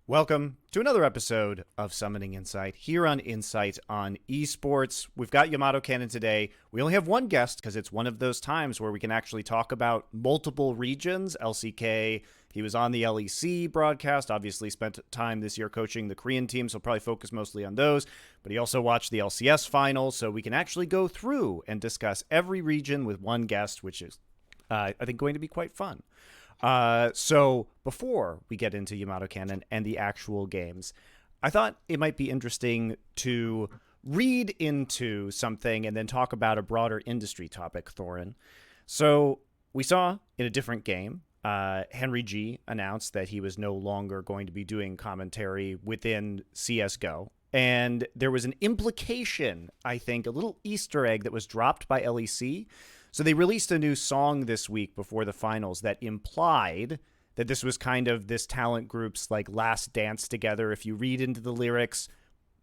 Welcome to another episode of Summoning Insight here on Insight on Esports. We've got YamatoCannon today. We only have one guest because it's one of those times where we can actually talk about multiple regions. LCK, he was on the LEC broadcast, obviously spent time this year coaching the Korean team, so probably focus mostly on those. But he also watched the LCS final, so we can actually go through and discuss every region with one guest, which is, I think, going to be quite fun. So before we get into YamatoCannon and the actual games, I thought it might be interesting to read into something and then talk about a broader industry topic, Thorin. So we saw in a different game, Henry G announced that he was no longer going to be doing commentary within CSGO. And there was an implication, I think, a little Easter egg that was dropped by LEC. So they released a new song this week before the finals that implied that this was kind of this talent group's like last dance together. If you read into the lyrics,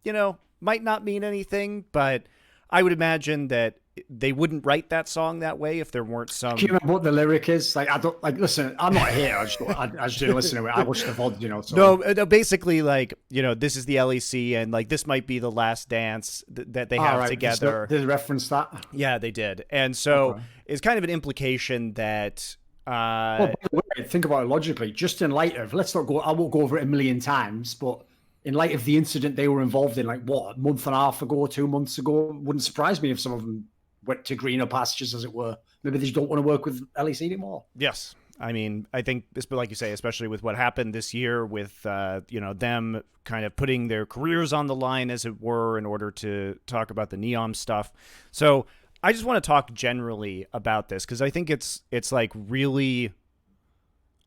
you know, might not mean anything, but I would imagine that they wouldn't write that song that way if there weren't some. Can you remember what the lyric is? Like, I don't like. Listen, I'm not here. I just didn't listen to it. I watched the VOD, you know. So. No, basically, like, you know, this is the LEC, and like this might be the last dance that they have together. Did they reference that? Yeah, they did, and so it's kind of an implication that. Well, by the way, think about it logically. Just in light of, let's not go. I won't go over it a million times, but in light of the incident they were involved in, like what, a month and a half ago, 2 months ago, wouldn't surprise me if some of them went to greener pastures, as it were. Maybe they just don't want to work with LEC anymore. Yes. I mean, I think, like you say, especially with what happened this year with, you know, them kind of putting their careers on the line, as it were, in order to talk about the Neom stuff. So I just want to talk generally about this because I think it's like really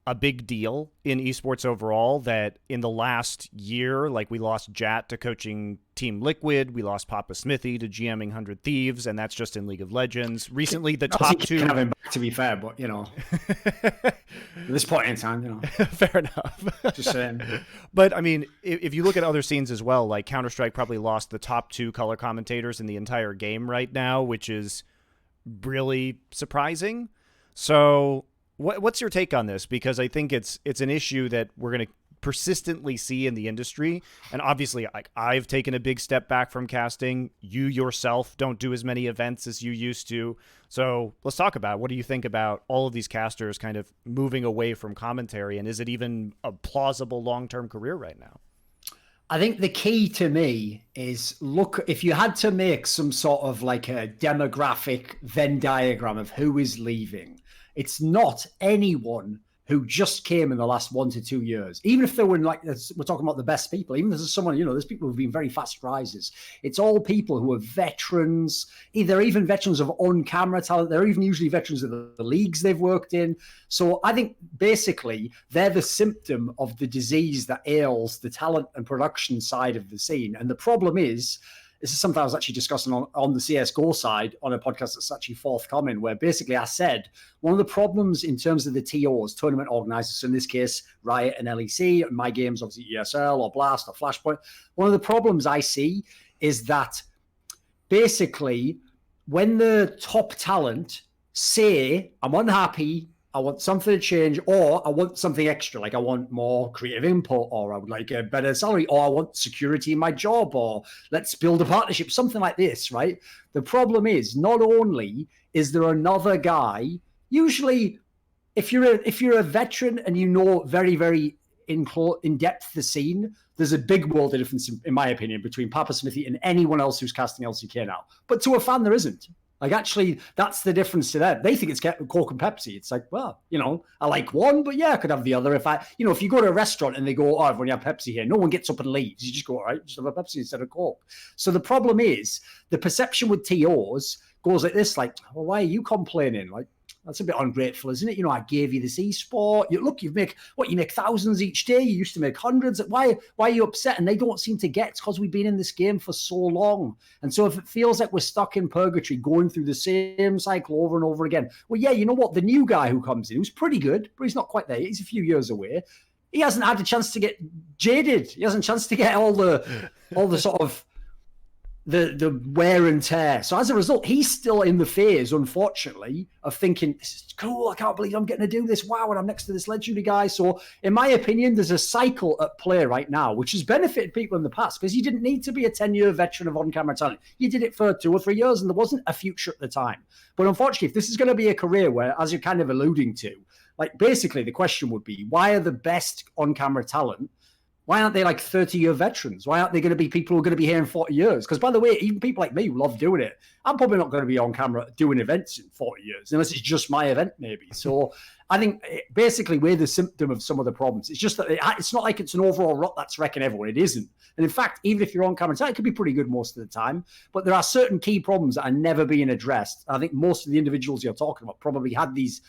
a big deal in esports overall that in the last year, like we lost Jat to coaching Team Liquid, we lost Papa Smithy to GMing 100 Thieves, and that's just in League of Legends. Recently, the top two. Have him back, to be fair, but you know, at this point in time, you know, fair enough. Just saying. But I mean, if you look at other scenes as well, like Counter-Strike probably lost the top 2 color commentators in the entire game right now, which is really surprising. So. What's your take on this? Because I think it's an issue that we're going to persistently see in the industry. And obviously, like, I've taken a big step back from casting. You yourself don't do as many events as you used to. So let's talk about it. What do you think about all of these casters kind of moving away from commentary? And is it even a plausible long-term career right now? I think the key to me is, look, if you had to make some sort of like a demographic Venn diagram of who is leaving, it's not anyone who just came in the last 1 to 2 years. Even if they were like, we're talking about the best people, even if there's someone, you know, there's people who've been very fast risers. It's all people who are veterans, either even veterans of on-camera talent. They're even usually veterans of the leagues they've worked in. So I think basically they're the symptom of the disease that ails the talent and production side of the scene. And the problem is, this is something I was actually discussing on the CSGO side on a podcast that's actually forthcoming, where basically I said one of the problems in terms of the TOs, tournament organizers, so in this case, Riot and LEC, and my games, obviously ESL or Blast or Flashpoint, one of the problems I see is that basically when the top talent say, I'm unhappy, I want something to change, or I want something extra, like I want more creative input, or I would like a better salary, or I want security in my job, or let's build a partnership, something like this, right? The problem is, not only is there another guy, usually if you're a veteran and you know very, very in depth the scene, there's a big world of difference, in my opinion, between Papa Smithy and anyone else who's casting LCK now. But to a fan, there isn't. Like, actually, that's the difference to them. They think it's Coke and Pepsi. It's like, well, you know, I like one, but yeah, I could have the other. If you go to a restaurant and they go, oh, everyone have Pepsi here, no one gets up and leaves. You just go, all right, just have a Pepsi instead of Coke. So the problem is, the perception with TOs goes like this, like, well, why are you complaining? Like, that's a bit ungrateful, isn't it? You know, I gave you this e-sport. You make thousands each day. You used to make hundreds. Why are you upset? And they don't seem to get, it's because we've been in this game for so long. And so if it feels like we're stuck in purgatory, going through the same cycle over and over again, well, yeah, you know what? The new guy who comes in, who's pretty good, but he's not quite there. He's a few years away. He hasn't had a chance to get jaded. He hasn't a chance to get all the sort of the wear and tear. So as a result, he's still in the phase, unfortunately, of thinking, this is cool, I can't believe I'm getting to do this. Wow, and I'm next to this legendary guy. So in my opinion, there's a cycle at play right now, which has benefited people in the past because you didn't need to be a 10-year veteran of on-camera talent. You did it for 2 or 3 years and there wasn't a future at the time. But unfortunately, if this is going to be a career where, as you're kind of alluding to, like basically the question would be, why are the best on-camera talent, why aren't they like 30-year veterans? Why aren't they going to be people who are going to be here in 40 years? Because by the way, even people like me who love doing it, I'm probably not going to be on camera doing events in 40 years, unless it's just my event maybe. So I think basically we're the symptom of some of the problems. It's just that it's not like it's an overall rot that's wrecking everyone. It isn't. And in fact, even if you're on camera, it could be pretty good most of the time. But there are certain key problems that are never being addressed. I think most of the individuals you're talking about probably had these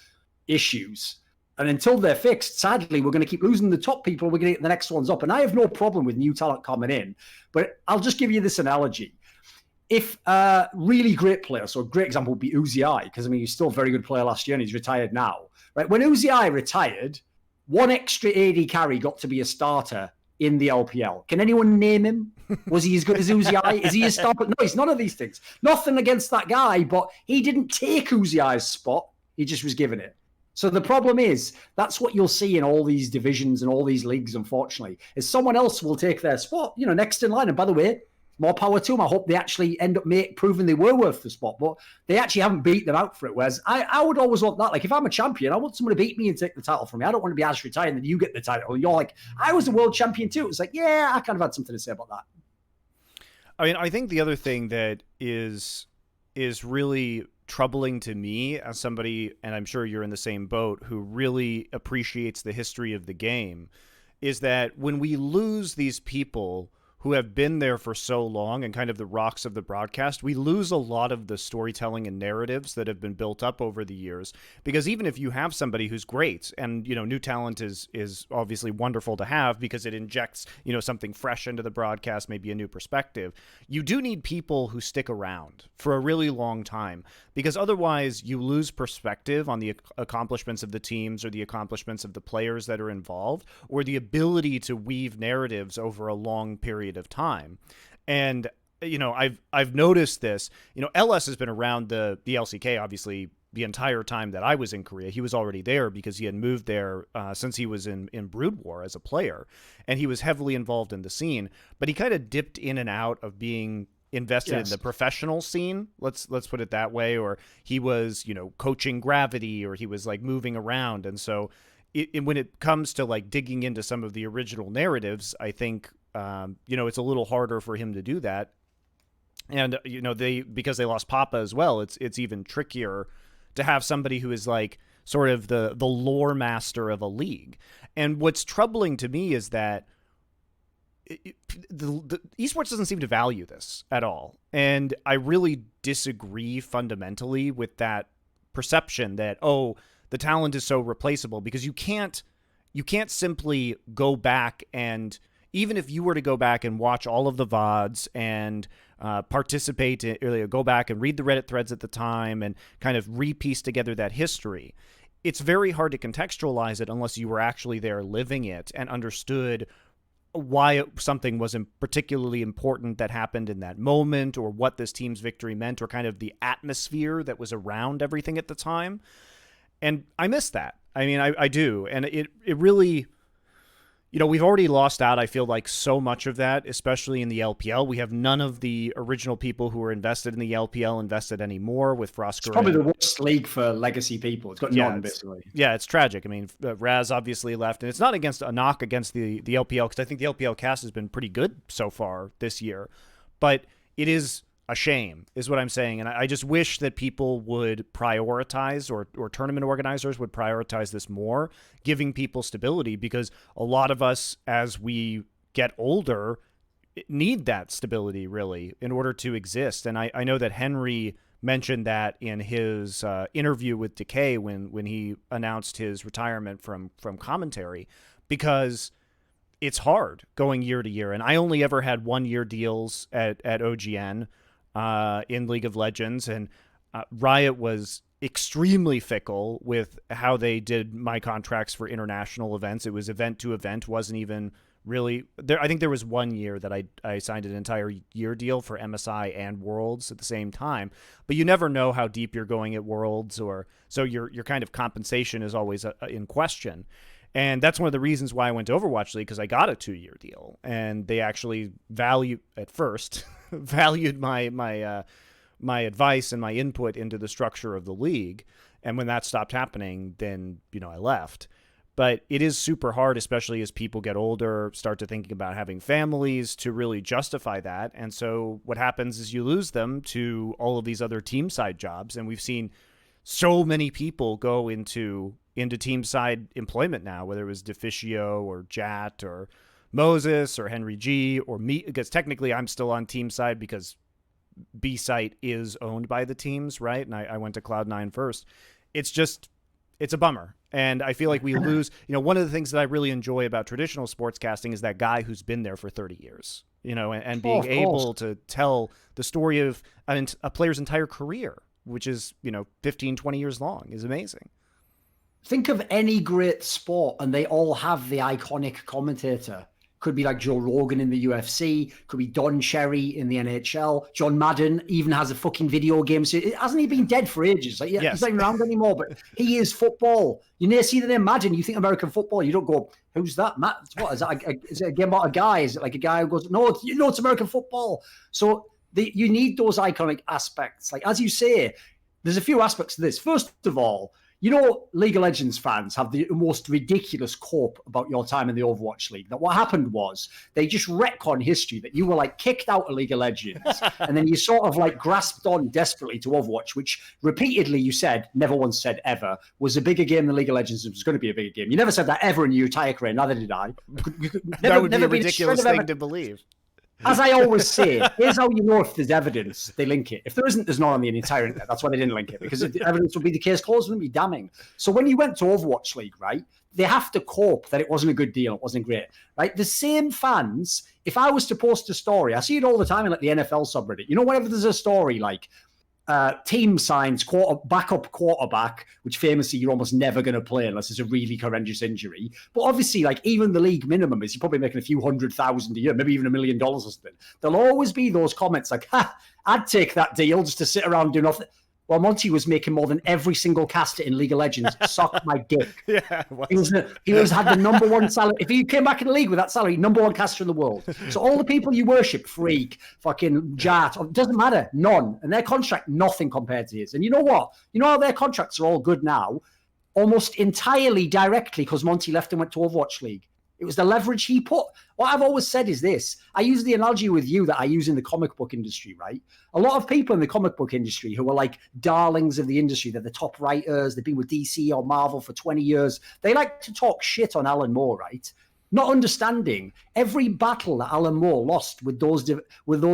issues. And until they're fixed, sadly, we're going to keep losing the top people. We're going to get the next ones up. And I have no problem with new talent coming in. But I'll just give you this analogy. If a really great player, so a great example would be Uzi, because, I mean, he's still a very good player last year and he's retired now. Right? When Uzi retired, one extra AD carry got to be a starter in the LPL. Can anyone name him? Was he as good as Uzi? Is he a starter? No, he's none of these things. Nothing against that guy, but he didn't take Uzi's spot. He just was given it. So the problem is, that's what you'll see in all these divisions and all these leagues, unfortunately, is someone else will take their spot, you know, next in line. And by the way, more power to them. I hope they actually end up proving they were worth the spot, but they actually haven't beat them out for it. Whereas I would always want that. Like, if I'm a champion, I want someone to beat me and take the title from me. I don't want to be as retired and then you get the title. And you're like, I was a world champion too. It's like, yeah, I kind of had something to say about that. I mean, I think the other thing that is really troubling to me as somebody, and I'm sure you're in the same boat, who really appreciates the history of the game, is that when we lose these people who have been there for so long and kind of the rocks of the broadcast, we lose a lot of the storytelling and narratives that have been built up over the years. Because even if you have somebody who's great, and, you know, new talent is obviously wonderful to have because it injects, you know, something fresh into the broadcast, maybe a new perspective, you do need people who stick around for a really long time, because otherwise you lose perspective on the accomplishments of the teams or the accomplishments of the players that are involved, or the ability to weave narratives over a long period of time. And, you know, I've noticed this. You know, LS has been around the LCK, obviously, the entire time that I was in Korea. He was already there because he had moved there since he was in Brood War as a player, and he was heavily involved in the scene. But he kind of dipped in and out of being invested in the professional scene, let's put it that way, or he was, you know, coaching Gravity, or he was like moving around. And so when it comes to like digging into some of the original narratives, I think you know, it's a little harder for him to do that. And, you know, because they lost Papa as well, it's even trickier to have somebody who is like sort of the lore master of a league. And what's troubling to me is that the esports doesn't seem to value this at all. And I really disagree fundamentally with that perception that, oh, the talent is so replaceable, because you can't simply go back and, even if you were to go back and watch all of the VODs and participate, go back and read the Reddit threads at the time and kind of repiece together that history, it's very hard to contextualize it unless you were actually there living it and understood why something was particularly important that happened in that moment, or what this team's victory meant, or kind of the atmosphere that was around everything at the time. And I miss that. I mean, I do. And it really... You know, we've already lost out, I feel like, so much of that, especially in the LPL. We have none of the original people who were invested in the LPL invested anymore with Frost. It's probably the worst league for legacy people. It's got none, basically. Yeah, it's tragic. I mean, Raz obviously left, and it's not against a knock against the LPL, because I think the LPL cast has been pretty good so far this year. But it is a shame, is what I'm saying. And I just wish that people would prioritize, or tournament organizers would prioritize this more, giving people stability, because a lot of us, as we get older, need that stability, really, in order to exist. And I know that Henry mentioned that in his interview with Decay when he announced his retirement from commentary, because it's hard going year to year. And I only ever had 1-year deals at OGN in League of Legends, and Riot was extremely fickle with how they did my contracts for international events. It was event to event, wasn't even really there. I think there was one year that I signed an entire year deal for MSI and Worlds at the same time, but you never know how deep you're going at Worlds, or so your kind of compensation is always in question. And that's one of the reasons why I went to Overwatch League, because I got a 2-year deal, and they actually valued my advice and my input into the structure of the league. And when that stopped happening, then I left. But it is super hard, especially as people get older, start to thinking about having families, to really justify that. And so what happens is you lose them to all of these other team side jobs, and we've seen so many people go into team side employment now, whether it was Deficio or Jat or Moses or Henry G or me, because technically I'm still on team side because B site is owned by the teams, right? And I went to Cloud9 first. It's a bummer. And I feel like we lose, one of the things that I really enjoy about traditional sportscasting is that guy who's been there for 30 years, and being able to tell the story of a player's entire career, which is, 15, 20 years long, is amazing. Think of any great sport and they all have the iconic commentator. Could be like Joe Rogan in the UFC, could be Don Cherry in the NHL. John Madden even has a fucking video game. So hasn't he been dead for ages? Like, yes. He's not even around anymore, but he is football. You never see the name Madden, you think American football, you don't go, who's that? Matt, what is that? Is it a game about a guy? Is it like a guy who goes, no, it's American football. So you need those iconic aspects. Like, as you say, there's a few aspects to this. First of all, League of Legends fans have the most ridiculous cope about your time in the Overwatch League. That what happened was they just retcon history, that you were like kicked out of League of Legends and then you sort of like grasped on desperately to Overwatch, which repeatedly you said, never once said ever, was a bigger game than League of Legends. It was going to be a bigger game. You never said that ever in your entire career. Neither did I. That would be a ridiculous thing to believe. As I always say, here's how you know if there's evidence, they link it. If there isn't, there's not on the entire internet. That's why they didn't link it, because the evidence would be the case closed, wouldn't be damning. So when you went to Overwatch League, right, they have to cope that it wasn't a good deal, it wasn't great, right? The same fans, if I was to post a story, I see it all the time in like the NFL subreddit, whenever there's a story like, team signs backup quarterback, which famously you're almost never going to play unless it's a really horrendous injury. But obviously, like even the league minimum is you're probably making a few $100,000 a year, maybe even $1 million or something. There'll always be those comments like, I'd take that deal just to sit around and do nothing. Well, Monty was making more than every single caster in League of Legends. Suck my dick. Yeah, he had the number one salary. If he came back in the league with that salary, number one caster in the world. So all the people you worship, Freak, fucking Jat, it doesn't matter, none. And their contract, nothing compared to his. And you know what? You know how their contracts are all good now? Almost entirely directly because Monty left and went to Overwatch League. It was the leverage he put. What I've always said is this. I use the analogy with you that I use in the comic book industry, right? A lot of people in the comic book industry who are like darlings of the industry, they're the top writers, they've been with DC or Marvel for 20 years. They like to talk shit on Alan Moore, right? Not understanding every battle that Alan Moore lost with those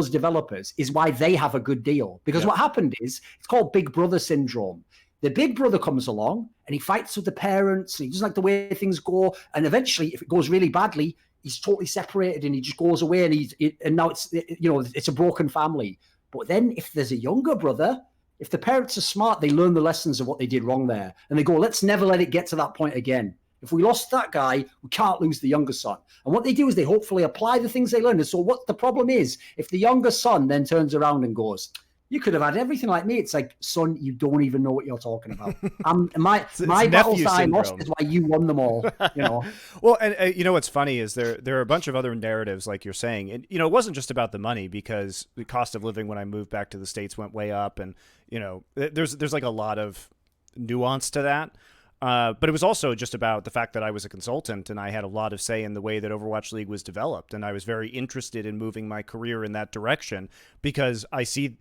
developers is why they have a good deal. Because what happened is, it's called Big Brother syndrome. The big brother comes along and he fights with the parents and he doesn't like the way things go. And eventually, if it goes really badly, he's totally separated and he just goes away and now it's a broken family. But then if there's a younger brother, if the parents are smart, they learn the lessons of what they did wrong there. And they go, let's never let it get to that point again. If we lost that guy, we can't lose the younger son. And what they do is they hopefully apply the things they learned. And so what the problem is, if the younger son then turns around and goes, you could have had everything like me. It's like, son, you don't even know what you're talking about. My battles that I lost is why you won them all. Well, and what's funny is there are a bunch of other narratives, like you're saying, and it wasn't just about the money, because the cost of living when I moved back to the States went way up, and there's like a lot of nuance to that. But it was also just about the fact that I was a consultant and I had a lot of say in the way that Overwatch League was developed. And I was very interested in moving my career in that direction because I see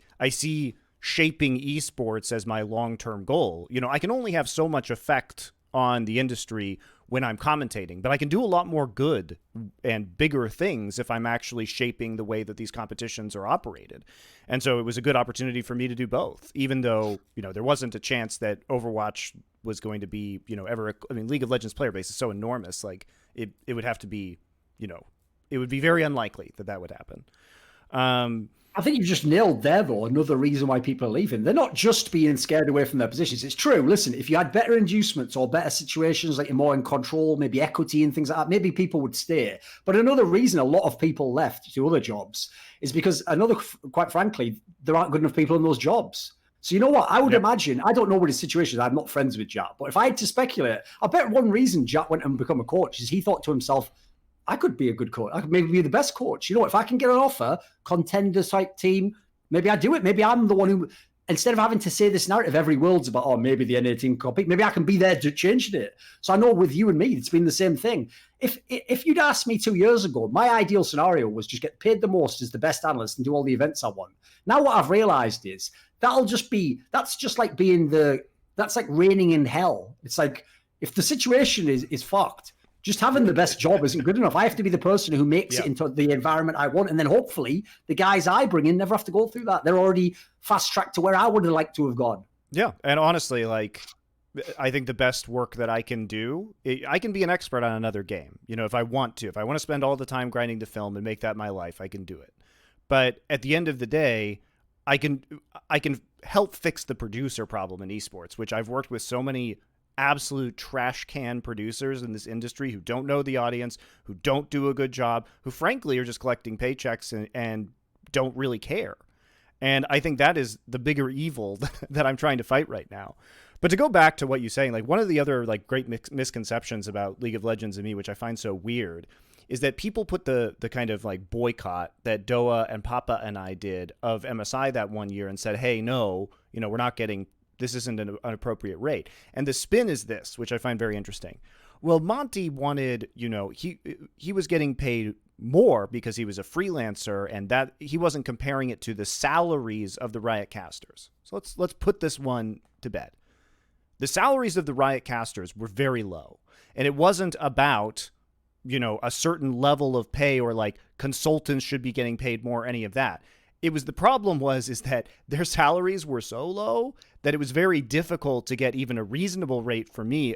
shaping esports as my long-term goal. I can only have so much effect on the industry when I'm commentating, but I can do a lot more good and bigger things if I'm actually shaping the way that these competitions are operated. And so it was a good opportunity for me to do both, even though, there wasn't a chance that Overwatch was going to be, League of Legends player base is so enormous. Like it would have to be, it would be very unlikely that would happen. I think you just nailed there, though, another reason why people are leaving. They're not just being scared away from their positions. It's true. Listen, if you had better inducements or better situations, like you're more in control, maybe equity and things like that, maybe people would stay. But another reason a lot of people left to other jobs is because quite frankly, there aren't good enough people in those jobs. So you know what? I would imagine, I don't know what his situation is. I'm not friends with Jack. But if I had to speculate, I bet one reason Jack went and become a coach is he thought to himself, I could be a good coach. I could maybe be the best coach. You know, if I can get an offer, contender type team, maybe I do it. Maybe I'm the one who, instead of having to say this narrative every world's about, oh, maybe the NA team copy, maybe I can be there to change it. So I know with you and me, it's been the same thing. If you'd asked me 2 years ago, my ideal scenario was just get paid the most as the best analyst and do all the events I want. Now what I've realized is that's just like that's like reigning in hell. It's like, if the situation is fucked, just having the best job isn't good enough. I have to be the person who makes it into the environment I want. And then hopefully the guys I bring in never have to go through that. They're already fast-tracked to where I would have liked to have gone. Yeah, and honestly, like, I think the best work that I can do, I can be an expert on another game. You know, if I want to spend all the time grinding to film and make that my life, I can do it. But at the end of the day, I can help fix the producer problem in esports, which I've worked with so many absolute trash can producers in this industry who don't know the audience, who don't do a good job, who frankly are just collecting paychecks and don't really care. And I think that is the bigger evil that I'm trying to fight right now. But to go back to what you're saying, like, one of the other like great misconceptions about League of Legends and me, which I find so weird, is that people put the kind of like boycott that Doa and Papa and I did of MSI that one year and said, hey, no, you know, we're not getting, this isn't an appropriate rate. And the spin is this, which I find very interesting. Well, Monty wanted, you know, he was getting paid more because he was a freelancer, and that he wasn't comparing it to the salaries of the Riot casters. So let's put this one to bed. The salaries of the Riot casters were very low, and it wasn't about, you know, a certain level of pay or like consultants should be getting paid more, any of that. It was, the problem is that their salaries were so low that it was very difficult to get even a reasonable rate for me,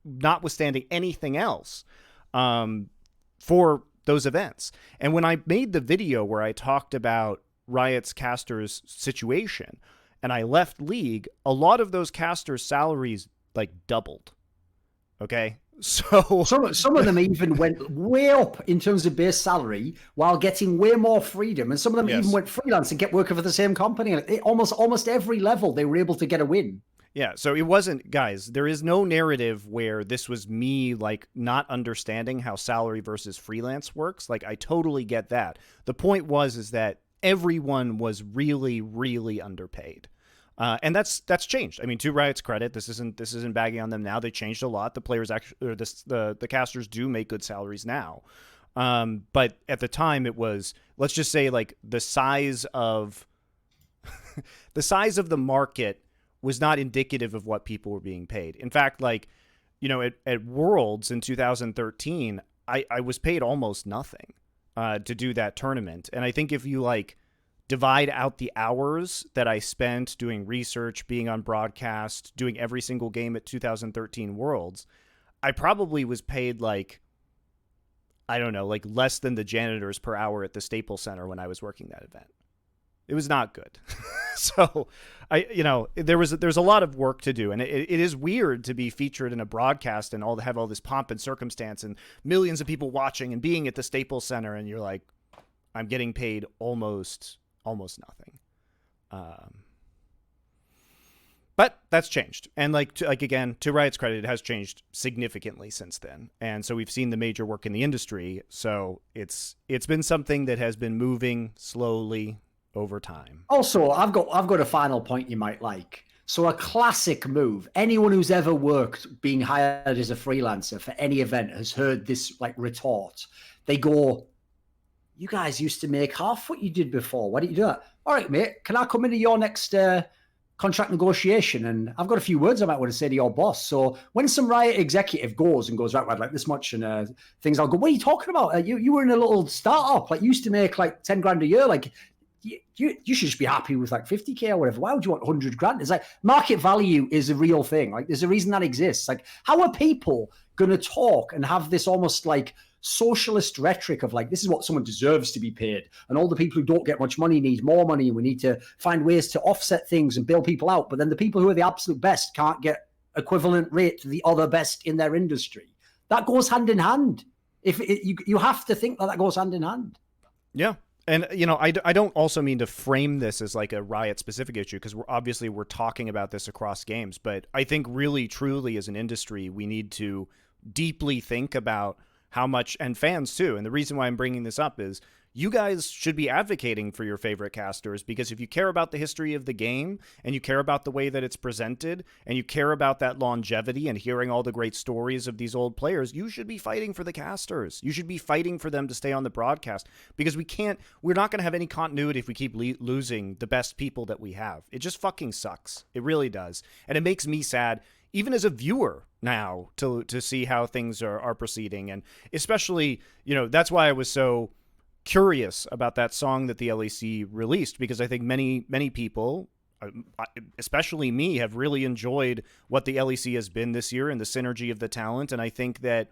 notwithstanding anything else, for those events. And when I made the video where I talked about Riot's casters' situation and I left League, a lot of those casters' salaries like doubled. Okay? So some of them even went way up in terms of base salary while getting way more freedom, and some of them even went freelance and kept working for the same company. Almost every level they were able to get a win. Yeah, so it wasn't, guys, there is no narrative where this was me like not understanding how salary versus freelance works. Like, I totally get that. The point is that everyone was really, really underpaid. And that's changed. I mean, to Riot's credit, this isn't bagging on them now. They changed a lot. The players actually, or the casters do make good salaries now. But at the time, it was, let's just say, like, the size of the market was not indicative of what people were being paid. In fact, like, you know, at Worlds in 2013, I was paid almost nothing to do that tournament. And I think if you like divide out the hours that I spent doing research, being on broadcast, doing every single game at 2013 Worlds, I probably was paid like, I don't know, like less than the janitors per hour at the Staples Center when I was working that event. It was not good. So there's a lot of work to do, and it is weird to be featured in a broadcast and have all this pomp and circumstance and millions of people watching and being at the Staples Center, and you're like, I'm getting paid almost nothing. But that's changed. And again, to Riot's credit, it has changed significantly since then. And so we've seen the major work in the industry. So it's been something that has been moving slowly over time. Also, I've got a final point you might like. So a classic move, anyone who's ever worked being hired as a freelancer for any event has heard this like retort. They go, you guys used to make half what you did before. Why didn't you do that? All right, mate, can I come into your next contract negotiation? And I've got a few words I might want to say to your boss. So when some Riot executive goes, right, I'd like this much and things, I'll go, what are you talking about? You were in a little startup, like you used to make like 10 grand a year. Like you should just be happy with like 50K or whatever. Why would you want 100 grand? It's like market value is a real thing. Like there's a reason that exists. Like how are people going to talk and have this almost like socialist rhetoric of like, this is what someone deserves to be paid. And all the people who don't get much money need more money. And we need to find ways to offset things and bail people out. But then the people who are the absolute best can't get equivalent rate to the other best in their industry. That goes hand in hand. You have to think that goes hand in hand. Yeah. And, you know, I don't also mean to frame this as like a Riot specific issue, because we're talking about this across games. But I think really, truly, as an industry, we need to deeply think about how much, and fans too. And the reason why I'm bringing this up is you guys should be advocating for your favorite casters, because if you care about the history of the game and you care about the way that it's presented and you care about that longevity and hearing all the great stories of these old players, you should be fighting for the casters. You should be fighting for them to stay on the broadcast, because we're not going to have any continuity if we keep losing the best people that we have. It just fucking sucks. It really does. And it makes me sad, even as a viewer now, to see how things are proceeding. And especially, you know, that's why I was so curious about that song that the LEC released, because I think many people, especially me, have really enjoyed what the LEC has been this year and the synergy of the talent. And I think that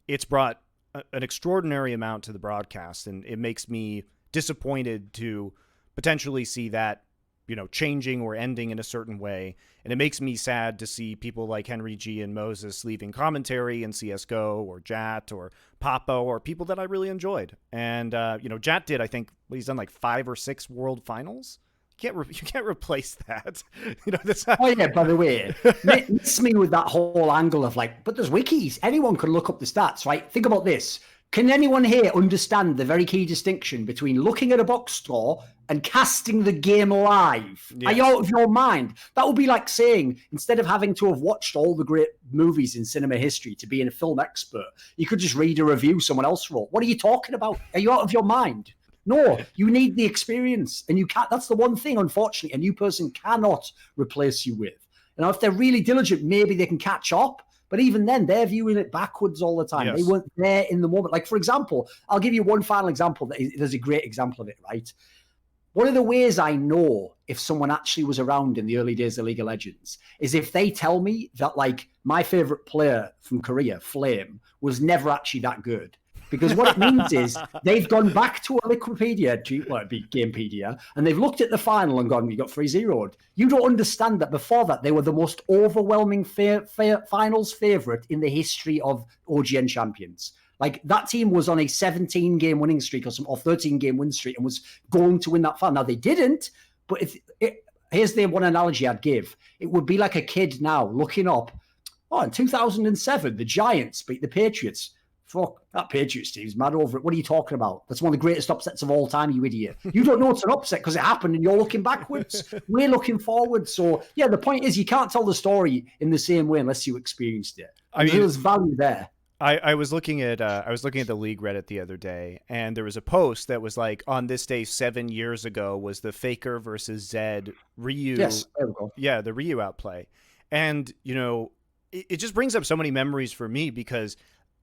it's brought an extraordinary amount to the broadcast, and it makes me disappointed to potentially see that, you know, changing or ending in a certain way. And it makes me sad to see people like Henry G and Moses leaving commentary in CSGO, or Jat or Papo, or people that I really enjoyed. And, you know, Jat did, I think, he's done like 5 or 6 world finals. You can't replace that. You know, that's not... Oh yeah, by the way, miss me with that whole angle of like, but there's wikis. Anyone can look up the stats, right? Think about this. Can anyone here understand the very key distinction between looking at a box score and casting the game live? Yes. Are you out of your mind? That would be like saying, instead of having to have watched all the great movies in cinema history to be a film expert, you could just read a review someone else wrote. What are you talking about? Are you out of your mind? No, you need the experience, and you can't. That's the one thing, unfortunately, a new person cannot replace you with. And if they're really diligent, maybe they can catch up. But even then, they're viewing it backwards all the time. Yes. They weren't there in the moment. Like, for example, I'll give you one final example. There's a great example of it, right? One of the ways I know if someone actually was around in the early days of League of Legends is if they tell me that, like, my favorite player from Korea, Flame, was never actually that good. Because what it means is they've gone back to a Liquipedia, it'd be Gamepedia, and they've looked at the final and gone, we got 3-0'd. You don't understand that before that, they were the most overwhelming finals favourite in the history of OGN champions. Like, that team was on a 17-game winning streak or 13-game win streak and was going to win that final. Now, they didn't, but here's the one analogy I'd give. It would be like a kid now looking up, in 2007, the Giants beat the Patriots. Fuck, that Patriots team's mad over it. What are you talking about? That's one of the greatest upsets of all time, you idiot. You don't know it's an upset because it happened and you're looking backwards. We're looking forward. So, yeah, the point is you can't tell the story in the same way unless you experienced it. I mean, there's value there. I was looking at the League Reddit the other day, and there was a post that was like, on this day 7 years ago was the Faker versus Zed Ryu. Yes, there we go. Yeah, the Ryu outplay. And, you know, it just brings up so many memories for me, because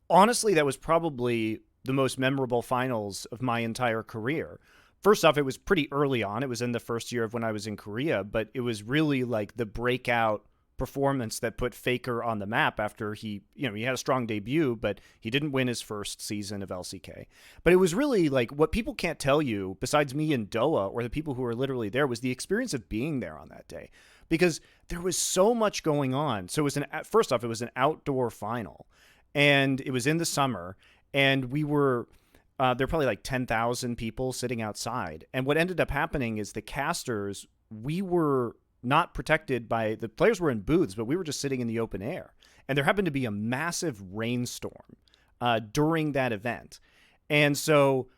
honestly, that was probably the most memorable finals of my entire career. First off, it was pretty early on. It was in the first year of when I was in Korea, but it was really like the breakout performance that put Faker on the map after he had a strong debut, but he didn't win his first season of LCK. But it was really like, what people can't tell you, besides me and Doa, or the people who were literally there, was the experience of being there on that day, because there was so much going on. So it was first off, it was an outdoor final. And it was in the summer, and we were, there were probably like 10,000 people sitting outside. And what ended up happening is the casters, we were not protected by, the players were in booths, but we were just sitting in the open air. And there happened to be a massive rainstorm during that event. And so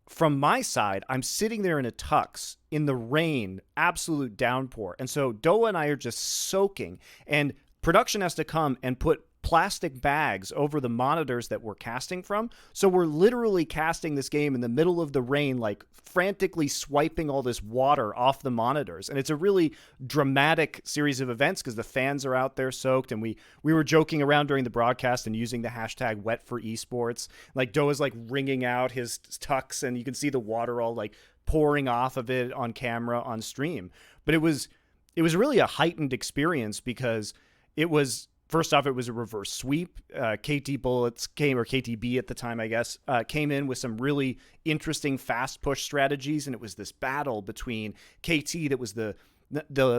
from my side, I'm sitting there in a tux in the rain, absolute downpour. And so Doa and I are just soaking, and production has to come and put plastic bags over the monitors that we're casting from. So we're literally casting this game in the middle of the rain, like frantically swiping all this water off the monitors. And it's a really dramatic series of events because the fans are out there soaked. And we were joking around during the broadcast and using the hashtag #WetForEsports. Like, Doa's like wringing out his tux, and you can see the water all like pouring off of it on camera on stream. But it was really a heightened experience, because it was first off, it was a reverse sweep. KT Bullets came, or KTB at the time, I guess, came in with some really interesting fast push strategies, and it was this battle between KT that was the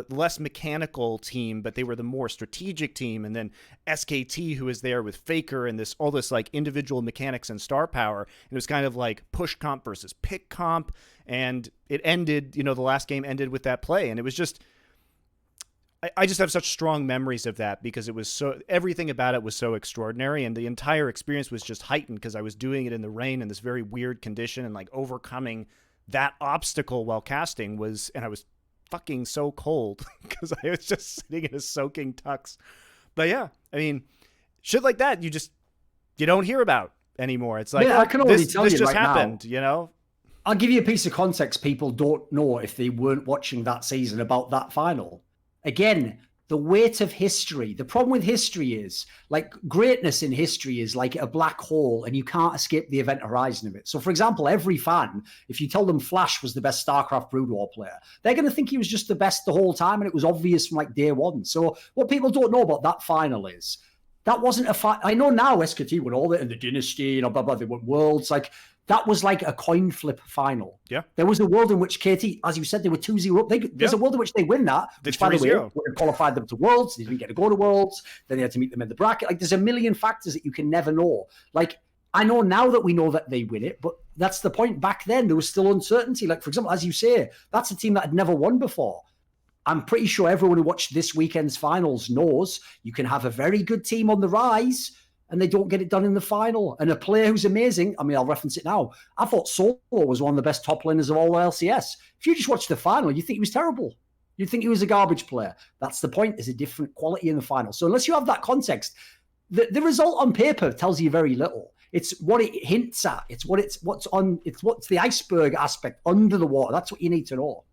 less mechanical team, but they were the more strategic team, and then SKT, who was there with Faker and all this like individual mechanics and star power, and it was kind of like push comp versus pick comp, and it ended, the last game ended with that play, and it was just, I just have such strong memories of that because it was everything about it was so extraordinary, and the entire experience was just heightened because I was doing it in the rain in this very weird condition, and like overcoming that obstacle while casting and I was fucking so cold because I was just sitting in a soaking tux. But yeah, I mean, shit like that you don't hear about anymore. It's like, I can already tell this you just right happened, now. I'll give you a piece of context people don't know if they weren't watching that season about that final. Again, the weight of history. The problem with history is, like, greatness in history is like a black hole, and you can't escape the event horizon of it. So, for example, every fan, if you tell them Flash was the best StarCraft Brood War player, they're going to think he was just the best the whole time, and it was obvious from like day one. So what people don't know about that final is that wasn't a fight. I know now SKT won all of it in the Dynasty, blah, blah, they won Worlds. Like, that was like a coin flip final. Yeah. There was a world in which KT, as you said, they were 2-0 up. There's a world in which they win that, which, by the way, would have qualified them to Worlds. They didn't get to go to Worlds. Then they had to meet them in the bracket. Like, there's a million factors that you can never know. Like, I know now that we know that they win it, but that's the point. Back then, there was still uncertainty. Like, for example, as you say, that's a team that had never won before. I'm pretty sure everyone who watched this weekend's finals knows you can have a very good team on the rise and they don't get it done in the final. And a player who's amazing, I mean, I'll reference it now. I thought Solo was one of the best top laners of all LCS. If you just watch the final, you think he was terrible. You'd think he was a garbage player. That's the point. There's a different quality in the final. So unless you have that context, the result on paper tells you very little. It's what it hints at. It's what's the iceberg aspect under the water. That's what you need to know.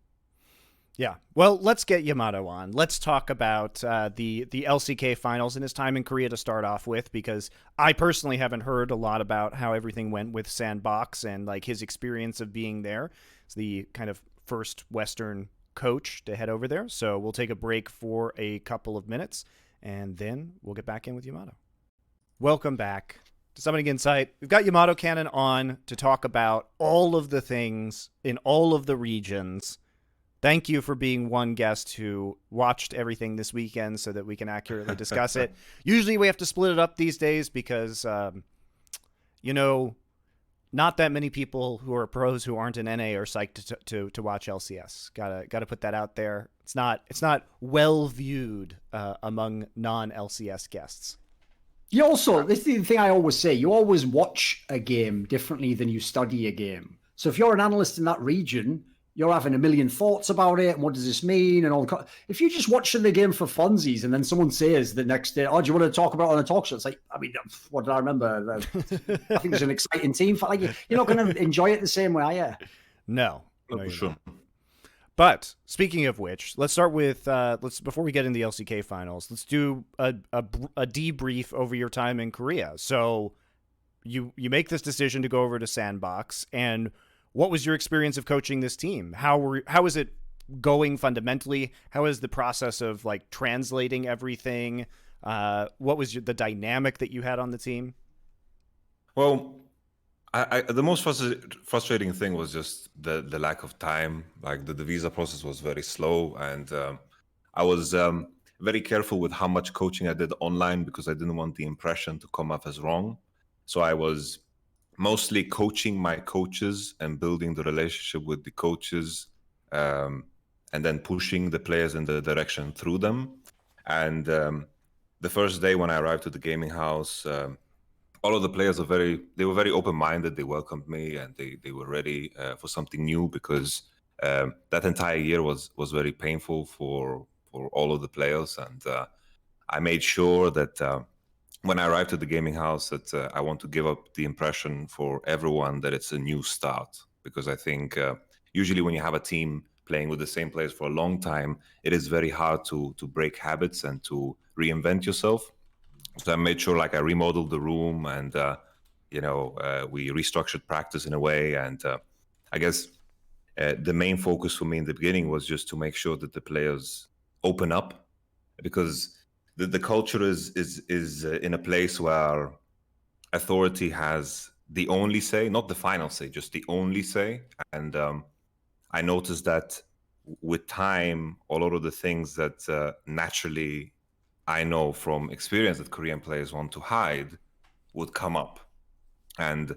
Yeah. Well, let's get Yamato on. Let's talk about the LCK finals and his time in Korea to start off with, because I personally haven't heard a lot about how everything went with Sandbox and like his experience of being there. It's the kind of first Western coach to head over there. So we'll take a break for a couple of minutes and then we'll get back in with Yamato. Welcome back to Summoning Insight. We've got YamatoCannon on to talk about all of the things in all of the regions. Thank you for being one guest who watched everything this weekend so that we can accurately discuss it. Usually we have to split it up these days because, not that many people who are pros who aren't in NA are psyched to watch LCS. Gotta put that out there. It's not well viewed among non-LCS guests. You also, this is the thing I always say, you always watch a game differently than you study a game. So if you're an analyst in that region, you're having a million thoughts about it, and what does this mean, and all. If you're just watching the game for funsies, and then someone says the next day, "Oh, do you want to talk about it on a talk show?" It's like, I mean, what did I remember? I think it's an exciting team. Like, you're not going to enjoy it the same way, are you? No, for sure. But speaking of which, let's start with before we get into the LCK finals, let's do a debrief over your time in Korea. So you make this decision to go over to Sandbox, and what was your experience of coaching this team? How is it going fundamentally? How is the process of like translating everything? What was the dynamic that you had on the team? Well, the most frustrating thing was just the lack of time. Like the visa process was very slow, and I was very careful with how much coaching I did online because I didn't want the impression to come off as wrong. So I was mostly coaching my coaches and building the relationship with the coaches, and then pushing the players in the direction through them. And the first day when I arrived at the gaming house, all of the players were very open-minded. They welcomed me, and they were ready for something new, because that entire year was very painful for all of the players. And I made sure that when I arrived at the gaming house, that I want to give up the impression for everyone that it's a new start, because I think usually when you have a team playing with the same players for a long time, it is very hard to break habits and to reinvent yourself. So I made sure, like, I remodeled the room, and we restructured practice in a way. And I guess the main focus for me in the beginning was just to make sure that the players open up, because the culture is in a place where authority has the only say, not the final say, just the only say. And I noticed that with time, a lot of the things that naturally I know from experience that Korean players want to hide would come up. And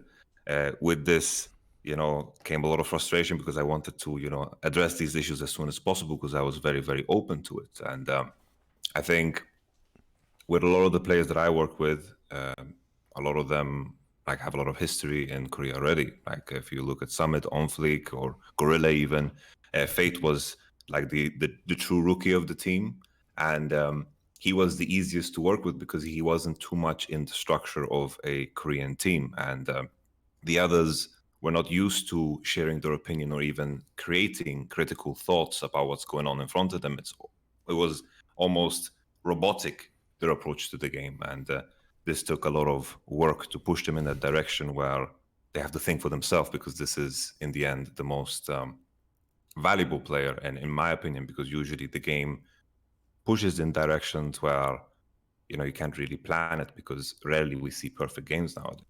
with this, came a lot of frustration because I wanted to, address these issues as soon as possible because I was very, very open to it. And I think with a lot of the players that I work with, a lot of them have a lot of history in Korea already. Like if you look at Summit, On Fleek, or Gorilla even, Fate was like the true rookie of the team. And he was the easiest to work with because he wasn't too much in the structure of a Korean team. And the others were not used to sharing their opinion or even creating critical thoughts about what's going on in front of them. It was almost robotic, their approach to the game. And this took a lot of work to push them in that direction where they have to think for themselves, because this is, in the end, the most valuable player. And in my opinion, because usually the game pushes in directions where, you can't really plan it, because rarely we see perfect games nowadays.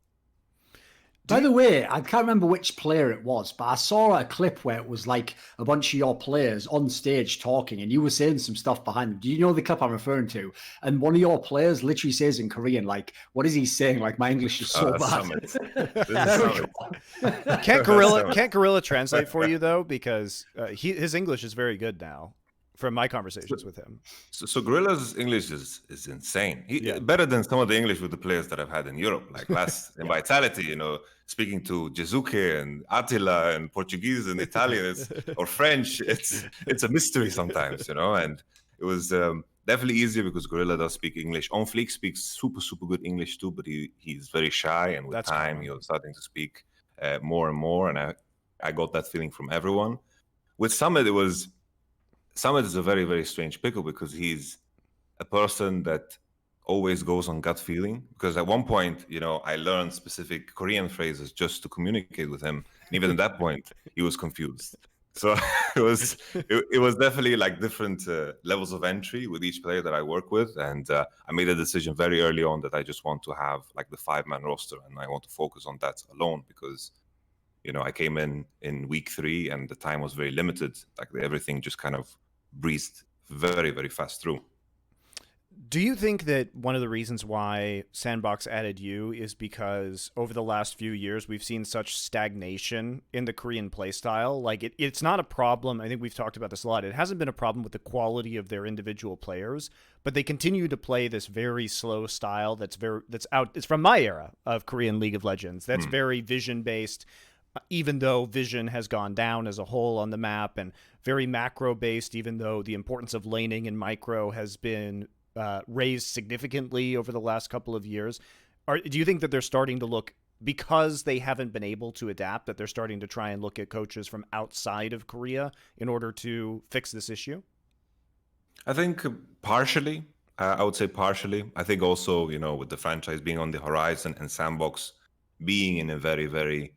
By the way, I can't remember which player it was, but I saw a clip where it was like a bunch of your players on stage talking, and you were saying some stuff behind them. Do you know the clip I'm referring to? And one of your players literally says in Korean, like, what is he saying? Like, my English is so bad. Can't Gorilla translate for you, though? Because his English is very good now, from my conversations with him. So Gorilla's English is insane. Better than some of the English with the players that I've had in Europe. Like last in Vitality, speaking to Jiizuke and Attila and Portuguese and Italian or French, it's a mystery sometimes, And it was definitely easier because Gorilla does speak English. On Fleek speaks super, super good English too, but he's very shy, and with time he was starting to speak more and more. And I got that feeling from everyone. With Summit, Summit is a very, very strange pickle because he's a person that always goes on gut feeling. Because at one point, I learned specific Korean phrases just to communicate with him. And even at that point, he was confused. So it was definitely like different levels of entry with each player that I work with. And I made a decision very early on that I just want to have like the 5-man roster, and I want to focus on that alone because I came in week 3 and the time was very limited. Like everything just kind of breezed very, very fast through. Do you think that one of the reasons why Sandbox added you is because over the last few years we've seen such stagnation in the Korean playstyle? Like it's not a problem. I think we've talked about this a lot. It hasn't been a problem with the quality of their individual players, but they continue to play this very slow style that's it's from my era of Korean League of Legends. That's very vision based. Even though vision has gone down as a whole on the map, and very macro-based, even though the importance of laning and micro has been raised significantly over the last couple of years. Do you think that they're starting to look, because they haven't been able to adapt, that they're starting to try and look at coaches from outside of Korea in order to fix this issue? I think partially. I would say partially. I think also, with the franchise being on the horizon and Sandbox being in a very, very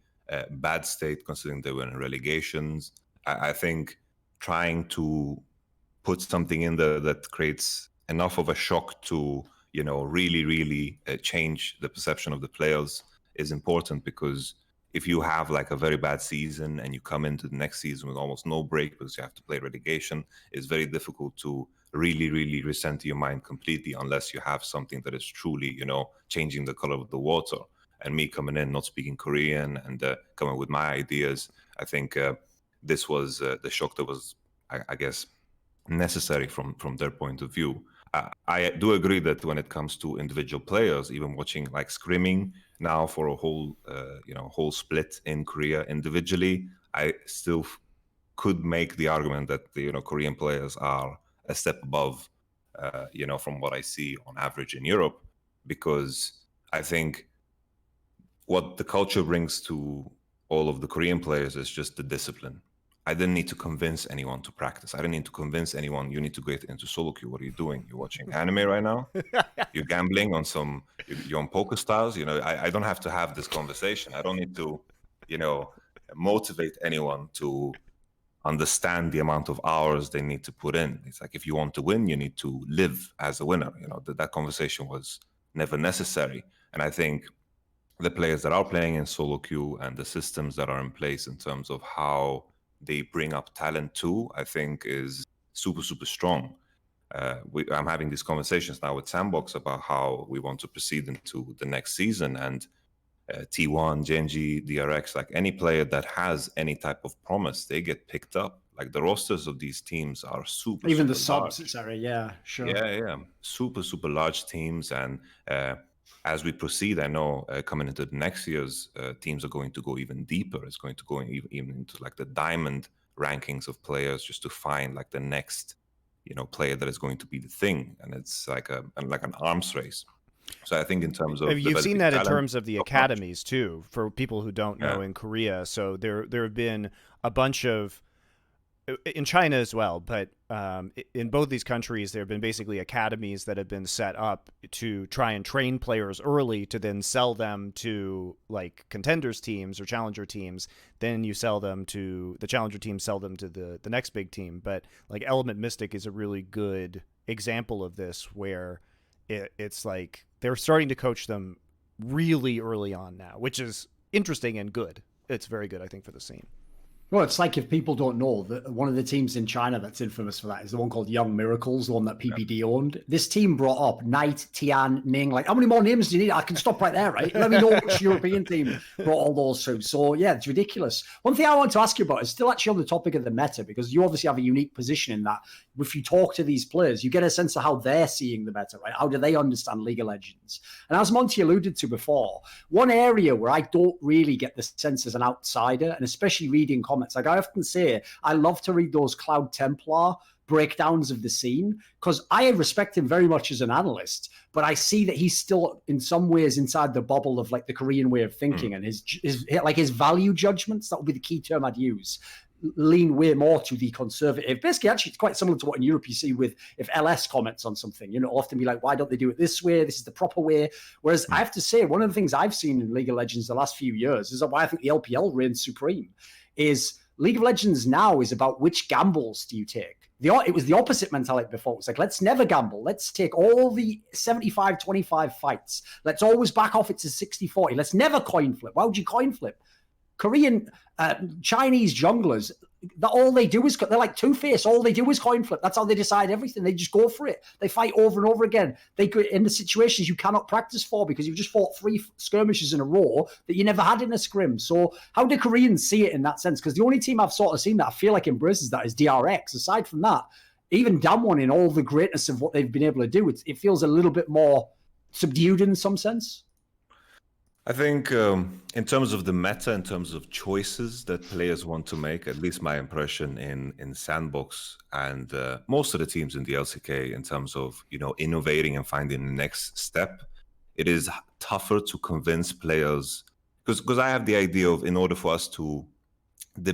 bad state, considering they were in relegations. I think trying to put something in there that creates enough of a shock to, really, really change the perception of the players is important, because if you have like a very bad season and you come into the next season with almost no break because you have to play relegation, it's very difficult to really, really recenter your mind completely unless you have something that is truly, changing the color of the water. And me coming in, not speaking Korean, and coming with my ideas, I think this was the shock that was, I guess, necessary from their point of view. I do agree that when it comes to individual players, even watching like scrimming now for a whole, whole split in Korea individually, I still could make the argument that the Korean players are a step above, from what I see on average in Europe, because I think what the culture brings to all of the Korean players is just the discipline. I didn't need to convince anyone to practice. I didn't need to convince anyone, you need to get into solo queue. What are you doing? You're watching anime right now? You're gambling on you're on poker stars? I don't have to have this conversation. I don't need to, motivate anyone to understand the amount of hours they need to put in. It's like, if you want to win, you need to live as a winner. You know, that conversation was never necessary. And I think the players that are playing in solo queue and the systems that are in place in terms of how they bring up talent too, I think is super, super strong. I'm having these conversations now with Sandbox about how we want to proceed into the next season, and T1, Genji, DRX, like any player that has any type of promise, they get picked up. Like the rosters of these teams are super, even super the subs, large. etc. Yeah, sure. Yeah, super, super large teams. And as we proceed, I know coming into the next year's teams are going to go even deeper. It's going to go even into like the diamond rankings of players, just to find like the next, player that is going to be the thing. And it's like an arms race. So I think in terms of you've seen that in talent, terms of the academies too, for people who don't know, in Korea. So there have been a bunch of, in China as well, but in both these countries, there have been basically academies that have been set up to try and train players early to then sell them to like contenders teams or challenger teams. Then you sell them to the challenger teams, sell them to the next big team. But like Element Mystic is a really good example of this, where it's like they're starting to coach them really early on now, which is interesting and good. It's very good, I think, for the scene. Well, it's like, if people don't know, that one of the teams in China that's infamous for that is the one called Young Miracles, the one that PPD owned. This team brought up Knight, Tian, Ning. Like, how many more names do you need? I can stop right there, right? Let me know which European team brought all those through. So, yeah, it's ridiculous. One thing I want to ask you about is still actually on the topic of the meta, because you obviously have a unique position in that. If you talk to these players, you get a sense of how they're seeing the meta, right? How do they understand League of Legends? And as Monty alluded to before, one area where I don't really get the sense as an outsider, and especially reading comments, like I often say, I love to read those Cloud Templar breakdowns of the scene, because I respect him very much as an analyst, but I see that he's still in some ways inside the bubble of like the Korean way of thinking, and his value judgments, that would be the key term I'd use, lean way more to the conservative. Basically, actually, it's quite similar to what in Europe you see with, if LS comments on something, often be like, why don't they do it this way? This is the proper way. Whereas I have to say, one of the things I've seen in League of Legends the last few years is why I think the LPL reigns supreme, is League of Legends now is about which gambles do you take. It was the opposite mentality before. It was like, let's never gamble. Let's take all the 75-25 fights. Let's always back off it to 60-40. Let's never coin flip. Why would you coin flip? Korean, Chinese junglers, all they do is, they're like Two-Face. All they do is coin flip. That's how they decide everything. They just go for it. They fight over and over again. They go in the situations you cannot practice for, because you've just fought 3 skirmishes in a row that you never had in a scrim. So how do Koreans see it in that sense? Because the only team I've sort of seen that I feel like embraces that is DRX. Aside from that, even Damwon, in all the greatness of what they've been able to do, it feels a little bit more subdued in some sense. I think in terms of the meta, in terms of choices that players want to make, at least my impression in Sandbox and most of the teams in the LCK, in terms of innovating and finding the next step, it is tougher to convince players, because I have the idea of, in order for us to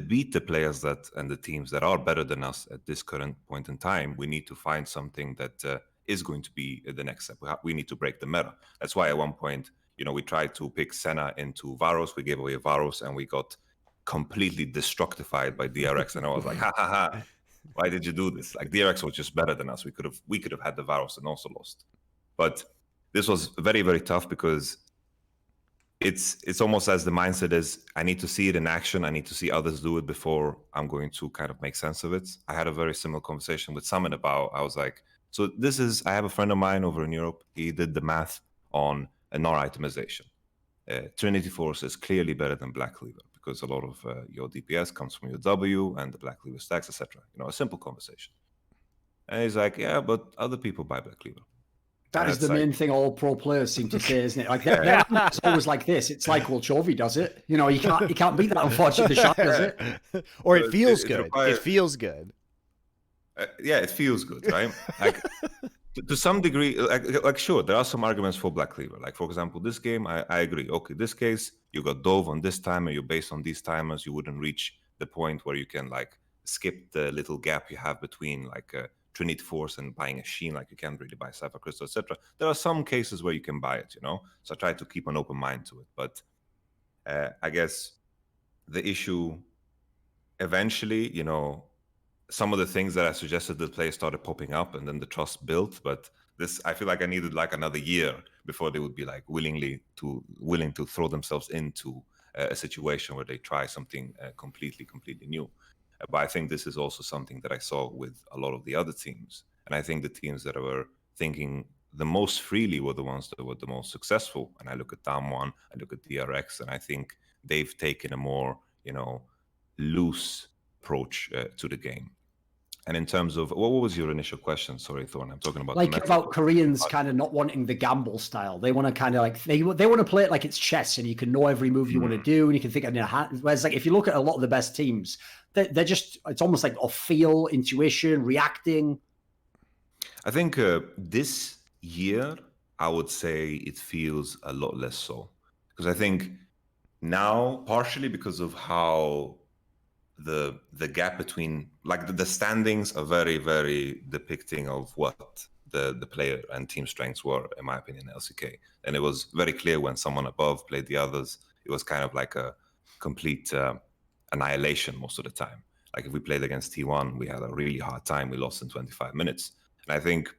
beat the players and the teams that are better than us at this current point in time, we need to find something that is going to be the next step. We need to break the meta. That's why at one point, we tried to pick Senna into Varus. We gave away Varus, and we got completely destructified by DRX. And I was like, ha ha ha! Why did you do this? Like, DRX was just better than us. We could have had the Varus and also lost. But this was very, very tough, because it's almost as the mindset is, I need to see it in action. I need to see others do it before I'm going to kind of make sense of it. I had a very similar conversation with Summit about, I was like, so I have a friend of mine over in Europe. He did the math on a NOR itemization. Trinity Force is clearly better than Black Cleaver, because a lot of your DPS comes from your W and the Black Cleaver stacks, etc. A simple conversation. And he's like, yeah, but other people buy Black Cleaver. That is the main thing all pro players seem to say, isn't it? Like it's always like this. It's like, well, Chovy does it. You can't beat that. Unfortunately, the shot does it. Or it feels good. It feels good. Yeah, it feels good, right? Like, to some degree, like sure, there are some arguments for Black Cleaver. Like, for example, this game, I agree. Okay, this case, you got Dove on this timer, you're based on these timers, you wouldn't reach the point where you can like skip the little gap you have between like Trinity Force and buying a Sheen, like you can't really buy Cypher Crystal, etc. There are some cases where you can buy it, So I try to keep an open mind to it. But I guess the issue, eventually, some of the things that I suggested the players started popping up, and then the trust built. But I feel like I needed like another year before they would be like willing to throw themselves into a situation where they try something completely new. But I think this is also something that I saw with a lot of the other teams, and I think the teams that were thinking the most freely were the ones that were the most successful. And I look at Damwon, I look at DRX, and I think they've taken a more loose approach to the game. And in terms of what was your initial question? Sorry, Thorin, I'm talking about like about Koreans kind of not wanting the gamble style. They want to kind of like they want to play it like it's chess, and you can know every move you want to do, and you can think on your hand. Whereas like if you look at a lot of the best teams, they're just, it's almost like off feel, intuition, reacting. I think this year, I would say it feels a lot less so, because I think now, partially because of how the gap between like the standings are very, very depicting of what the player and team strengths were, in my opinion, in LCK. And it was very clear when someone above played the others, it was kind of like a complete annihilation most of the time. Like if we played against T1, we had a really hard time. We lost in 25 minutes. And I think,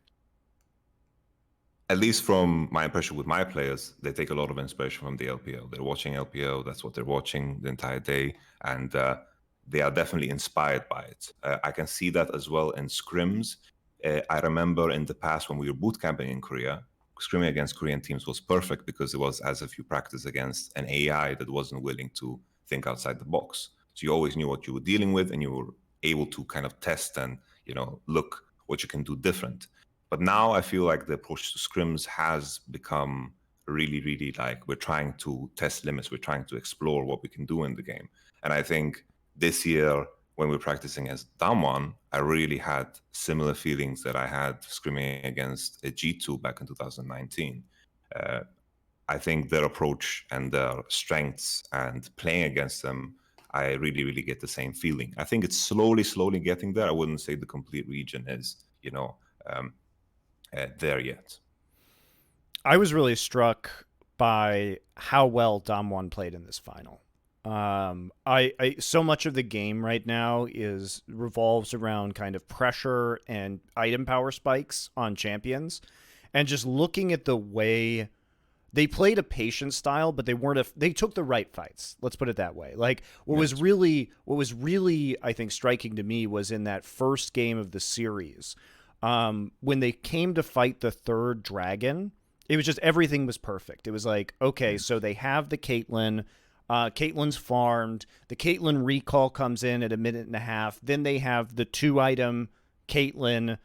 at least from my impression with my players, they take a lot of inspiration from the LPL. They're watching LPL. That's what they're watching the entire day. And they are definitely inspired by it. I can see that as well in scrims. I remember in the past when we were boot camping in Korea, scrimming against Korean teams was perfect because it was as if you practice against an AI that wasn't willing to think outside the box. So you always knew what you were dealing with, and you were able to kind of test and look what you can do different. But now I feel like the approach to scrims has become really, really like we're trying to test limits. We're trying to explore what we can do in the game. And I think this year, when we're practicing as Damwon, I really had similar feelings that I had scrimming against a G2 back in 2019. I think their approach and their strengths and playing against them, I really, really get the same feeling. I think it's slowly getting there. I wouldn't say the complete region is, there yet. I was really struck by how well Damwon played in this final. I so much of the game right now revolves around kind of pressure and item power spikes on champions, and just looking at the way they played a patient style, but they took the right fights. Let's put it that way. Like what was really I think striking to me was in that first game of the series, when they came to fight the third dragon, it was just everything was perfect. It was like, okay, so they have the Caitlyn. Caitlyn's farmed. The Caitlyn recall comes in at 1.5 minutes. Then they have the 2-item Caitlyn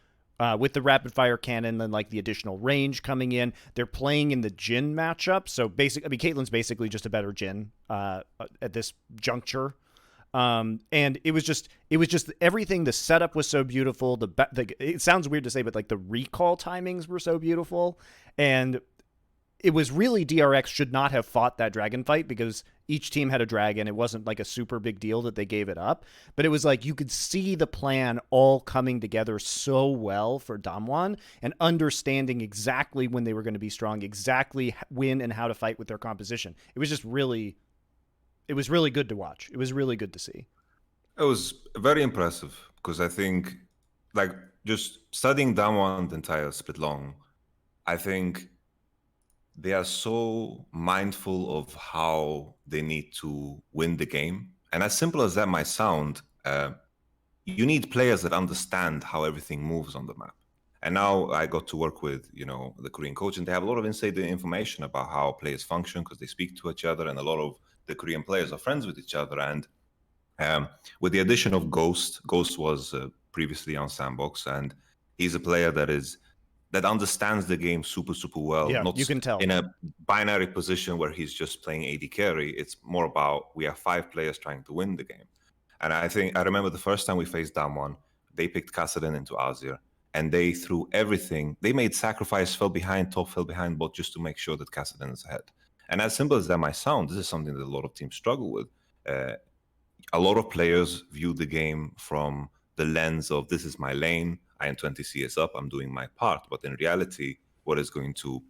with the rapid fire cannon, then like the additional range coming in. They're playing in the Jhin matchup. So basically, Caitlyn's basically just a better Jhin at this juncture. And it was just everything. The setup was so beautiful. It sounds weird to say, but like the recall timings were so beautiful. And it was really DRX should not have fought that dragon fight because each team had a dragon. It wasn't like a super big deal that they gave it up, but it was like you could see the plan all coming together so well for Damwon and understanding exactly when they were going to be strong, exactly when and how to fight with their composition. It was just really, it was really good to watch. It was really good to see. It was very impressive because I think like just studying Damwon the entire split long, I think they are so mindful of how they need to win the game. And as simple as that might sound, you need players that understand how everything moves on the map. And now I got to work with, the Korean coach, and they have a lot of insider information about how players function because they speak to each other, and a lot of the Korean players are friends with each other. And with the addition of Ghost was previously on Sandbox, and he's a player that understands the game super, super well. Yeah, not you can tell. In a binary position where he's just playing AD carry. It's more about we have 5 players trying to win the game. And I remember the first time we faced Damwon, they picked Kassadin into Azir, and they threw everything. They made sacrifice, fell behind top, fell behind bot just to make sure that Kassadin is ahead. And as simple as that might sound, this is something that a lot of teams struggle with. A lot of players view the game from the lens of this is my lane, I am 20 CS up, I'm doing my part. But in reality, what is going to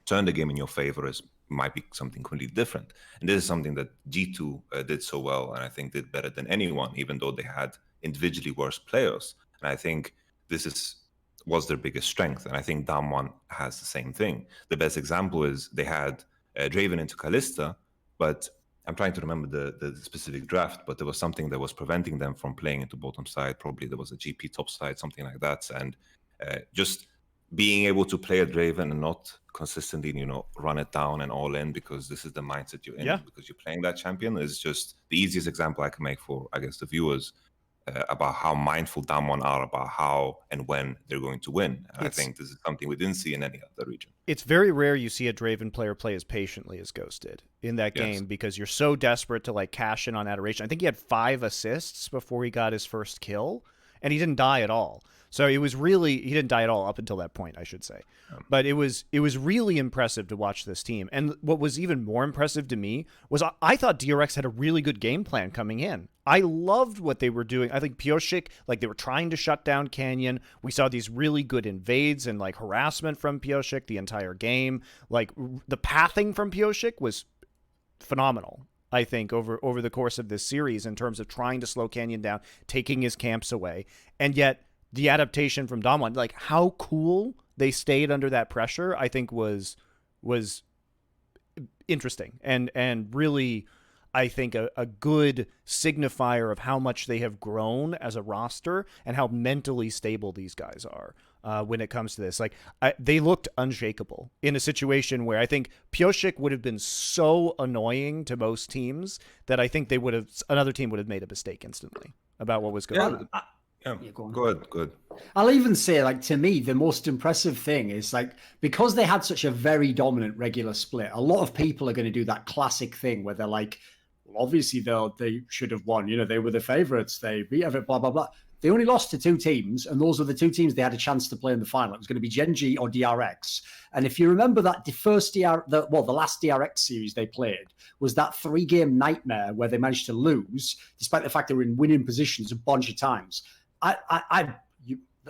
turn the game in your favor is might be something completely different. And this is something that G2 did so well, and I think did better than anyone, even though they had individually worse players. And I think was their biggest strength. And I think Damwon has the same thing. The best example is they had Draven into Kalista, but I'm trying to remember the specific draft, but there was something that was preventing them from playing into bottom side. Probably there was a GP top side, something like that. And just being able to play a Draven and not consistently, run it down and all in, because this is the mindset you're in, because you're playing that champion, is just the easiest example I can make for, I guess, the viewers about how mindful Damwon are about how and when they're going to win. And I think this is something we didn't see in any other region. It's very rare you see a Draven player play as patiently as Ghost did in that game, because you're so desperate to like cash in on adoration. I think he had 5 assists before he got his first kill, and he didn't die at all. So it was really, he didn't die at all up until that point, I should say. But it was really impressive to watch this team. And what was even more impressive to me was I thought DRX had a really good game plan coming in. I loved what they were doing. I think Pyosik, like they were trying to shut down Canyon. We saw these really good invades and like harassment from Pyosik the entire game. Like the pathing from Pyosik was phenomenal, I think, over the course of this series in terms of trying to slow Canyon down, taking his camps away. And yet the adaptation from Damwon, like how cool they stayed under that pressure, I think was interesting and really, I think, a good signifier of how much they have grown as a roster and how mentally stable these guys are when it comes to this. Like they looked unshakable in a situation where I think Pyosik would have been so annoying to most teams that I think another team would have made a mistake instantly about what was going on. Yeah, go ahead. I'll even say, like, to me, the most impressive thing is, like, because they had such a very dominant regular split, a lot of people are going to do that classic thing where they're like, well, obviously they should have won. They were the favorites. They beat everything, blah, blah, blah. They only lost to 2 teams, and those were the 2 teams they had a chance to play in the final. It was going to be Gen G or DRX. And if you remember that the last DRX series they played was that 3-game nightmare where they managed to lose, despite the fact they were in winning positions a bunch of times.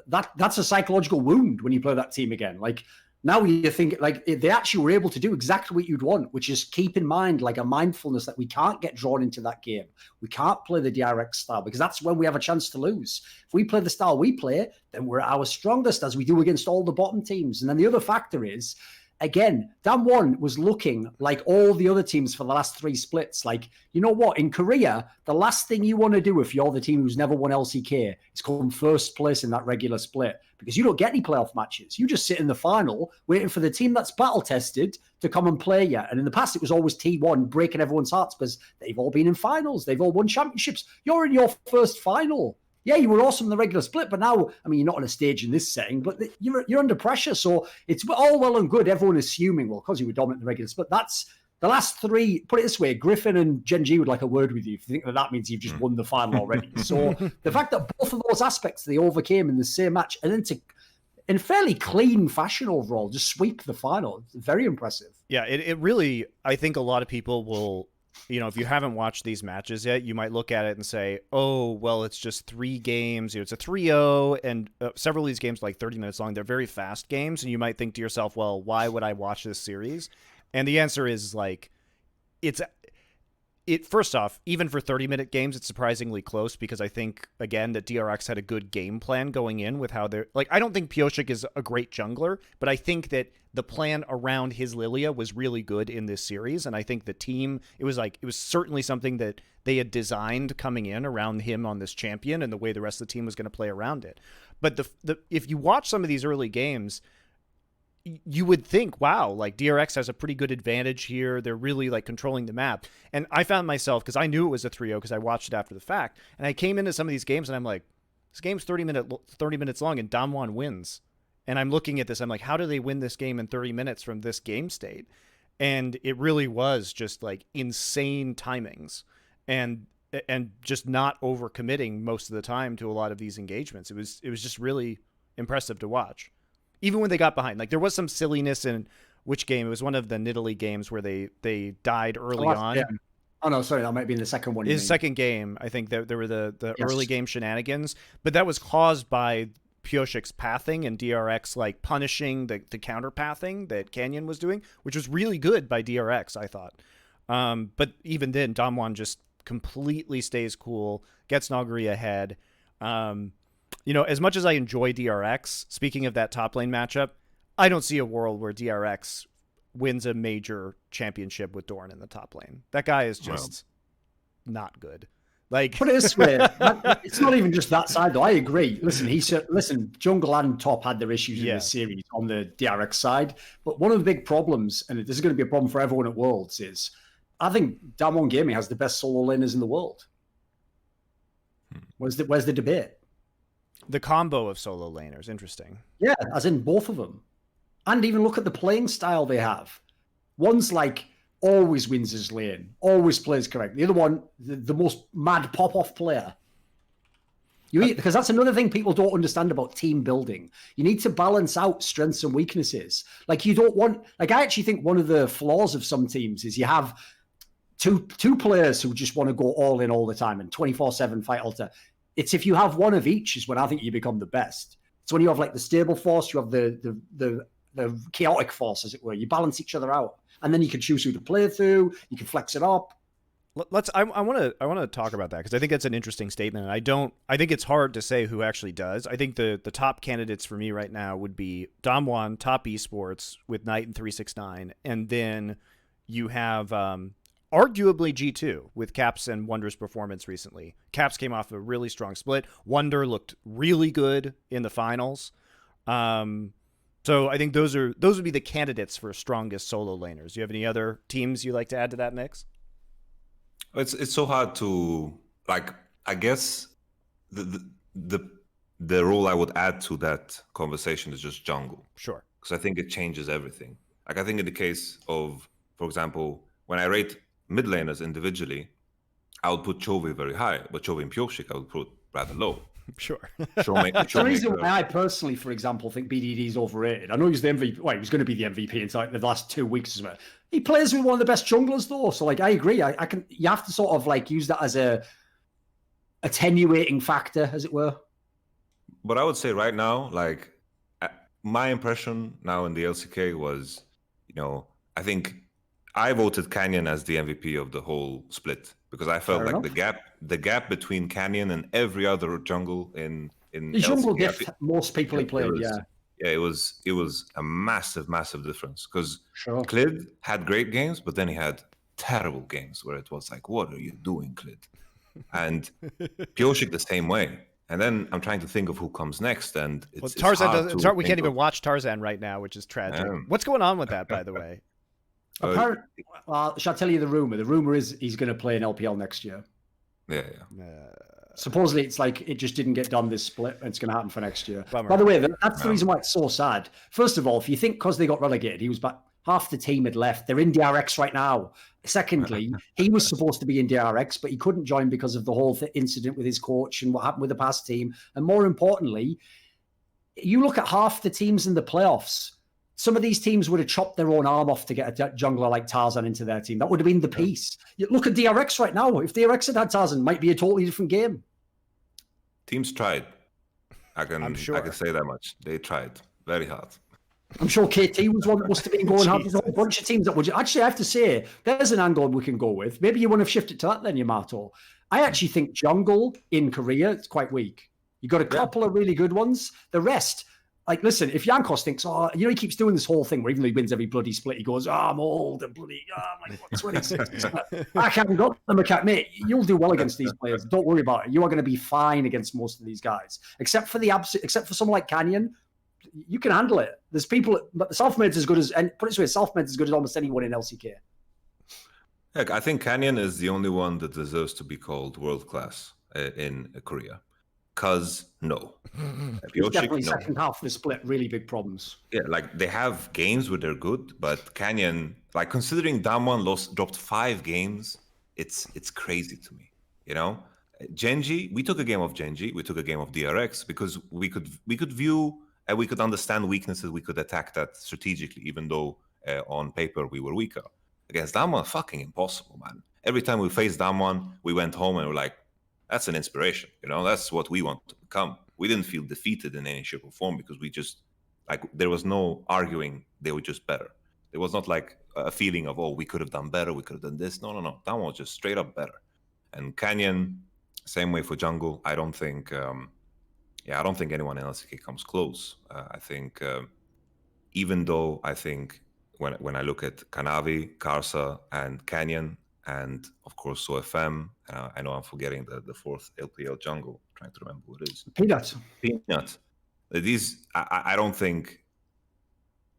That's a psychological wound when you play that team again. Like now you think like they actually were able to do exactly what you'd want, which is keep in mind like a mindfulness that we can't get drawn into that game. We can't play the DRX style because that's when we have a chance to lose. If we play the style we play, then we're at our strongest as we do against all the bottom teams. And then the other factor is, again, Damwon was looking like all the other teams for the last 3 splits. Like, you know what? In Korea, the last thing you want to do if you're the team who's never won LCK is come first place in that regular split because you don't get any playoff matches. You just sit in the final waiting for the team that's battle-tested to come and play you. And in the past, it was always T1 breaking everyone's hearts because they've all been in finals. They've all won championships. You're in your first final. Yeah, you were awesome in the regular split, but now, I mean, you're not on a stage in this setting, but you're under pressure. So it's all well and good, everyone assuming, well, because you were dominant in the regular split. That's the last 3, put it this way, Griffin and Gen G would like a word with you if you think that means you've just won the final already. So the fact that both of those aspects they overcame in the same match and then in fairly clean fashion overall, just sweep the final, it's very impressive. Yeah, it really, I think a lot of people will, if you haven't watched these matches yet, you might look at it and say, oh, well, it's just 3 games. It's a 3-0, and several of these games are like 30 minutes long. They're very fast games, and you might think to yourself, well, why would I watch this series? And the answer is, like, first off, even for 30-minute games, it's surprisingly close because I think, again, that DRX had a good game plan going in with how they're... Like, I don't think Pyosik is a great jungler, but I think that the plan around his Lilia was really good in this series, and I think the team, it was certainly something that they had designed coming in around him on this champion and the way the rest of the team was going to play around it. But if you watch some of these early games, you would think, wow, like DRX has a pretty good advantage here. They're really like controlling the map. And I found myself, because I knew it was a 3-0 because I watched it after the fact, and I came into some of these games and I'm like, this game's 30 minutes long and Damwon wins. And I'm looking at this, I'm like, how do they win this game in 30 minutes from this game state? And it really was just like insane timings and just not overcommitting most of the time to a lot of these engagements. It was just really impressive to watch. Even when they got behind, like there was some silliness in which game? It was one of the Nidalee games where they died early on. Yeah. Oh no, sorry, that might be in the second one. His second game, I think there were the early game shenanigans, but that was caused by Pioshik's pathing and DRX like punishing the counter pathing that Canyon was doing, which was really good by DRX, I thought. But even then, Damwon just completely stays cool, gets Naguri ahead. You know, as much as I enjoy DRX, speaking of that top lane matchup, I don't see a world where DRX wins a major championship with Thorin in the top lane. That guy is just not good. Like, put it this way, it's not even just that side though. I agree. Listen, jungle and top had their issues in this series on the DRX side, but one of the big problems, and this is going to be a problem for everyone at Worlds, is I think Damwon Gaming has the best solo laners in the world. Where's the debate? The combo of solo laners, interesting. Yeah, as in both of them. And even look at the playing style they have. One's like always wins his lane, always plays correct. The other one, the most mad pop-off player. Because that's another thing people don't understand about team building. You need to balance out strengths and weaknesses. Like you don't want, like I actually think one of the flaws of some teams is you have two players who just want to go all in all the time and 24/7 fight alter. It's if you have one of each is when I think you become the best. It's when you have like the stable force, you have the chaotic force, as it were. You balance each other out, and then you can choose who to play through. You can flex it up. I want to talk about that because I think that's an interesting statement. And I think it's hard to say who actually does. I think the top candidates for me right now would be Damwon, top esports with Knight and 369, and then you have arguably G2 with Caps and Wonder's performance recently. Caps came off a really strong split. Wonder looked really good in the finals. So I think those would be the candidates for strongest solo laners. Do you have any other teams you like to add to that mix? It's so hard to like. I guess the role I would add to that conversation is just jungle. Sure, because I think it changes everything. Like I think in the case of, for example, when I rate mid laners individually, I would put Chovy very high, but Chovy and Pioshik I would put rather low. Sure. The reason why I personally, for example, think BDD is overrated. I know he's the MVP. Well, he was going to be the MVP in like the last 2 weeks as well. He plays with one of the best junglers though, so like I agree. I can. You have to sort of like use that as a attenuating factor, as it were. But I would say right now, like my impression now in the LCK was, you know, I think I voted Canyon as the MVP of the whole split because I felt like the gap between Canyon and every other jungle in the jungle diff most people he played, it was a massive difference because Clid had great games, but then he had terrible games where it was like, what are you doing, Clid? And Pioshik the same way. And then I'm trying to think of who comes next, and it's Tarzan we can't even watch Tarzan right now, which is tragic. What's going on with that, by the way? Apparently, shall I tell you the rumor? The rumor is he's going to play in LPL next year. Yeah. Supposedly, it's like it just didn't get done this split, and it's going to happen for next year. Bummer. By the way, that's the reason why it's so sad. First of all, if you think because they got relegated, he was back. Half the team had left. They're in DRX right now. Secondly, he was supposed to be in DRX, but he couldn't join because of the whole incident with his coach and what happened with the past team. And more importantly, you look at half the teams in the playoffs. Some of these teams would have chopped their own arm off to get a jungler like Tarzan into their team. That would have been the piece. You look at DRX right now. If DRX had Tarzan, it might be a totally different game. Teams tried. I can say that much. They tried very hard. I'm sure KT was one that must have been going hard. There's a whole bunch of teams that would. Actually, I have to say, there's an angle we can go with. Maybe you want to shift it to that then, Yamato. I actually think jungle in Korea is quite weak. You got a couple of really good ones. The rest, like, listen, if Jankos thinks, he keeps doing this whole thing where even though he wins every bloody split, he goes, I'm old and bloody, I'm like, what, 26? I haven't got them, mate. You'll do well against these players. Don't worry about it. You are going to be fine against most of these guys, except for someone like Canyon. You can handle it. There's people, but Selfmade's as good as, and put it this way, Selfmade's as good as almost anyone in LCK. Heck, I think Canyon is the only one that deserves to be called world class in Korea. Cause no, definitely second half of the split, really big problems. Yeah, like they have games where they're good, but Canyon, like considering Damwon dropped 5 games, it's crazy to me. You know, Genji, we took a game of Genji, we took a game of DRX because we could view. And we could understand weaknesses. We could attack that strategically, even though on paper we were weaker. Against Damwon, fucking impossible, man. Every time we faced Damwon, we went home and we're like, that's an inspiration. You know, that's what we want to come. We didn't feel defeated in any shape or form because we just, like, there was no arguing. They were just better. There was not like a feeling of, oh, we could have done better, we could have done this. No. Damwon was just straight up better. And Canyon, same way for jungle. I don't think anyone in LCK comes close. I think even though I think when I look at Kanavi, Karsa, and Canyon, and of course SoFM, I know I'm forgetting the fourth LPL jungle. I'm trying to remember who it is. Peanut. These, I don't think.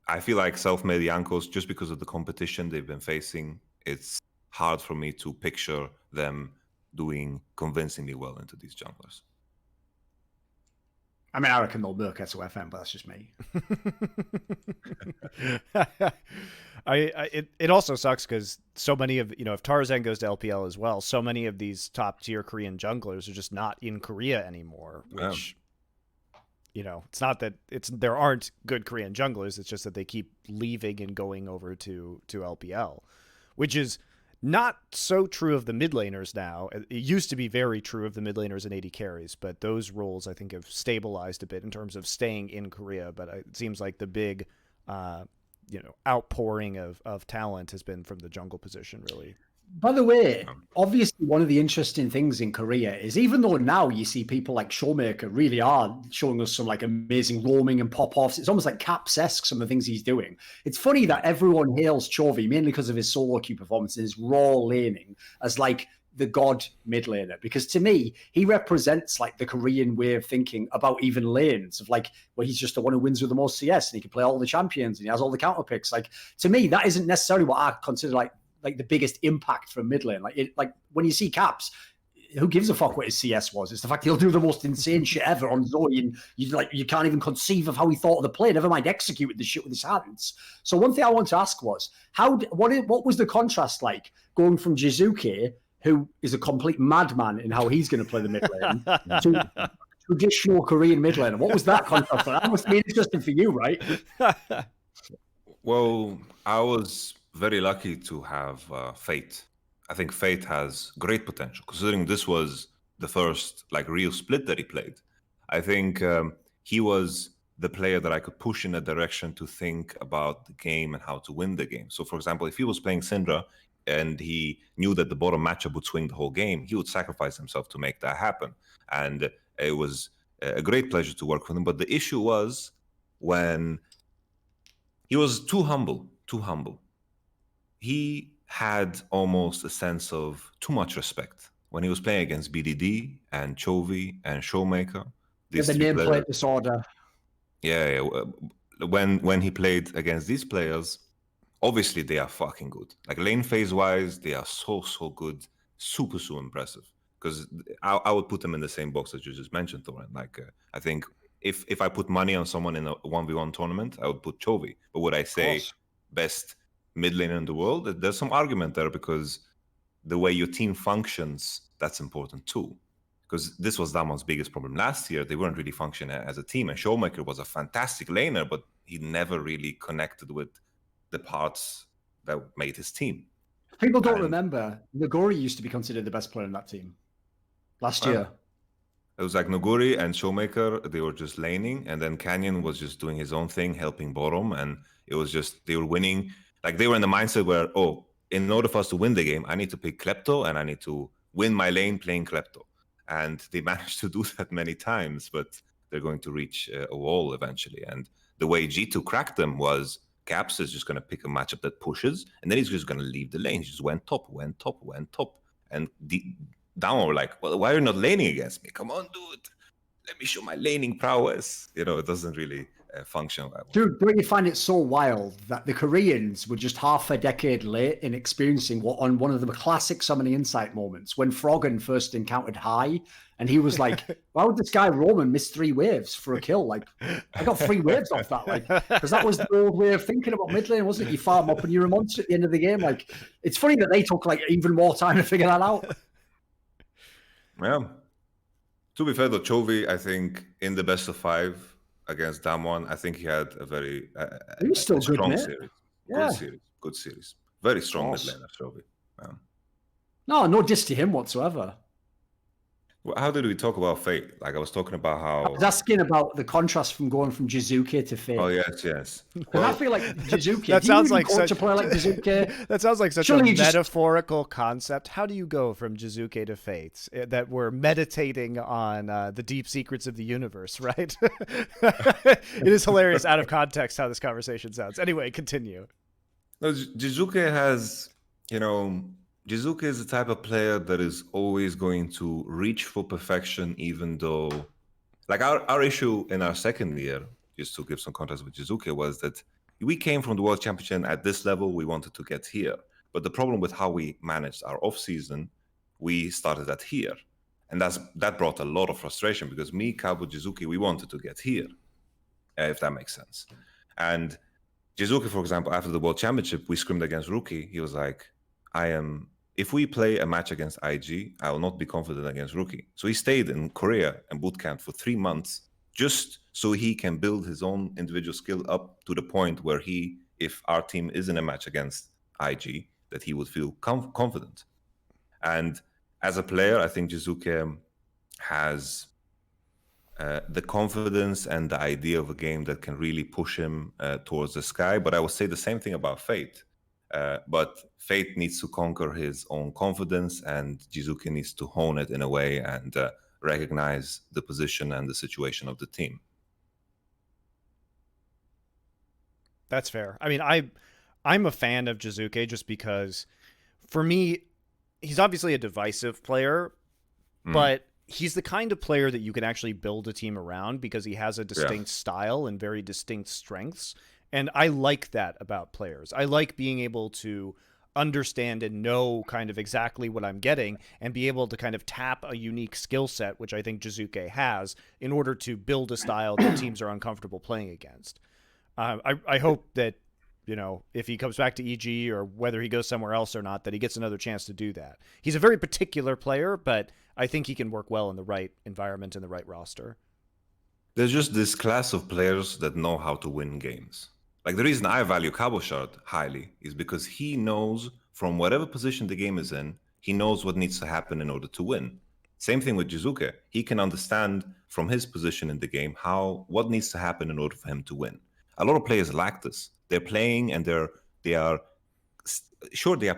I feel like self-made Yankos, just because of the competition they've been facing, it's hard for me to picture them doing convincingly well into these junglers. I mean, I reckon they'll milk SOFM, but that's just me. It also sucks because so many of, if Tarzan goes to LPL as well, so many of these top tier Korean junglers are just not in Korea anymore, which, it's not that there aren't good Korean junglers. It's just that they keep leaving and going over to LPL, which is not so true of the mid laners now. It used to be very true of the mid laners and AD carries, but those roles I think have stabilized a bit in terms of staying in Korea. But it seems like the big, outpouring of talent has been from the jungle position, really. By the way, obviously one of the interesting things in Korea is, even though now you see people like Showmaker really are showing us some like amazing roaming and pop-offs, it's almost like Caps-esque, some of the things he's doing. It's funny that everyone hails Chovy mainly because of his solo queue performance and his raw laning as like the god mid laner, because to me he represents like the Korean way of thinking about even lanes, of like where he's just the one who wins with the most CS and he can play all the champions and he has all the counter picks. Like, to me, that isn't necessarily what I consider like the biggest impact from mid lane. Like when you see Caps, who gives a fuck what his CS was? It's the fact he'll do the most insane shit ever on Zoe, and you can't even conceive of how he thought of the play, never mind executed the shit with his hands. So one thing I want to ask was, what was the contrast like going from Jiizuke, who is a complete madman in how he's going to play the mid lane, to traditional Korean mid lane? What was that contrast like? That must be interesting for you, right? Well, I was very lucky to have FATE. I think FATE has great potential, considering this was the first like real split that he played. I think he was the player that I could push in a direction to think about the game and how to win the game. So, for example, if he was playing Syndra and he knew that the bottom matchup would swing the whole game, he would sacrifice himself to make that happen. And it was a great pleasure to work with him. But the issue was when he was too humble. He had almost a sense of too much respect when he was playing against BDD and Chovy and Showmaker. The nameplate disorder. Yeah. When he played against these players, obviously they are fucking good. Like lane phase wise, they are so good, super impressive. Because I would put them in the same box that you just mentioned, Thorin. Like I think if I put money on someone in a 1v1 tournament, I would put Chovy. But would I say best mid laner in the world? There's some argument there, because the way your team functions, that's important too. Because this was Damwon's biggest problem last year. They weren't really functioning as a team. And Showmaker was a fantastic laner, but he never really connected with the parts that made his team. People don't remember, Nagori used to be considered the best player in that team last year. It was like Nagori and Showmaker, they were just laning, and then Canyon was just doing his own thing, helping bottom, and it was just, they were winning. Like they were in the mindset where, in order for us to win the game, I need to pick Klepto and I need to win my lane playing Klepto. And they managed to do that many times, but they're going to reach a wall eventually. And the way G2 cracked them was Caps is just going to pick a matchup that pushes, and then he's just going to leave the lane. He just went top. And Damwon were like, well, why are you not laning against me? Come on, dude. Let me show my laning prowess. It doesn't really function that way. Dude, don't you find it so wild that the Koreans were just half a decade late in experiencing on one of the classic Summoning Insight moments when Froggen first encountered High, and he was like, why would this guy Roman miss 3 waves for a kill? Like, I got 3 waves off that, like, because that was the old way of thinking about mid lane, wasn't it? You farm up and you're a monster at the end of the game. Like, it's funny that they took like even more time to figure that out. Yeah. To be fair though, Chovy, I think in the best of 5 against Damwon, I think he had a very strong series. Yeah. Good series. Very strong mid laner, Chovy. No diss to him whatsoever. How did we talk about Fate? Like I was talking about I was how. asking about the contrast from going from Jiizuke to FATE. Oh yes. Because I feel like Jiizuke. That sounds like such a player like Jiizuke. That sounds like such Surely a you just- metaphorical concept. How do you go from Jiizuke to FATE? That we're meditating on the deep secrets of the universe, right? It is hilarious out of context how this conversation sounds. Anyway, continue. No, Jiizuke has, Jiizuke is the type of player that is always going to reach for perfection, even though, like our issue in our second year, just to give some context with Jiizuke, was that we came from the World Championship at this level, we wanted to get here. But the problem with how we managed our off season, we started at here. And that brought a lot of frustration because me, Cabo, Jiizuke, we wanted to get here, if that makes sense. And Jiizuke, for example, after the World Championship, we scrimmed against Rookie. He was like, if we play a match against IG, I will not be confident against Rookie. So he stayed in Korea and bootcamp for 3 months just so he can build his own individual skill up to the point where if our team is in a match against IG, that he would feel confident. And as a player, I think Jiizuke has the confidence and the idea of a game that can really push him towards the sky. But I would say the same thing about FATE. But FATE needs to conquer his own confidence, and Jiizuke needs to hone it in a way and recognize the position and the situation of the team. That's fair. I mean, I'm a fan of Jiizuke just because, for me, he's obviously a divisive player, but he's the kind of player that you can actually build a team around because he has a distinct style and very distinct strengths. And I like that about players. I like being able to understand and know kind of exactly what I'm getting and be able to kind of tap a unique skill set, which I think Jiizuke has, in order to build a style that teams are uncomfortable playing against. I hope that, if he comes back to EG or whether he goes somewhere else or not, that he gets another chance to do that. He's a very particular player, but I think he can work well in the right environment and the right roster. There's just this class of players that know how to win games. Like the reason I value Cabochard highly is because he knows from whatever position the game is in, he knows what needs to happen in order to win. Same thing with Jiizuke. He can understand from his position in the game what needs to happen in order for him to win. A lot of players lack this. They're playing and they are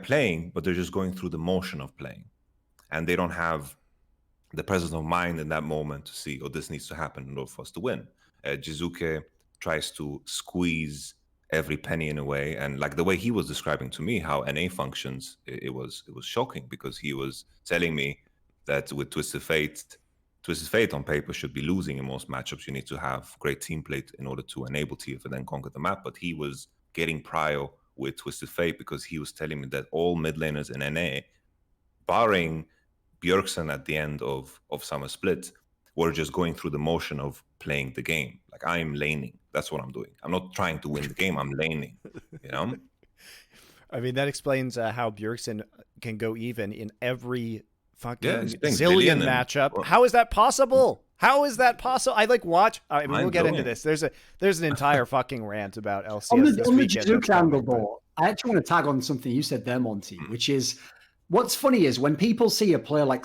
playing, but they're just going through the motion of playing. And they don't have the presence of mind in that moment to see, this needs to happen in order for us to win. Jiizuke tries to squeeze every penny in a way, and like the way he was describing to me how NA functions, it was shocking because he was telling me that with Twisted Fate on paper should be losing in most matchups. You need to have great team play in order to enable TF and then conquer the map. But he was getting prio with Twisted Fate because he was telling me that all mid laners in NA, barring Bjergsen at the end of Summer Split, were just going through the motion of playing the game. Like, I'm laning. That's what I'm doing. I'm not trying to win the game. I'm laning, I mean, that explains how Bjergsen can go even in every fucking zillion zillion matchup. How is that possible? How is that possible? I watch. I mean, we'll get into this. There's an entire fucking rant about LCS on the weekend. Jiizuke angle, though, I actually want to tag on something you said there, Monty, which is what's funny is when people see a player like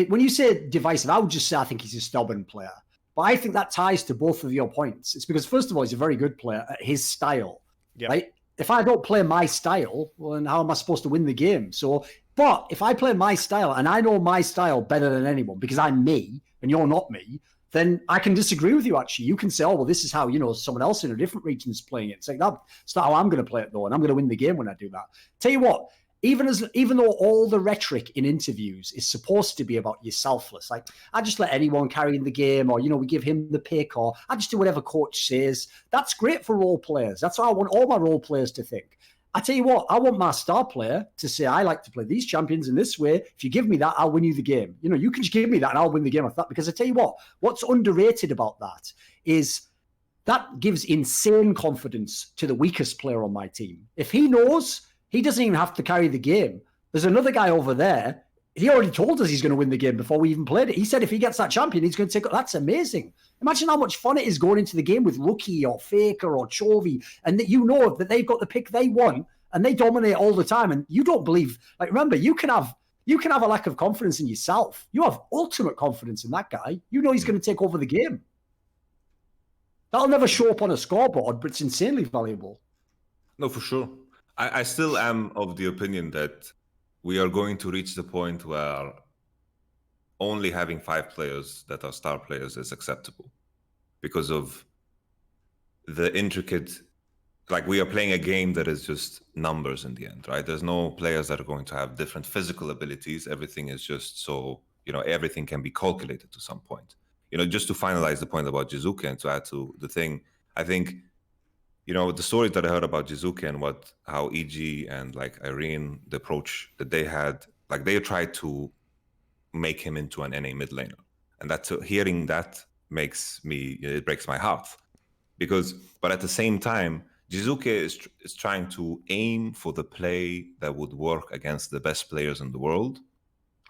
when you say divisive, I would just say I think he's a stubborn player. But I think that ties to both of your points. It's because first of all, he's a very good player at his style, right? If I don't play my style, well, then how am I supposed to win the game? But if I play my style and I know my style better than anyone because I'm me and you're not me, then I can disagree with you, actually. You can say, oh, well, this is how, someone else in a different region is playing it. It's like, no, it's not how I'm going to play it, though, and I'm going to win the game when I do that. Tell you what, even though all the rhetoric in interviews is supposed to be about you're selfless, like, I just let anyone carry in the game, or, we give him the pick, or I just do whatever coach says. That's great for role players. That's how I want all my role players to think. I tell you what, I want my star player to say, I like to play these champions in this way. If you give me that, I'll win you the game. You can just give me that and I'll win the game with that. Because I tell you what, what's underrated about that is that gives insane confidence to the weakest player on my team. If he knows he doesn't even have to carry the game, there's another guy over there. He already told us he's going to win the game before we even played it. He said if he gets that champion, he's going to take it. That's amazing. Imagine how much fun it is going into the game with Rookie or Faker or Chovy, and that that they've got the pick they want and they dominate all the time. And you don't believe, remember, you can have You can have a lack of confidence in yourself. You have ultimate confidence in that guy. You know he's going to take over the game. That'll never show up on a scoreboard, but it's insanely valuable. No, for sure. I still am of the opinion that we are going to reach the point where only having 5 players that are star players is acceptable because of the intricate, like we are playing a game that is just numbers in the end, right? There's no players that are going to have different physical abilities. Everything is just so, everything can be calculated to some point. Just to finalize the point about Jiizuke and to add to the thing, I think, the stories that I heard about Jiizuke and how EG and like Irene, the approach that they had, like they tried to make him into an NA mid laner. And hearing that it breaks my heart. But at the same time, Jiizuke is trying to aim for the play that would work against the best players in the world,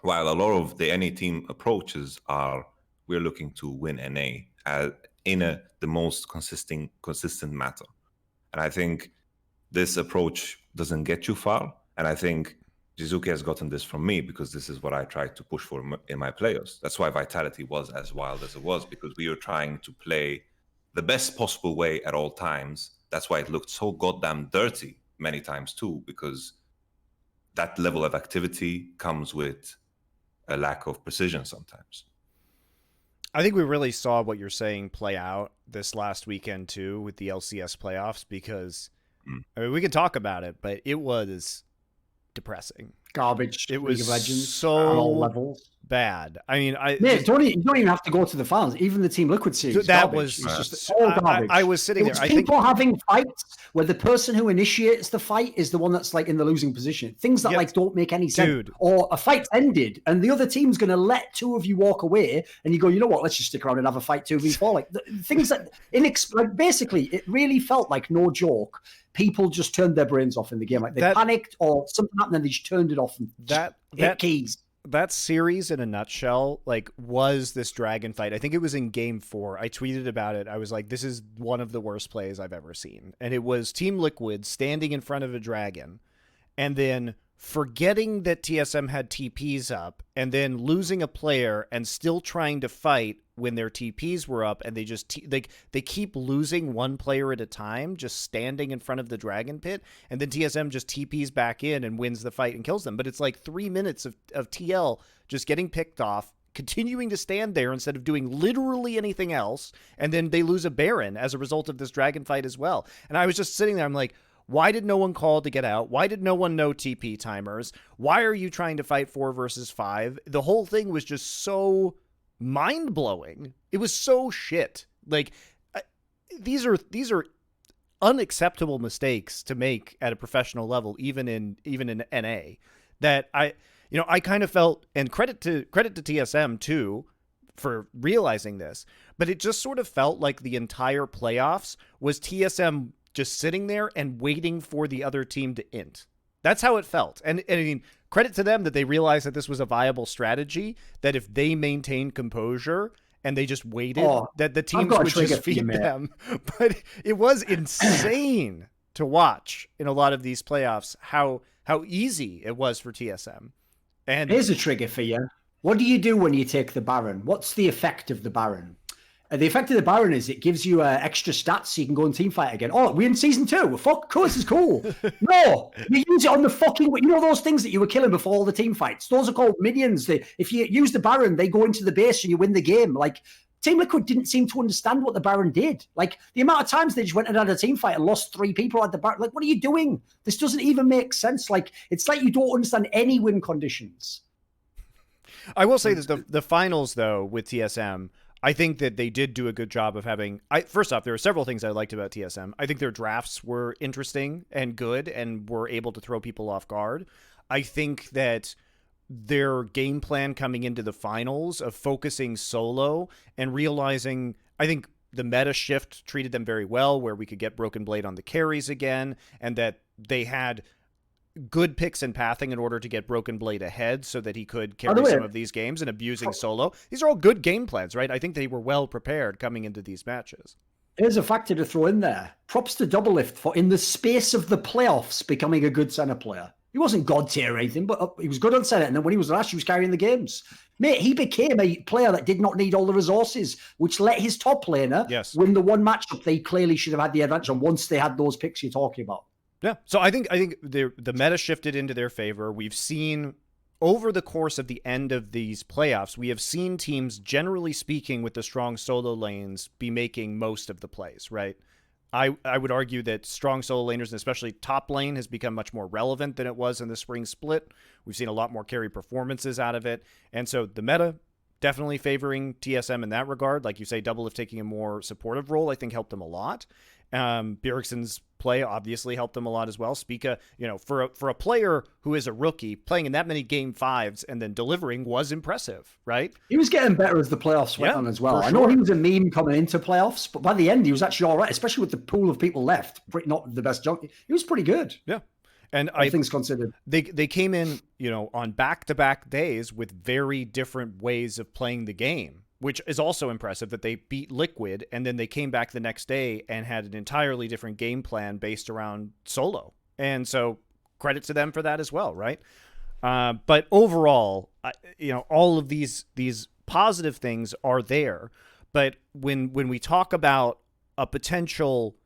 while a lot of the NA team approaches are, we're looking to win NA in the most consistent matter. And I think this approach doesn't get you far. And I think Jiizuke has gotten this from me because this is what I tried to push for in my players. That's why Vitality was as wild as it was, because we were trying to play the best possible way at all times. That's why it looked so goddamn dirty many times too, because that level of activity comes with a lack of precision sometimes. I think we really saw what you're saying play out this last weekend too with the LCS playoffs, because I mean, we can talk about it, but it was depressing. Garbage. It was League of Legends so on all levels. Bad. I mean, you don't even have to go to the finals. Even the Team Liquid series, that garbage. was it's just all garbage. I was sitting there. People having fights where the person who initiates the fight is the one that's like in the losing position. Things that like don't make any sense. Dude. Or a fight's ended and the other team's going to let 2 of you walk away, and you go, you know what? Let's just stick around and have a fight 2v4. Like things that basically, it really felt like, no joke, people just turned their brains off in the game. Like they panicked or something happened and they just turned it off and hit keys. That series in a nutshell, like, was this dragon fight. I think it was in game 4. I tweeted about it. I was like, this is one of the worst plays I've ever seen. And it was Team Liquid standing in front of a dragon and then forgetting that TSM had TPs up and then losing a player and still trying to fight when their TPs were up, and they just they keep losing one player at a time, just standing in front of the dragon pit, and then TSM just TPs back in and wins the fight and kills them. But it's like 3 minutes of TL just getting picked off, continuing to stand there instead of doing literally anything else, and then they lose a Baron as a result of this dragon fight as well. And I was just sitting there, I'm like, why did no one call to get out? Why did no one know TP timers? Why are you trying to fight 4 versus 5? The whole thing was just so mind-blowing. It was so shit. Like, these are unacceptable mistakes to make at a professional level, even in NA, that I kind of felt, and credit to TSM too for realizing this, but it just sort of felt like the entire playoffs was TSM just sitting there and waiting for the other team to int. That's how it felt. And I mean, credit to them that they realized that this was a viable strategy, that if they maintained composure and they just waited, that the teams would just feed them. But it was insane to watch in a lot of these playoffs how easy it was for TSM. And here's a trigger for you. What do you do when you take the Baron? What's the effect of the Baron? The effect of the Baron is it gives you extra stats so you can go and team fight again. Oh, we're in season 2. Fuck, cool, this is cool. No, you use it on the fucking... You know those things that you were killing before all the team fights? Those are called minions. If you use the Baron, they go into the base and you win the game. Like, Team Liquid didn't seem to understand what the Baron did. Like, the amount of times they just went and had a team fight and lost 3 people at the Baron. Like, what are you doing? This doesn't even make sense. Like, it's like you don't understand any win conditions. I will say that the finals, though, with TSM... I think that they did do a good job of having... First off, there are several things I liked about TSM. I think their drafts were interesting and good and were able to throw people off guard. I think that their game plan coming into the finals of focusing solo and realizing... I think the meta shift treated them very well, where we could get Broken Blade on the carries again, and that they had good picks and pathing in order to get Broken Blade ahead so that he could carry some of these games, and abusing solo. These are all good game plans, right? I think they were well prepared coming into these matches. Here's a factor to throw in there. Props to Doublelift for, in the space of the playoffs, becoming a good center player. He wasn't god tier or anything, but he was good on Senate. And then when he was last, he was carrying the games. Mate, he became a player that did not need all the resources, which let his top laner win the one matchup they clearly should have had the advantage on once they had those picks you're talking about. Yeah, so I think the meta shifted into their favor. We've seen over the course of the end of these playoffs, we have seen teams, generally speaking, with the strong solo lanes be making most of the plays, right? I would argue that strong solo laners, and especially top lane, has become much more relevant than it was in the spring split. We've seen a lot more carry performances out of it. And so the meta definitely favoring TSM in that regard. Like you say, Doublelift taking a more supportive role, I think helped them a lot. Bjergsen's play obviously helped them a lot as well. Spica, for a player who is a rookie, playing in that many game 5s and then delivering was impressive, right? He was getting better as the playoffs went on as well. I know he was a meme coming into playoffs, but by the end he was actually all right, especially with the pool of people left. Not the best junk. He was pretty good. Yeah. And all things considered, they came in, on back-to-back days with very different ways of playing the game, which is also impressive that they beat Liquid and then they came back the next day and had an entirely different game plan based around solo. And so credit to them for that as well, right? But overall, all of these positive things are there. But when we talk about a potential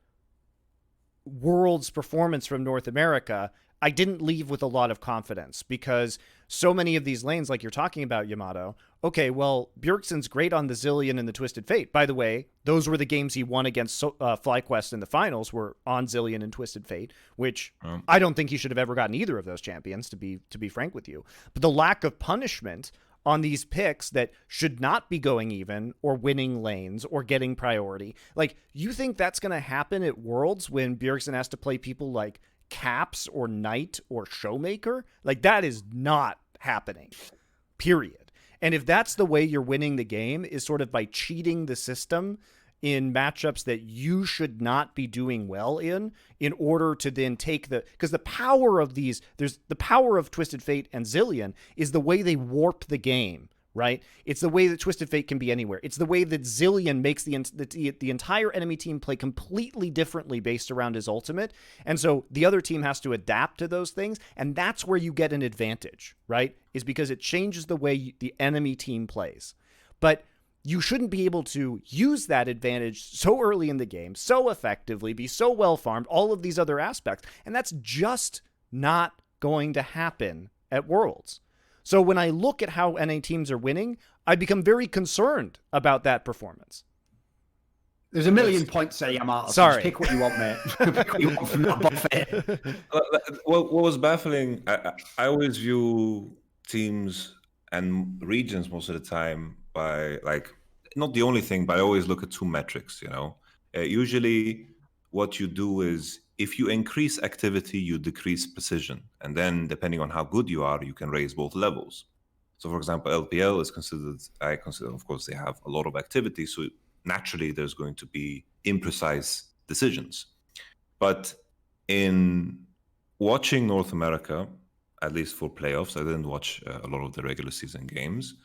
Worlds performance from North America, I didn't leave with a lot of confidence because so many of these lanes, like you're talking about, Yamato, okay, well, Bjergsen's great on the Zillion and the Twisted Fate. By the way, those were the games he won against FlyQuest in the finals, were on Zillion and Twisted Fate, which I don't think he should have ever gotten either of those champions, to be frank with you. But the lack of punishment on these picks that should not be going even or winning lanes or getting priority. Like, you think that's going to happen at Worlds when Bjergsen has to play people like Caps or Knight or Showmaker? Like, that is not happening, period. And if that's the way you're winning the game, is sort of by cheating the system in matchups that you should not be doing well in order to then take because the power of there's the power of Twisted Fate and Zillion is the way they warp the game, right? It's the way that Twisted Fate can be anywhere. It's the way that Zillion makes the entire enemy team play completely differently based around his ultimate. And so the other team has to adapt to those things. And that's where you get an advantage, right? Is because it changes the way the enemy team plays. But you shouldn't be able to use that advantage so early in the game, so effectively, be so well farmed, all of these other aspects. And that's just not going to happen at Worlds. So when I look at how NA teams are winning, I become very concerned about that performance. There's a million points there, Yamato. Sorry. Just pick what you want, mate. Pick what you want from that buffet. What was baffling, I always view teams and regions most of the time by, like, not the only thing, but I always look at two metrics, usually what you do is, if you increase activity, you decrease precision. And then depending on how good you are, you can raise both levels. So for example, LPL is I consider, of course, they have a lot of activity. So naturally there's going to be imprecise decisions. But in watching North America, at least for playoffs, I didn't watch a lot of the regular season games,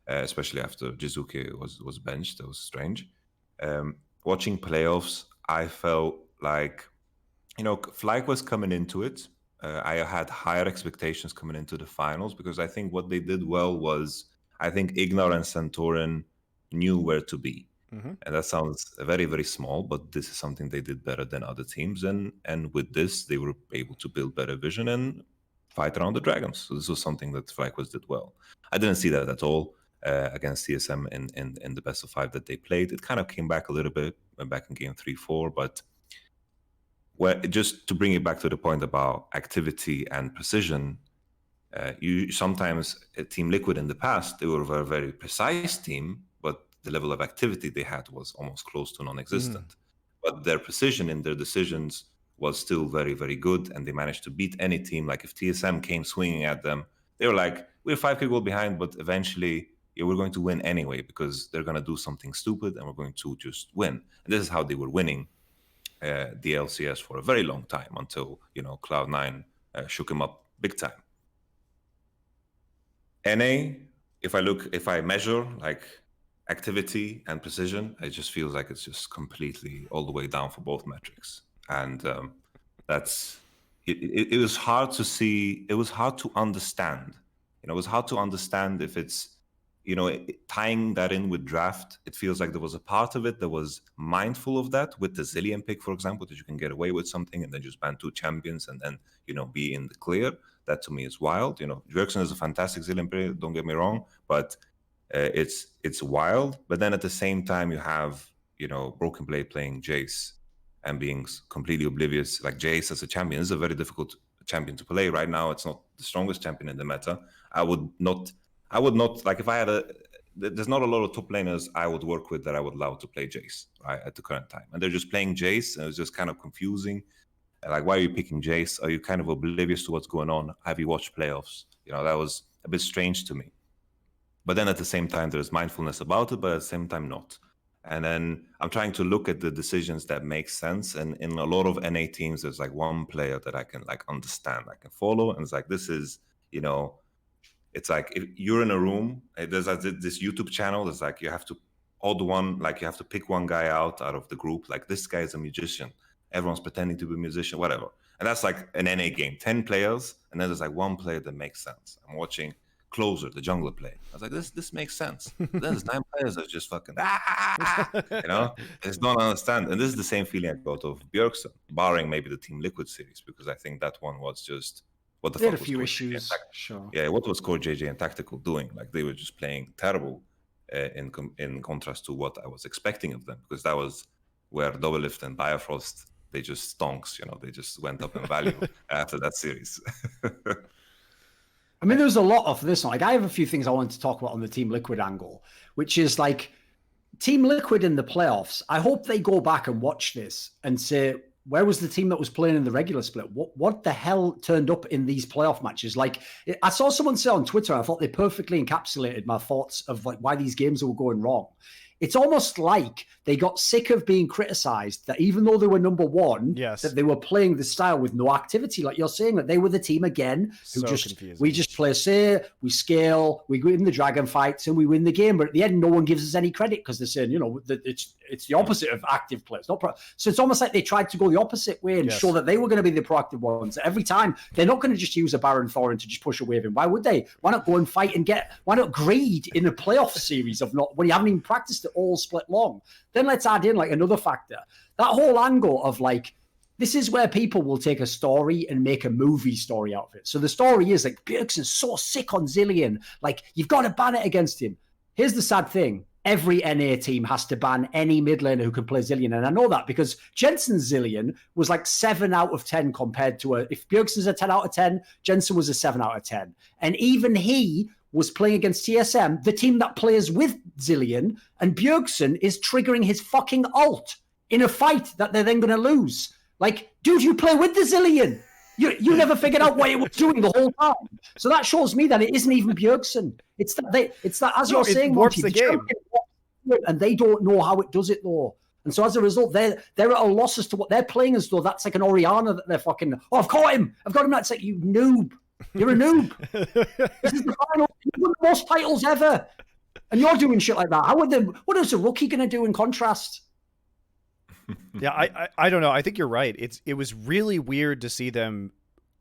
especially after Jiizuke was benched. That was strange. Watching playoffs, I felt like, Flag was coming into it. I had higher expectations coming into the finals because I think what they did well was, I think Ignar and Santorin knew where to be. Mm-hmm. And that sounds very, very small, but this is something they did better than other teams. And with this, they were able to build better vision and fight around the dragons. So this was something that FlyQuest did well. I didn't see that at all against TSM in the best of 5 that they played. It kind of came back a little bit back in game 3-4, but just to bring it back to the point about activity and precision, you sometimes Team Liquid in the past, they were a very, very precise team, but the level of activity they had was almost close to non-existent. But their precision in their decisions was still very, very good, and they managed to beat any team. Like if TSM came swinging at them, they were like, we're 5k goal behind, but eventually we're going to win anyway because they're going to do something stupid and we're going to just win. And this is how they were winning the LCS for a very long time until, Cloud9 shook him up big time. NA, if I measure like activity and precision, it just feels like it's just completely all the way down for both metrics. And that's, it was hard to see. It was hard to understand. It was hard to understand if it's, tying that in with draft. It feels like there was a part of it that was mindful of that with the Zillion pick, for example, that you can get away with something and then just ban 2 champions and then, be in the clear. That to me is wild. Bjergsen is a fantastic Zillion player, don't get me wrong, but it's wild. But then at the same time, you have, Broken Blade playing Jace and being completely oblivious. Like Jace as a champion is a very difficult champion to play right now. It's not the strongest champion in the meta. I would not like, if I had there's not a lot of top laners I would work with that I would allow to play Jace, right, at the current time. And they're just playing Jace, and it's just kind of confusing. Like, why are you picking Jace? Are you kind of oblivious to what's going on? Have you watched playoffs? That was a bit strange to me. But then at the same time, there's mindfulness about it, but at the same time, not. And then I'm trying to look at the decisions that make sense. And in a lot of NA teams, there's like one player that I can like understand, I can follow. And it's like, this is, it's like if you're in a room, there's like this YouTube channel. It's like you have to you have to pick one guy out of the group. Like, this guy is a musician. Everyone's pretending to be a musician, whatever. And that's like an NA game, 10 players. And then there's like one player that makes sense. I'm watching Closer, the jungler play. I was like, this makes sense. There's 9 players that just fucking, I just don't understand. And this is the same feeling I got of Bjergsen, barring maybe the Team Liquid series, because I think that one was just, what the They fuck had a was few Core issues, JJ sure. Yeah, what was Core JJ and Tactical doing? Like, they were just playing terrible in contrast to what I was expecting of them, because that was where Doublelift and Bifrost, they just stonks, they just went up in value after that series. I mean, there's a lot of this. Like, I have a few things I wanted to talk about on the Team Liquid angle, which is like Team Liquid in the playoffs. I hope they go back and watch this and say, where was the team that was playing in the regular split? What the hell turned up in these playoff matches? Like, I saw someone say on Twitter, I thought they perfectly encapsulated my thoughts of like why these games were going wrong. It's almost like they got sick of being criticized that even though they were number one, that they were playing the style with no activity. Like you're saying, that they were the team again who we just play say, we scale, we win the dragon fights and we win the game. But at the end, no one gives us any credit because they're saying, that it's the opposite of active players. So it's almost like they tried to go the opposite way and show that they were going to be the proactive ones. Every time, they're not going to just use a Baron Thorin to just push a wave in. Why would they? Why not go and fight and why not greed in a playoff series of not, when you haven't even practiced it all split long? Then let's add in like another factor. That whole angle of like, this is where people will take a story and make a movie story out of it. So the story is like, Bjergsen's so sick on Zillion. Like, you've got to ban it against him. Here's the sad thing. Every NA team has to ban any mid laner who can play Zillion. And I know that because Jensen's Zillion was like 7 out of 10 compared to if Bjergsen's a 10 out of 10, Jensen was a 7 out of 10. And even he was playing against TSM, the team that plays with Zillion, and Bjergsen is triggering his fucking ult in a fight that they're then going to lose. Like, dude, you play with the Zillion. You never figured out what it was doing the whole time. So that shows me that it isn't even Bjergsen. It's that as you're saying, warps the game. And they don't know how it does it though. And so as a result, they're at a loss as to what they're playing as though that's like an Orianna that they're fucking, I've caught him. That's like, you noob. You're a noob. This is the final. You won the most titles ever. And you're doing shit like that. What is a rookie going to do in contrast? Yeah, I don't know. I think you're right. It was really weird to see them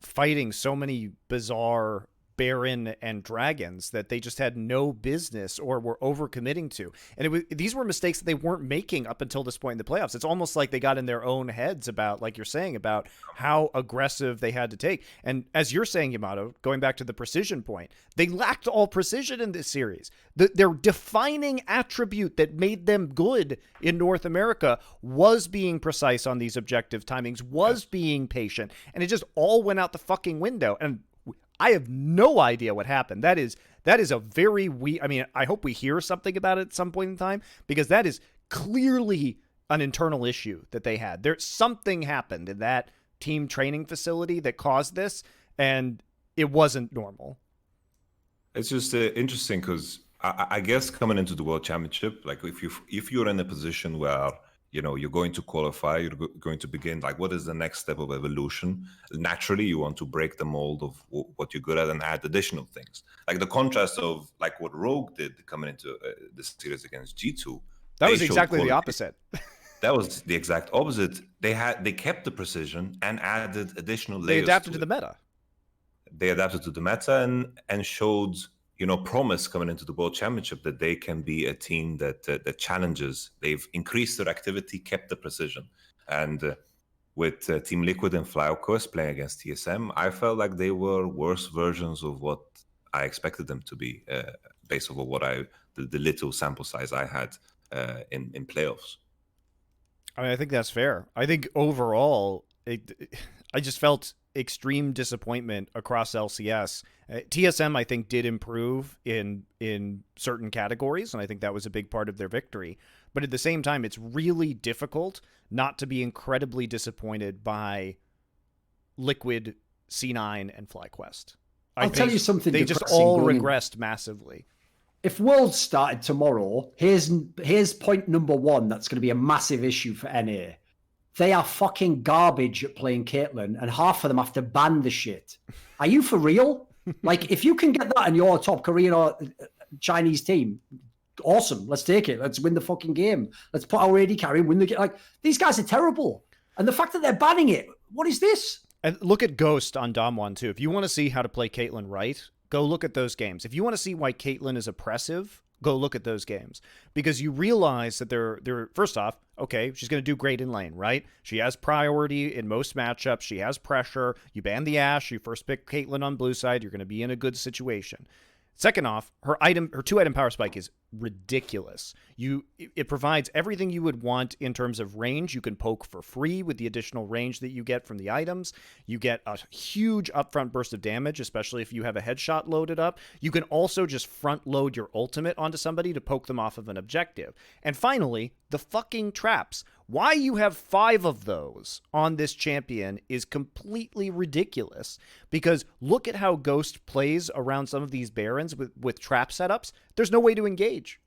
fighting so many bizarre Baron and dragons that they just had no business or were overcommitting to. And these were mistakes that they weren't making up until this point in the playoffs. It's almost like they got in their own heads about, like you're saying, about how aggressive they had to take. And as you're saying, Yamato, going back to the precision point, they lacked all precision in this series. Their defining attribute that made them good in North America was being precise on these objective timings, was being patient, and it just all went out the fucking window. And I have no idea what happened. That is a very I mean, I hope we hear something about it at some point in time, because that is clearly an internal issue that they had. Something happened in that team training facility that caused this, and it wasn't normal. It's just interesting because I guess coming into the World Championship, like if you're in a position where you're going to qualify, you're going to begin, like, what is the next step of evolution? Naturally, you want to break the mold of what you're good at and add additional things. Like the contrast of like what Rogue did coming into this series against G2. That was exactly the opposite. that was the exact opposite. They kept the precision and added additional layers. They adapted to it. the meta. They adapted to the meta and showed, promise coming into the World Championship that they can be a team that challenges. They've increased their activity, kept the precision, and with Team Liquid and Fly, of course, playing against TSM, I felt like they were worse versions of what I expected them to be, based on what the little sample size I had in playoffs. I mean, I think that's fair. I think overall, I just felt extreme disappointment across LCS. TSM, I think, did improve in certain categories, and I think that was a big part of their victory. But at the same time, it's really difficult not to be incredibly disappointed by Liquid, C9, and FlyQuest. I'll tell you something. They just all regressed massively. If Worlds started tomorrow, here's point number one that's going to be a massive issue for NA. They are fucking garbage at playing Caitlyn, and half of them have to ban the shit. Are you for real? Like, if you can get that in your top Korean or Chinese team, awesome. Let's take it. Let's win the fucking game. Let's put our AD carry and win the game. Like, these guys are terrible. And the fact that they're banning it, what is this? And look at Ghost on Damwon, too. If you want to see how to play Caitlyn right, go look at those games. If you want to see why Caitlyn is oppressive, go look at those games. Because you realize that they're first off, okay, she's going to do great in lane, right? She has priority in most matchups. She has pressure. You ban the Ashe. You first pick Caitlyn on blue side. You're going to be in a good situation. Second off, her 2-item power spike is ridiculous. It provides everything you would want in terms of range. You can poke for free with the additional range that you get from the items. You get a huge upfront burst of damage, especially if you have a headshot loaded up. You can also just front load your ultimate onto somebody to poke them off of an objective. And finally, the fucking traps. Why you have 5 of those on this champion is completely ridiculous, because look at how Ghost plays around some of these Barons with trap setups. There's no way to engage.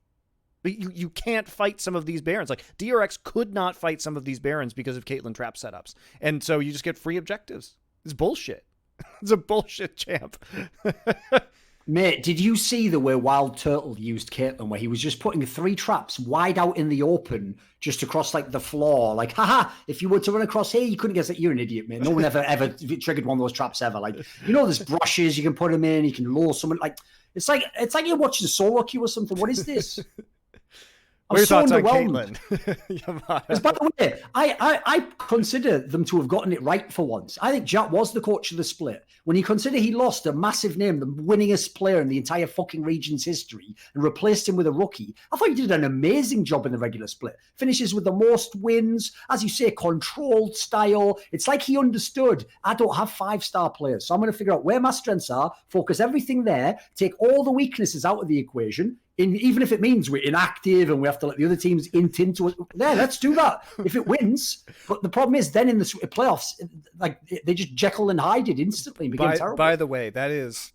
But you can't fight some of these Barons. Like, DRX could not fight some of these Barons because of Caitlyn trap setups. And so you just get free objectives. It's bullshit. It's a bullshit champ. Mate, did you see the way Wild Turtle used Caitlyn, where he was just putting 3 traps wide out in the open, just across like the floor? Like, haha, if you were to run across here, you couldn't get it. You're an idiot, mate. No one ever triggered one of those traps ever. Like, there's brushes, you can put them in, you can lure someone. Like, it's like you're watching solo queue or something. What is this? What are your thoughts on Caitlyn? Because, by the way, I consider them to have gotten it right for once. I think Jack was the coach of the split. When you consider he lost a massive name, the winningest player in the entire fucking region's history, and replaced him with a rookie, I thought he did an amazing job in the regular split. Finishes with the most wins, as you say, controlled style. It's like he understood, I don't have 5-star players, so I'm going to figure out where my strengths are, focus everything there, take all the weaknesses out of the equation, even if it means we're inactive and we have to let the other teams int into it. Yeah, let's do that if it wins. But the problem is then in the playoffs, like, they just Jekyll and Hyde it instantly and became terrible. By the way, that is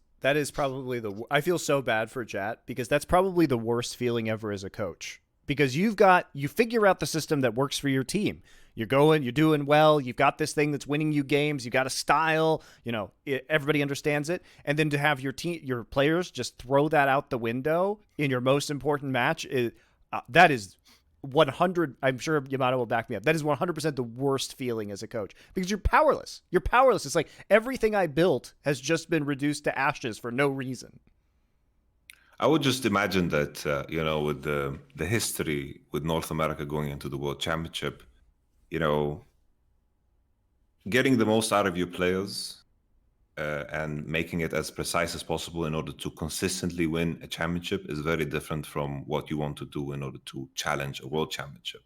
probably I feel so bad for Jat, because that's probably the worst feeling ever as a coach. Because you figure out the system that works for your team. You're doing well. You've got this thing that's winning you games. You got a style. Everybody understands it. And then to have your players just throw that out the window in your most important match, that is 100. I'm sure Yamato will back me up. That is 100% the worst feeling as a coach, because you're powerless. You're powerless. It's like everything I built has just been reduced to ashes for no reason. I would just imagine that, with the history with North America going into the World Championship, getting the most out of your players and making it as precise as possible in order to consistently win a championship is very different from what you want to do in order to challenge a World Championship.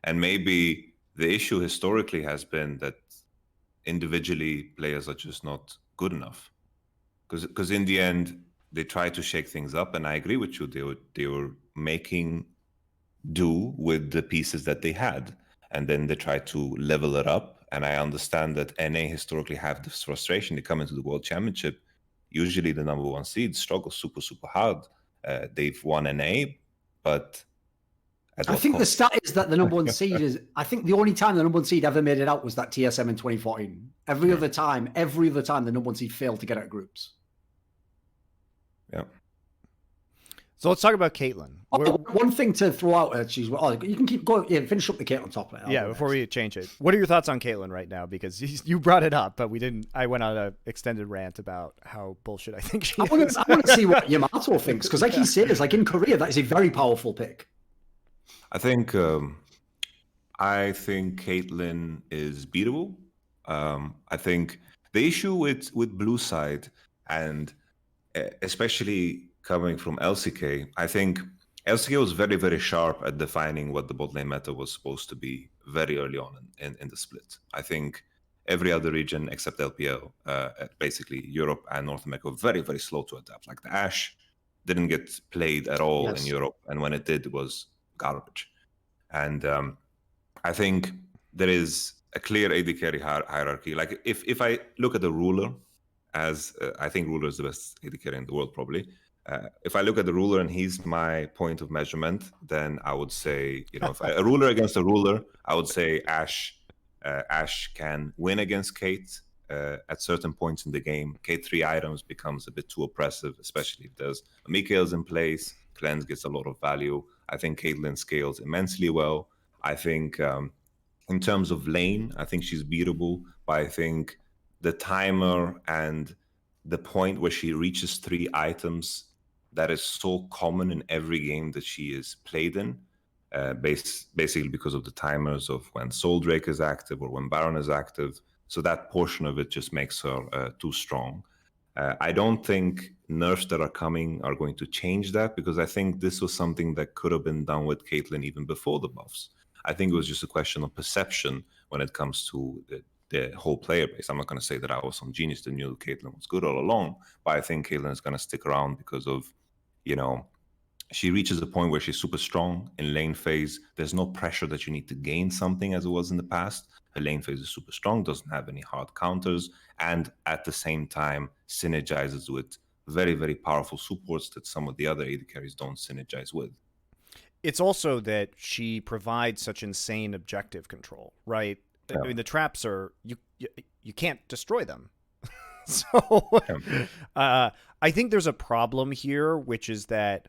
And maybe the issue historically has been that individually players are just not good enough. Because in the end, they try to shake things up, and I agree with you. They were making do with the pieces that they had, and then they try to level it up. And I understand that NA historically have this frustration. They come into the World Championship, usually the number 1 seed struggle super, super hard. They've won NA, but I think the stat is that the number 1 seed is, I think the only time the number 1 seed ever made it out was that TSM in 2014. Every other time, the number 1 seed failed to get out of groups. Yeah. So let's talk about Caitlyn. One thing to throw out, you can keep going. Yeah, finish up the Caitlyn topic. Before we change it, what are your thoughts on Caitlyn right now? Because you brought it up, but we didn't. I went on an extended rant about how bullshit I think she is. I want to see what Yamato thinks, because like he says, like in Korea, that is a very powerful pick. I think Caitlyn is beatable. I think the issue with blue side, and especially coming from LCK, I think LCK was very, very sharp at defining what the bot lane meta was supposed to be very early on in the split. I think every other region except LPL, basically Europe and North America, were very, very slow to adapt. Like the Ashe didn't get played at all in Europe, and when it did, it was garbage. And I think there is a clear AD carry hierarchy. Like if I look at the ruler, as I think ruler is the best AD carry in the world probably. If I look at the ruler and he's my point of measurement, then I would say, if a ruler against a ruler, I would say Ashe can win against Kate at certain points in the game. Kate 3 items becomes a bit too oppressive, especially if there's a Mikael's in place. Cleanse gets a lot of value. I think Caitlyn scales immensely well. I think in terms of lane, I think she's beatable, but I think the timer and the point where she reaches 3 items, that is so common in every game that she is played in, basically because of the timers of when Soul Drake is active or when Baron is active. So that portion of it just makes her too strong. I don't think nerfs that are coming are going to change that, because I think this was something that could have been done with Caitlyn even before the buffs. I think it was just a question of perception when it comes to the whole player base. I'm not going to say that I was some genius that knew Caitlyn was good all along, but I think Caitlyn is going to stick around because of, she reaches a point where she's super strong in lane phase. There's no pressure that you need to gain something as it was in the past. Her lane phase is super strong, doesn't have any hard counters, and at the same time synergizes with very, very powerful supports that some of the other AD carries don't synergize with. It's also that she provides such insane objective control, right? Yeah. I mean, the traps are, you can't destroy them. So I think there's a problem here, which is that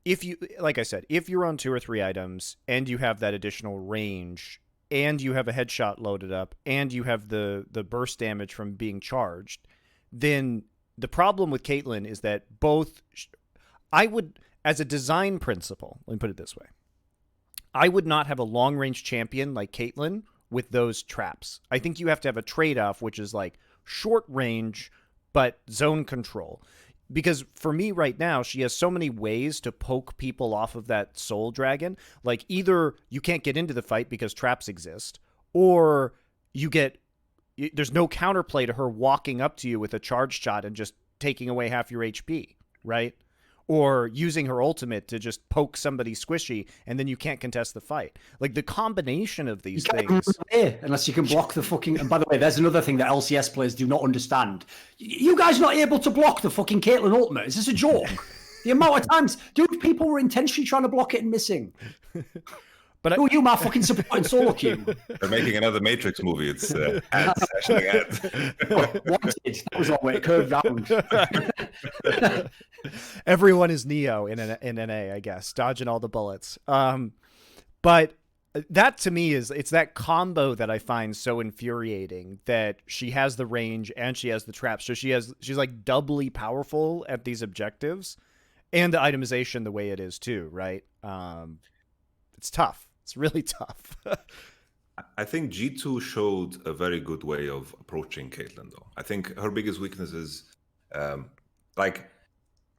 if you, like I said, if you're on 2 or 3 items and you have that additional range and you have a headshot loaded up and you have the burst damage from being charged, then the problem with Caitlyn is that I would, as a design principle, let me put it this way, I would not have a long range champion like Caitlyn with those traps. I think you have to have a trade-off, which is like short range but zone control, because for me right now she has so many ways to poke people off of that soul dragon. Like either you can't get into the fight because traps exist, or there's no counterplay to her walking up to you with a charge shot and just taking away half your HP, right? Or using her ultimate to just poke somebody squishy, and then you can't contest the fight. Like the combination of these things. Unless you can block the fucking. And by the way, there's another thing that LCS players do not understand. You guys not able to block the fucking Caitlyn ultimate? Is this a joke? The amount of times, dude, people were intentionally trying to block it and missing. But who are you, my fucking supporting solo queue? They're making another Matrix movie. It's ads, actually ads. Wanted. That was one way it curved round. Everyone is Neo in NA, I guess, dodging all the bullets. But that to me it's that combo that I find so infuriating, that she has the range and she has the traps. So she's like doubly powerful at these objectives, and the itemization the way it is too, right? It's tough. It's really tough. I think G2 showed a very good way of approaching Caitlyn, though. I think her biggest weakness is,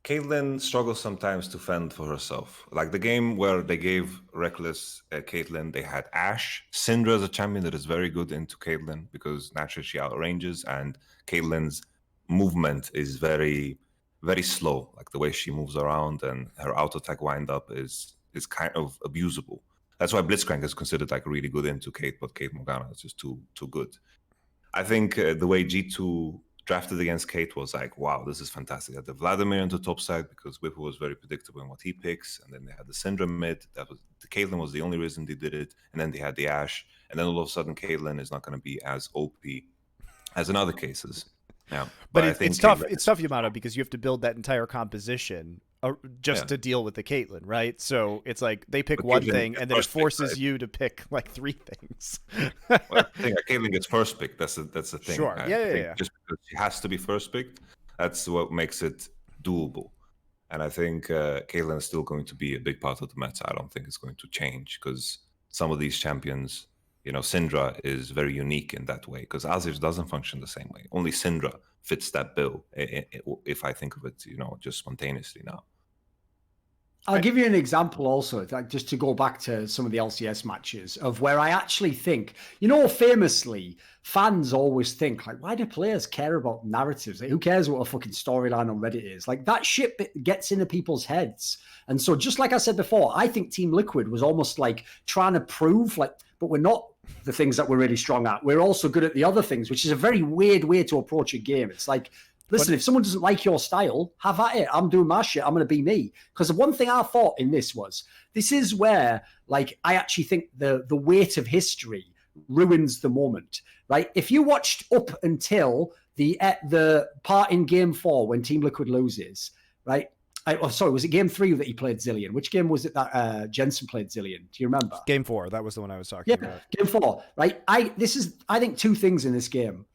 Caitlyn struggles sometimes to fend for herself. Like the game where they gave Reckless Caitlyn, they had Ashe. Syndra is a champion that is very good into Caitlyn because naturally she outranges, and Caitlyn's movement is very, very slow. Like the way she moves around and her auto attack wind up is kind of abusable. That's why Blitzcrank is considered like really good into Kate, but Kate Morgana is just too good. I think the way G2 drafted against Kate was like, wow, this is fantastic. They had the Vladimir into top side because Whipple was very predictable in what he picks, and then they had the Syndra mid. The Caitlyn was the only reason they did it, and then they had the Ashe, and then all of a sudden Caitlyn is not going to be as OP as in other cases. Yeah, but it's tough. It's tough, Yamato, because you have to build that entire composition just to deal with the Caitlyn, right? So it's like they pick But one Caitlyn thing gets and then it first pick, forces right? you to pick like 3 things. Well, I think Caitlyn gets first pick. That's the thing. Sure. I Yeah, think yeah. just because she has to be first picked, that's what makes it doable. And I think Caitlyn is still going to be a big part of the meta. I don't think it's going to change because some of these champions, you know, Syndra is very unique in that way because Azir doesn't function the same way. Only Syndra fits that bill, if I think of it, you know, just spontaneously now. I'll give you an example also, like just to go back to some of the LCS matches of where I actually think, you know, famously, fans always think, like, why do players care about narratives? Like, who cares what a fucking storyline on Reddit is? Like, that shit gets into people's heads. And so, just like I said before, I think Team Liquid was almost like trying to prove, like, but we're not the things that we're really strong at. We're also good at the other things, which is a very weird way to approach a game. It's like, listen, if someone doesn't like your style, have at it. I'm doing my shit. I'm going to be me. Because the one thing I thought in this was, this is where, like, I actually think the weight of history ruins the moment, right? If you watched up until the part in Game 4 when Team Liquid loses, right? Sorry, was it Game 3 that he played Zilean? Which game was it that Jensen played Zilean? Do you remember? Game 4. That was the one I was talking about. Game 4, right? I think 2 things in this game.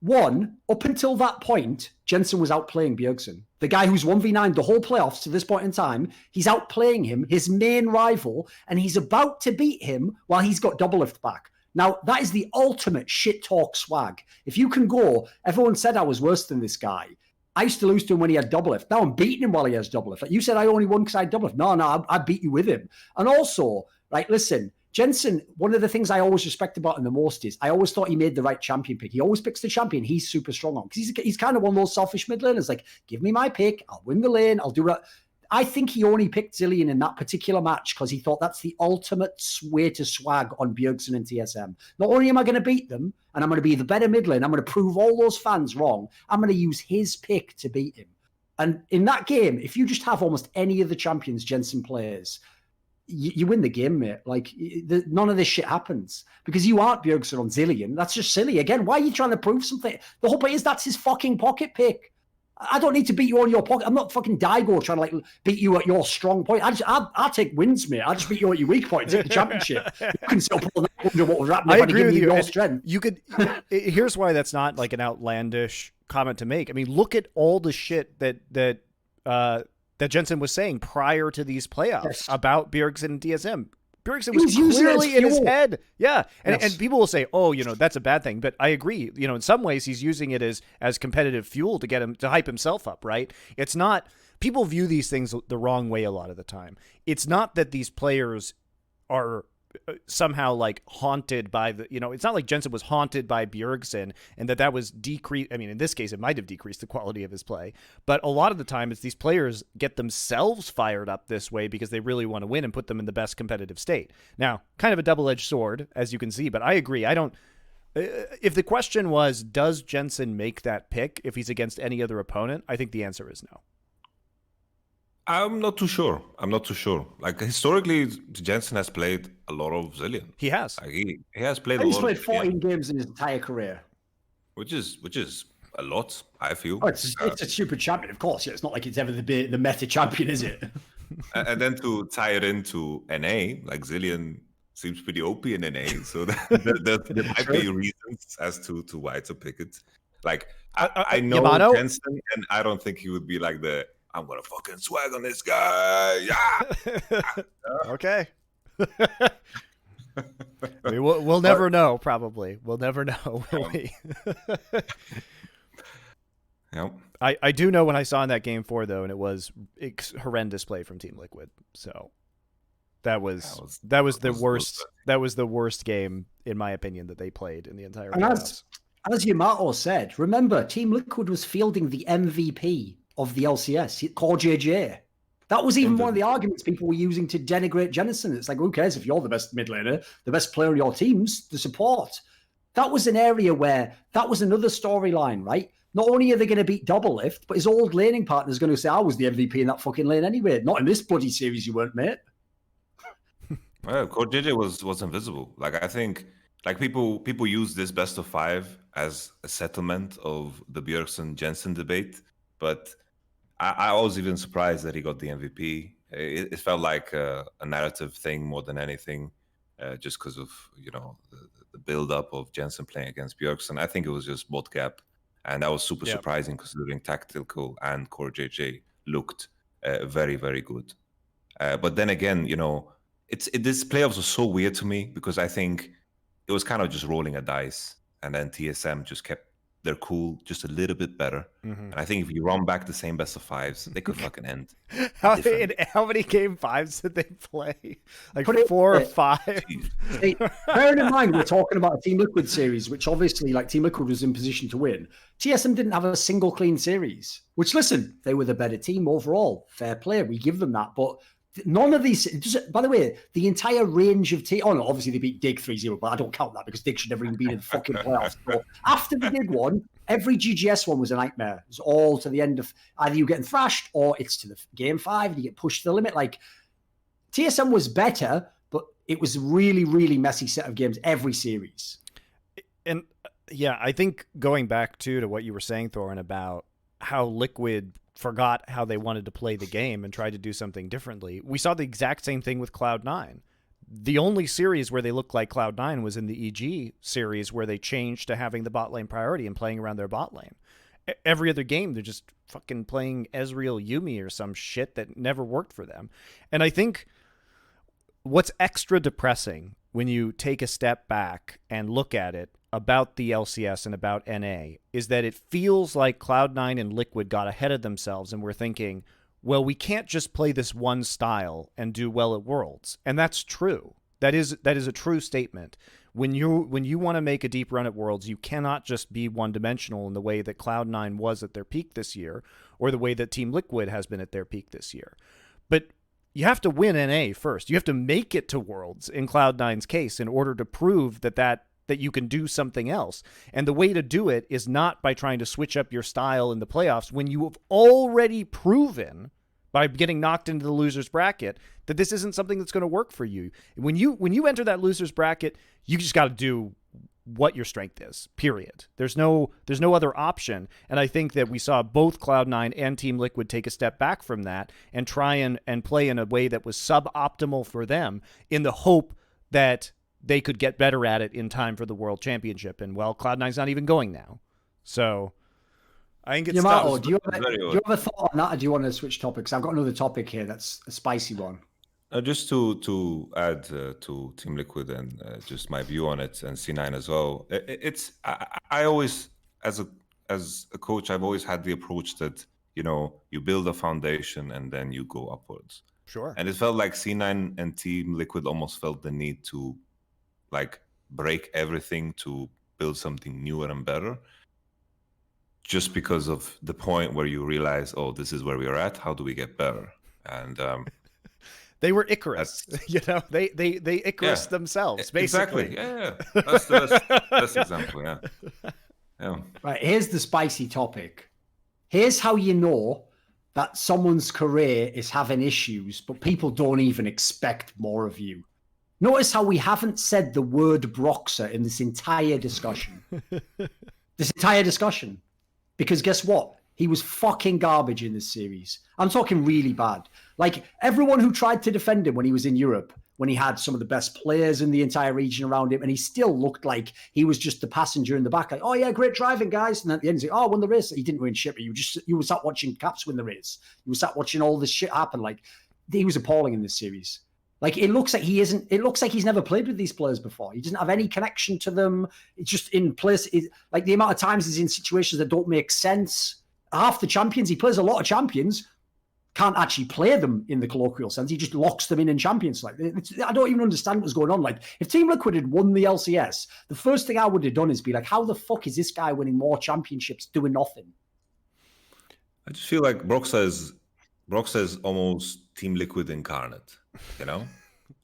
One, up until that point, Jensen was outplaying Bjergsen. The guy who's 1v9 the whole playoffs to this point in time, he's outplaying him, his main rival, and he's about to beat him while he's got double lift back. Now, that is the ultimate shit talk swag. If you can go, everyone said I was worse than this guy. I used to lose to him when he had double lift. Now I'm beating him while he has double lift. Like, you said I only won because I had double lift. No, I beat you with him. And also, right, listen, Jensen, one of the things I always respect about him the most is I always thought he made the right champion pick. He always picks the champion he's super strong on. Because he's kind of one of those selfish mid laners, like, give me my pick, I'll win the lane, I'll do it. I think he only picked Zilean in that particular match because he thought that's the ultimate way to swag on Bjergsen and TSM. Not only am I going to beat them, and I'm going to be the better mid lane, I'm going to prove all those fans wrong, I'm going to use his pick to beat him. And in that game, if you just have almost any of the champions Jensen plays, you win the game, mate. Like, none of this shit happens because you aren't Bjergsen on Zilean. That's just silly. Again, why are you trying to prove something? The whole point is that's his fucking pocket pick. I don't need to beat you on your pocket. I'm not fucking Daigo trying to, like, beat you at your strong point. I'll take wins, mate. I'll just beat you at your weak point and take the championship. You can still pull that under what was happening. I agree with you. Your strength. You could. Here's why that's not like an outlandish comment to make. I mean, look at all the shit that Jensen was saying prior to these playoffs about Bjergsen and TSM. Bjergsen was clearly in his head. Yeah. And people will say, oh, you know, that's a bad thing. But I agree. You know, in some ways, he's using it as competitive fuel to get him to hype himself up, right? It's not, people view these things the wrong way a lot of the time. It's not that these players are somehow like haunted by the, you know, it's not like Jensen was haunted by Bjergsen and that was decreased. I mean, in this case, it might have decreased the quality of his play, but a lot of the time it's these players get themselves fired up this way because they really want to win and put them in the best competitive state. Now, kind of a double-edged sword, as you can see, but I agree. If the question was, does Jensen make that pick if he's against any other opponent? I think the answer is no. I'm not too sure. Like, historically, Jensen has played a lot of Zilean. He has. Like, he has played He's a lot. He's played 14 games in his entire career. Which is a lot, I feel. Oh, it's a stupid champion, of course. Yeah, it's not like it's ever the meta champion, is it? And then to tie it into NA, like Zilean seems pretty OP in NA, so there might be reasons as to why to pick it. Like, I know Yamato? Jensen, and I don't think he would be like I'm gonna fucking swag on this guy. Yeah. Okay. I mean, we'll never know. Probably we'll never know. Will we? Yep. I do know when I saw in that Game 4 though, and it was horrendous play from Team Liquid. So that was the worst. That was the worst game in my opinion that they played in the entire. And as Yamato said, remember Team Liquid was fielding the MVP of the LCS, Core JJ. That was even one of the arguments people were using to denigrate Jensen. It's like, who cares if you're the best mid laner, the best player on your team's the support. That was an area where that was another storyline, right? Not only are they going to beat double lift, but his old laning partner is going to say, I was the MVP in that fucking lane anyway. Not in this bloody series, you weren't, mate. Well, Core JJ was invisible. Like, I think, like, people use this best of 5 as a settlement of the Bjergsen Jensen debate, but I was even surprised that he got the MVP. It felt like a narrative thing more than anything, just because of the build up of Jensen playing against Bjergsen. I think it was just bot gap, and that was super surprising considering tactical and core JJ looked very, very good. But then again, this playoffs was so weird to me because I think it was kind of just rolling a dice, and then TSM just kept their cool just a little bit better. And I think if you run back the same best of fives, they could fucking end. How many game fives did they play? Like 4 or 5? Hey, bearing in mind, we're talking about a Team Liquid series, which obviously, like, Team Liquid was in position to win. TSM didn't have a single clean series, which, listen, they were the better team overall. Fair play. We give them that. But none of these, by the way, the entire range of teams, no, obviously they beat Dig 3-0, but I don't count that because Dig should never even been in the fucking playoffs. But after the Dig one, every GGS one was a nightmare. It was all to the end of either you getting thrashed or it's to the game 5 and you get pushed to the limit. Like, TSM was better, but it was a really, really messy set of games every series. And yeah, I think going back to what you were saying, Thorin, about how Liquid forgot how they wanted to play the game and tried to do something differently. We saw the exact same thing with Cloud9. The only series where they looked like Cloud9 was in the EG series where they changed to having the bot lane priority and playing around their bot lane. Every other game, they're just fucking playing Ezreal Yuumi or some shit that never worked for them. And I think what's extra depressing when you take a step back and look at it about the LCS and about NA is that it feels like Cloud9 and Liquid got ahead of themselves and were thinking, well, we can't just play this one style and do well at Worlds. And that's true. That is a true statement. When you want to make a deep run at Worlds, you cannot just be one-dimensional in the way that Cloud9 was at their peak this year or the way that Team Liquid has been at their peak this year. But you have to win NA first. You have to make it to Worlds in Cloud9's case in order to prove that you can do something else. And the way to do it is not by trying to switch up your style in the playoffs when you have already proven by getting knocked into the loser's bracket that this isn't something that's going to work for you. When you enter that loser's bracket, you just got to do what your strength is, period. There's no other option. And I think that we saw both Cloud9 and Team Liquid take a step back from that and try and play in a way that was suboptimal for them in the hope that they could get better at it in time for the World Championship. And, well, Cloud9's not even going now. So I think it's tough. Do you have a thought on that, or do you want to switch topics? I've got another topic here that's a spicy one. Just to add to Team Liquid and just my view on it, and C9 as well. I always, as a coach, I've always had the approach that, you build a foundation and then you go upwards. Sure. And it felt like C9 and Team Liquid almost felt the need to break everything to build something newer and better, just because of the point where you realize, oh, this is where we are at. How do we get better? And they were Icarus. They Icarus themselves, basically. Exactly. Yeah. That's the best example. Yeah. Right. Here's the spicy topic. Here's how you know that someone's career is having issues, but people don't even expect more of you. Notice how we haven't said the word Broxah in this entire discussion. Because guess what? He was fucking garbage in this series. I'm talking really bad. Like, everyone who tried to defend him when he was in Europe, when he had some of the best players in the entire region around him, and he still looked like he was just the passenger in the back. Like, oh yeah, great driving, guys. And at the end, he's like, oh, won the race. He didn't win shit, but you were sat watching Caps win the race. You were sat watching all this shit happen. Like, he was appalling in this series. Like, it looks like he's never played with these players before. He doesn't have any connection to them. It's just in place. Like, the amount of times he's in situations that don't make sense. Half the champions, he plays a lot of champions, can't actually play them in the colloquial sense. He just locks them in champions. Like, I don't even understand what's going on. Like, if Team Liquid had won the LCS, the first thing I would have done is be like, how the fuck is this guy winning more championships doing nothing? I just feel like Broxah is almost Team Liquid incarnate.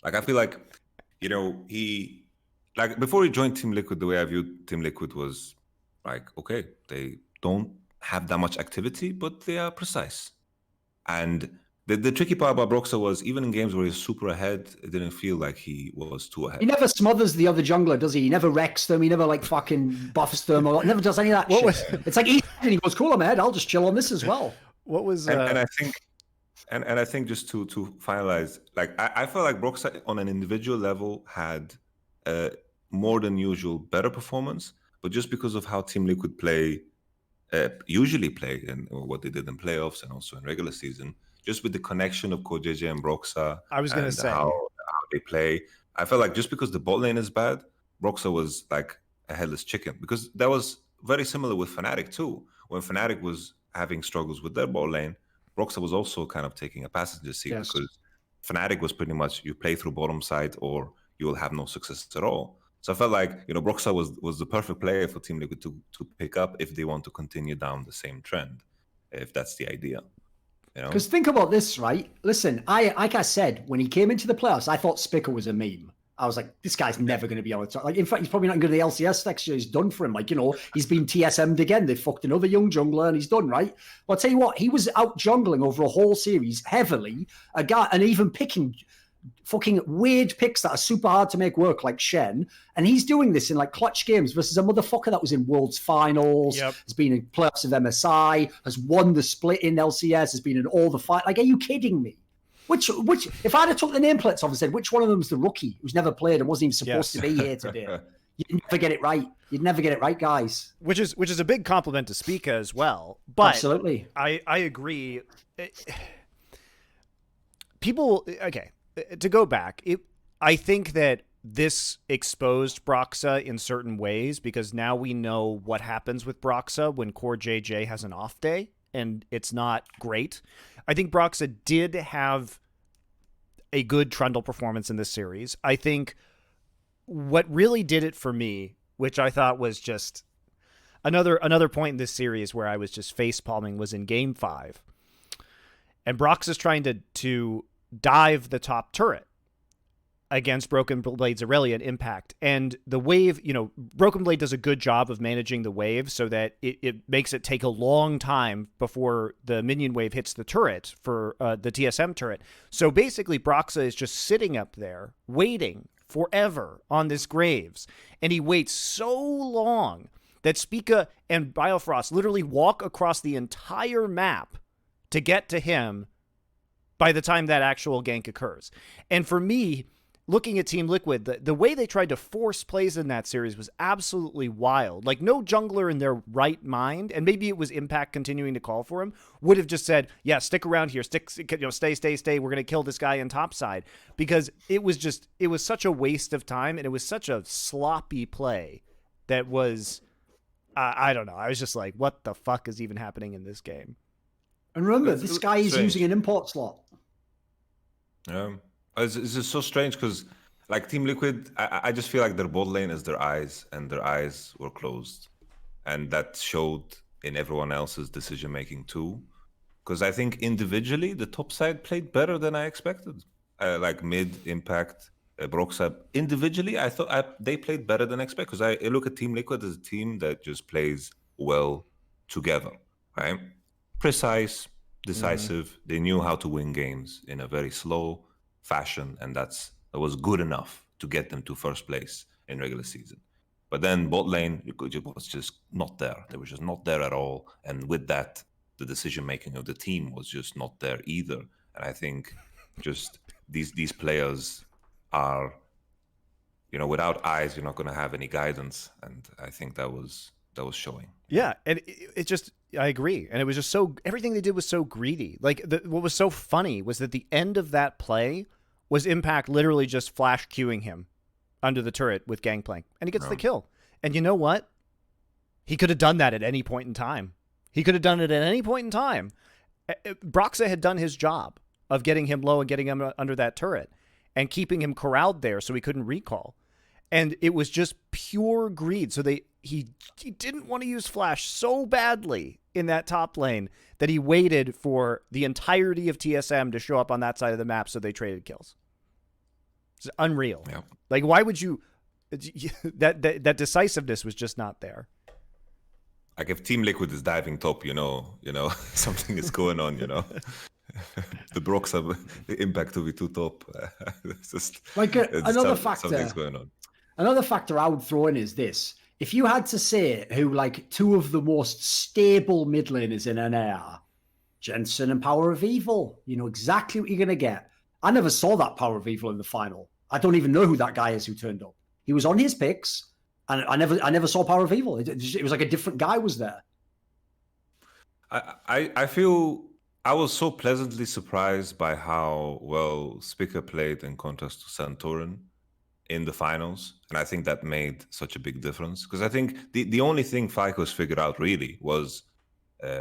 Like, I feel like, he, like, before he joined Team Liquid, the way I viewed Team Liquid was like, okay, they don't have that much activity, but they are precise. And the tricky part about Broxah was, even in games where he's super ahead, it didn't feel like he was too ahead. He never smothers the other jungler, does he? He never wrecks them. He never fucking buffs them. Or never does any of that shit. It's like he goes, cool, I'm ahead. I'll just chill on this as well. What was and I think and I think just to finalize, like I feel like Broxah on an individual level had more than usual better performance, but just because of how Team Liquid usually play and what they did in playoffs and also in regular season, just with the connection of CoreJJ and Broxah, I was gonna and say how they play, I felt like just because the bot lane is bad, Broxah was like a headless chicken, because that was very similar with Fnatic too. When Fnatic was having struggles with their bot lane, Broxah was also kind of taking a passenger seat, because Fnatic was pretty much you play through bottom side or you will have no success at all. So I felt like, you know, Broxah was the perfect player for Team Liquid to pick up if they want to continue down the same trend, if that's the idea. You know? Because think about this, right? Listen, like I said, when he came into the playoffs, I thought Spicker was a meme. I was like, this guy's never going to be on the top. Like, in fact, he's probably not going to the LCS next year. He's done for him. Like, you know, he's been TSM'd again. They fucked another young jungler and he's done, right? Well, I'll tell you what, he was out jungling over a whole series heavily, a guy, and even picking fucking weird picks that are super hard to make work, like Shen. And he's doing this in like clutch games versus a motherfucker that was in Worlds Finals, has been in playoffs of MSI, has won the split in LCS, has been in all the fight. Like, are you kidding me? Which, if I'd have took the nameplates off and said, which one of them's the rookie who's never played and wasn't even supposed to be here today? You'd never get it right. You'd never get it right, guys. Which is a big compliment to Spica as well. But absolutely, I agree. People, okay, to go back, I think that this exposed Broxah in certain ways, because now we know what happens with Broxah when CoreJJ has an off day, and it's not great. I think Broxah did have a good Trundle performance in this series. I think what really did it for me, which I thought was just another point in this series where I was just face-palming, was in Game 5. And Broxah's trying to dive the top turret against Broken Blade's Aurelia at Impact. And the wave, you know, Broken Blade does a good job of managing the wave so that it makes it take a long time before the minion wave hits the turret for the TSM turret. So basically, Broxah is just sitting up there waiting forever on this Graves. And he waits so long that Spica and Biofrost literally walk across the entire map to get to him by the time that actual gank occurs. And for me, looking at Team Liquid, the way they tried to force plays in that series was absolutely wild. Like, no jungler in their right mind, and maybe it was Impact continuing to call for him, would have just said, yeah, stick around here, stay, we're going to kill this guy in topside. Because it was such a waste of time, and it was such a sloppy play that was, I don't know. I was just like, what the fuck is even happening in this game? And remember, this guy is using an import slot. Yeah. It's just so strange because, like, Team Liquid, I just feel like their bot lane is their eyes, and their eyes were closed. And that showed in everyone else's decision-making too. Because I think individually, the top side played better than I expected. Like mid, Impact, Broxah. Individually, I thought they played better than expected. Because I look at Team Liquid as a team that just plays well together, right? Precise, decisive. They knew how to win games in a very slow fashion, and that was good enough to get them to first place in regular season. But then bot lane, it was just not there. They were just not there at all. And with that, the decision making of the team was just not there either. And I think just these players are, you know, without eyes, you're not going to have any guidance. And I think that was showing. Yeah, and it just, I agree. And it was just everything they did was so greedy. Like, what was so funny was that the end of that play was Impact literally just flash queuing him under the turret with Gangplank, and he gets the kill. And you know what? He could have done that at any point in time. Broxah had done his job of getting him low and getting him under that turret and keeping him corralled there so he couldn't recall. And it was just pure greed. So he didn't want to use Flash so badly in that top lane that he waited for the entirety of TSM to show up on that side of the map so they traded kills. It's unreal. Yeah. Like, why would you... That decisiveness was just not there. Like, if Team Liquid is diving top, you know, something is going on, you know. The Broxah Impact to be too top. It's just, like another factor. Something's going on. Another factor I would throw in is this. If you had to say who, like, two of the most stable mid laners in NA are, Jensen and Power of Evil. You know exactly what you're going to get. I never saw that Power of Evil in the final. I don't even know who that guy is who turned up. He was on his picks, and I never saw Power of Evil. It was like a different guy was there. I feel I was so pleasantly surprised by how well Spica played in contrast to Santorin in the finals. And I think that made such a big difference. Because I think the only thing Flycos figured out really was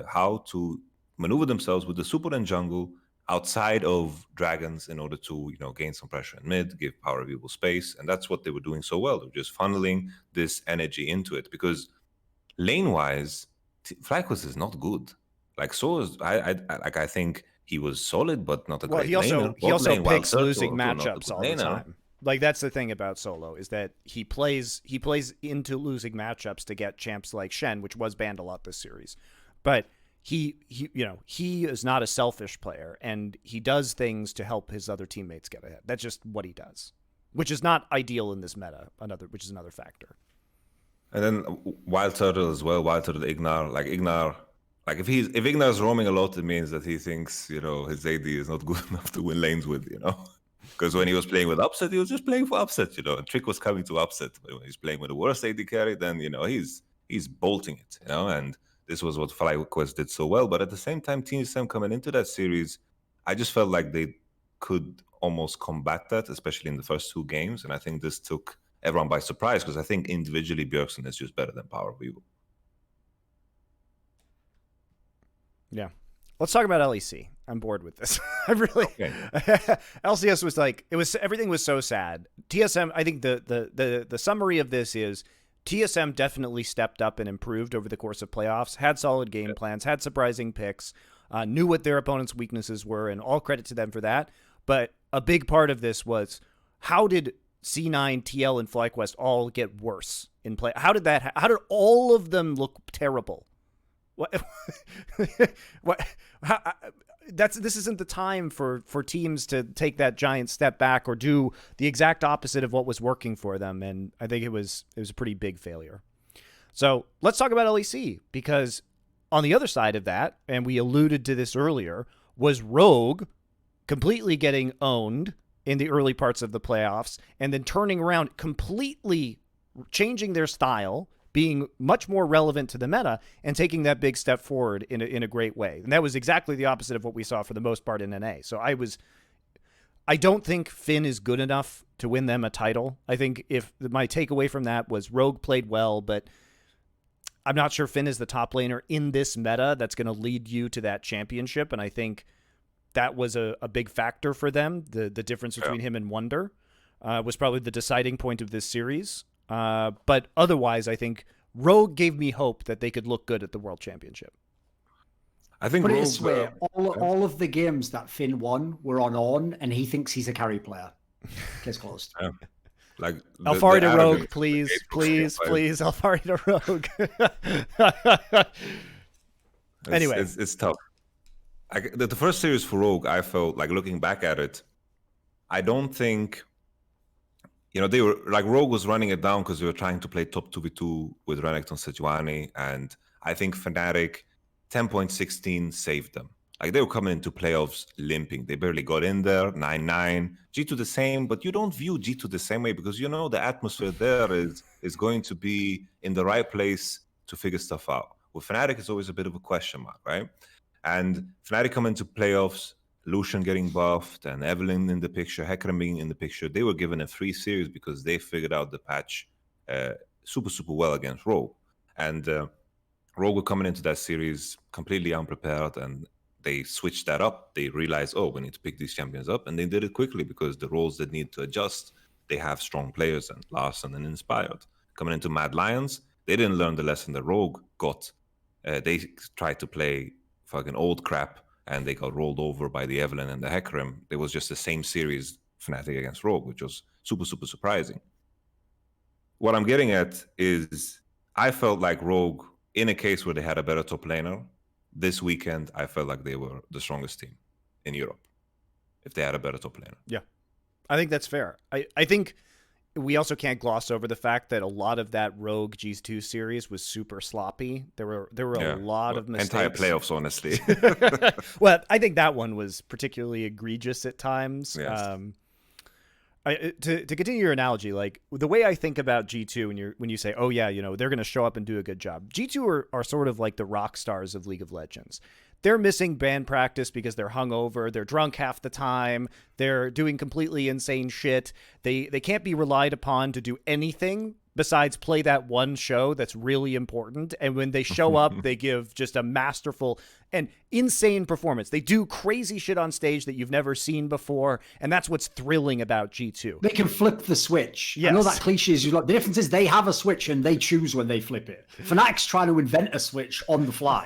how to maneuver themselves with the super and jungle outside of dragons in order to, gain some pressure in mid, give Power of Evil space. And that's what they were doing so well. They were just funneling this energy into it. Because lane-wise, Flycos is not good. Like, so is, I think he was solid, but not a great laner. He also picks losing matchups all the time. Like, that's the thing about Solo, is that he plays into losing matchups to get champs like Shen, which was banned a lot this series. But he is not a selfish player, and he does things to help his other teammates get ahead. That's just what he does, which is not ideal in this meta, which is another factor. And then Wild Turtle as well, Wild Turtle Ignar, like if Ignar's roaming a lot, it means that he thinks, his AD is not good enough to win lanes with, Because when he was playing with Upset, he was just playing for Upset, And Trick was coming to Upset. But when he's playing with the worst AD carry, then, he's bolting it, And this was what FlyQuest did so well. But at the same time, Team SM coming into that series, I just felt like they could almost combat that, especially in the first 2 games. And I think this took everyone by surprise, because I think individually Bjergsen is just better than Power of Evil. Yeah. Let's talk about LEC. I'm bored with this. I really LCS was everything was so sad. TSM, I think the summary of this is TSM definitely stepped up and improved over the course of playoffs, had solid game plans, had surprising picks, knew what their opponents' weaknesses were, and all credit to them for that. But a big part of this was, how did C9, TL, and FlyQuest all get worse in play? How did all of them look terrible? What? This isn't the time for teams to take that giant step back or do the exact opposite of what was working for them, and I think it was a pretty big failure. So let's talk about LEC, because on the other side of that, and we alluded to this earlier, was Rogue completely getting owned in the early parts of the playoffs, and then turning around, completely changing their style, being much more relevant to the meta, and taking that big step forward in a great way. And that was exactly the opposite of what we saw for the most part in NA. So I don't think Finn is good enough to win them a title. I think if my takeaway from that was Rogue played well, but I'm not sure Finn is the top laner in this meta that's going to lead you to that championship. And I think that was a big factor for them. The difference between him and Wonder was probably the deciding point of this series. But otherwise, I think Rogue gave me hope that they could look good at the World Championship. I think Put it this way, all of the games that Finn won were on, and he thinks he's a carry player. Case closed. Like Alfari to Rogue, please. Alfari to Rogue. Anyway, it's tough. The first series for Rogue, I felt like, looking back at it, I don't think, they were like, Rogue was running it down because they were trying to play top 2v2 with Renekton Sejuani, and I think Fnatic 10.16 saved them. Like, they were coming into playoffs limping. They barely got in there, 9-9. G2 the same, but you don't view G2 the same way, because the atmosphere there is going to be in the right place to figure stuff out. With Fnatic, it's always a bit of a question mark, right? And Fnatic come into playoffs, Lucian getting buffed, and Evelyn in the picture, Hecarim being in the picture. They were given a free series because they figured out the patch super, super well against Rogue. And Rogue were coming into that series completely unprepared, and they switched that up. They realized, we need to pick these champions up, and they did it quickly because the roles that need to adjust, they have strong players, and Larson and Inspired. Coming into Mad Lions, they didn't learn the lesson that Rogue got. They tried to play fucking old crap, and they got rolled over by the Evelyn and the Hecarim. It was just the same series, Fnatic against Rogue, which was super, super surprising. What I'm getting at is, I felt like Rogue, in a case where they had a better top laner, this weekend, I felt like they were the strongest team in Europe, if they had a better top laner. Yeah, I think that's fair. I think we also can't gloss over the fact that a lot of that Rogue G2 series was super sloppy. There were a lot of mistakes. Entire playoffs, honestly. Well, I think that one was particularly egregious at times. Yes. To continue your analogy, like the way I think about G2 when you say, oh yeah, they're going to show up and do a good job. G2 are sort of like the rock stars of League of Legends. They're missing band practice because they're hungover. They're drunk half the time. They're doing completely insane shit. They can't be relied upon to do anything besides play that one show that's really important. And when they show up, they give just a masterful and insane performance. They do crazy shit on stage that you've never seen before. And that's what's thrilling about G2. They can flip the switch. Yes. I know that cliche is, the difference is they have a switch and they choose when they flip it. Fnatic's trying to invent a switch on the fly.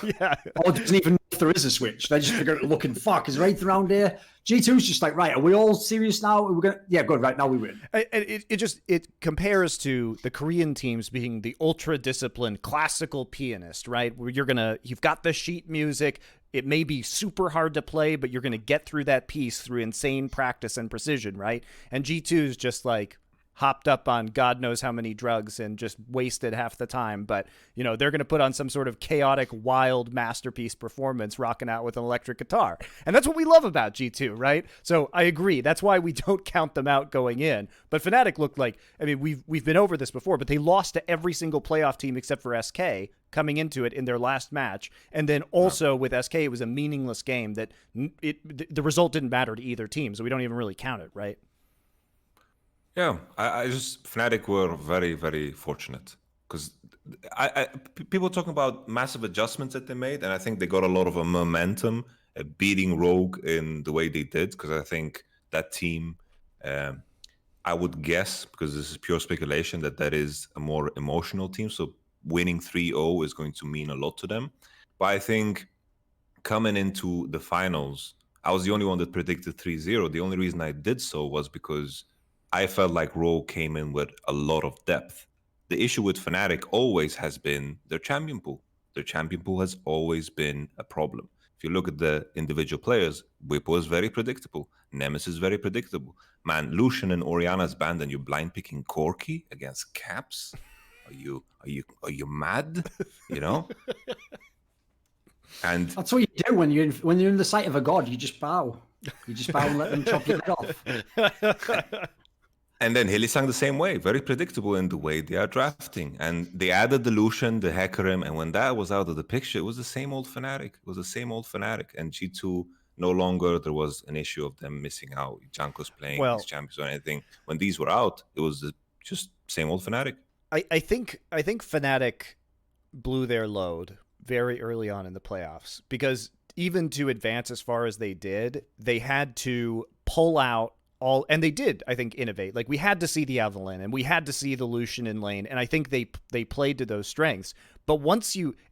Yeah. Or doesn't even know if there is a switch. They just figure out looking, fuck, is there anything around here? G2's just like, right, are we all serious now? Yeah, good, right, now we win. It compares to the Korean teams being the ultra disciplined classical pianist, right? Where you've got the sheet music. It may be super hard to play, but you're gonna get through that piece through insane practice and precision, right? And G2 is just like hopped up on God knows how many drugs and just wasted half the time. But, they're going to put on some sort of chaotic, wild masterpiece performance rocking out with an electric guitar. And that's what we love about G2, right? So I agree. That's why we don't count them out going in. But Fnatic looked like, we've been over this before, but they lost to every single playoff team except for SK coming into it in their last match. And then also with SK, it was a meaningless game that the result didn't matter to either team. So we don't even really count it, right? Yeah, I just Fnatic were very, very fortunate because people talking about massive adjustments that they made, and I think they got a lot of a momentum beating Rogue in the way they did. Because I think that team, I would guess, because this is pure speculation, that is a more emotional team. So winning 3-0 is going to mean a lot to them. But I think coming into the finals, I was the only one that predicted 3-0. The only reason I did so was because I felt like Rogue came in with a lot of depth. The issue with Fnatic always has been their champion pool. Their champion pool has always been a problem. If you look at the individual players, Whip was very predictable. Nemesis is very predictable. Man, Lucian and Orianna's banned and you're blind picking Corki against Caps? Are you mad? And that's what you do when you're in the sight of a god. You just bow. You just bow and let them chop your head off. And then Hylissang the same way, very predictable in the way they are drafting. And they added the Lucian, the Hecarim, and when that was out of the picture, it was the same old Fnatic. And G2, no longer there was an issue of them missing out. Janko's playing these champions or anything. When these were out, it was just same old Fnatic. I think Fnatic blew their load very early on in the playoffs because even to advance as far as they did, they had to pull out and they did, I think, innovate. Like we had to see the Evelynn and we had to see the Lucian in lane, and I think they played to those strengths. But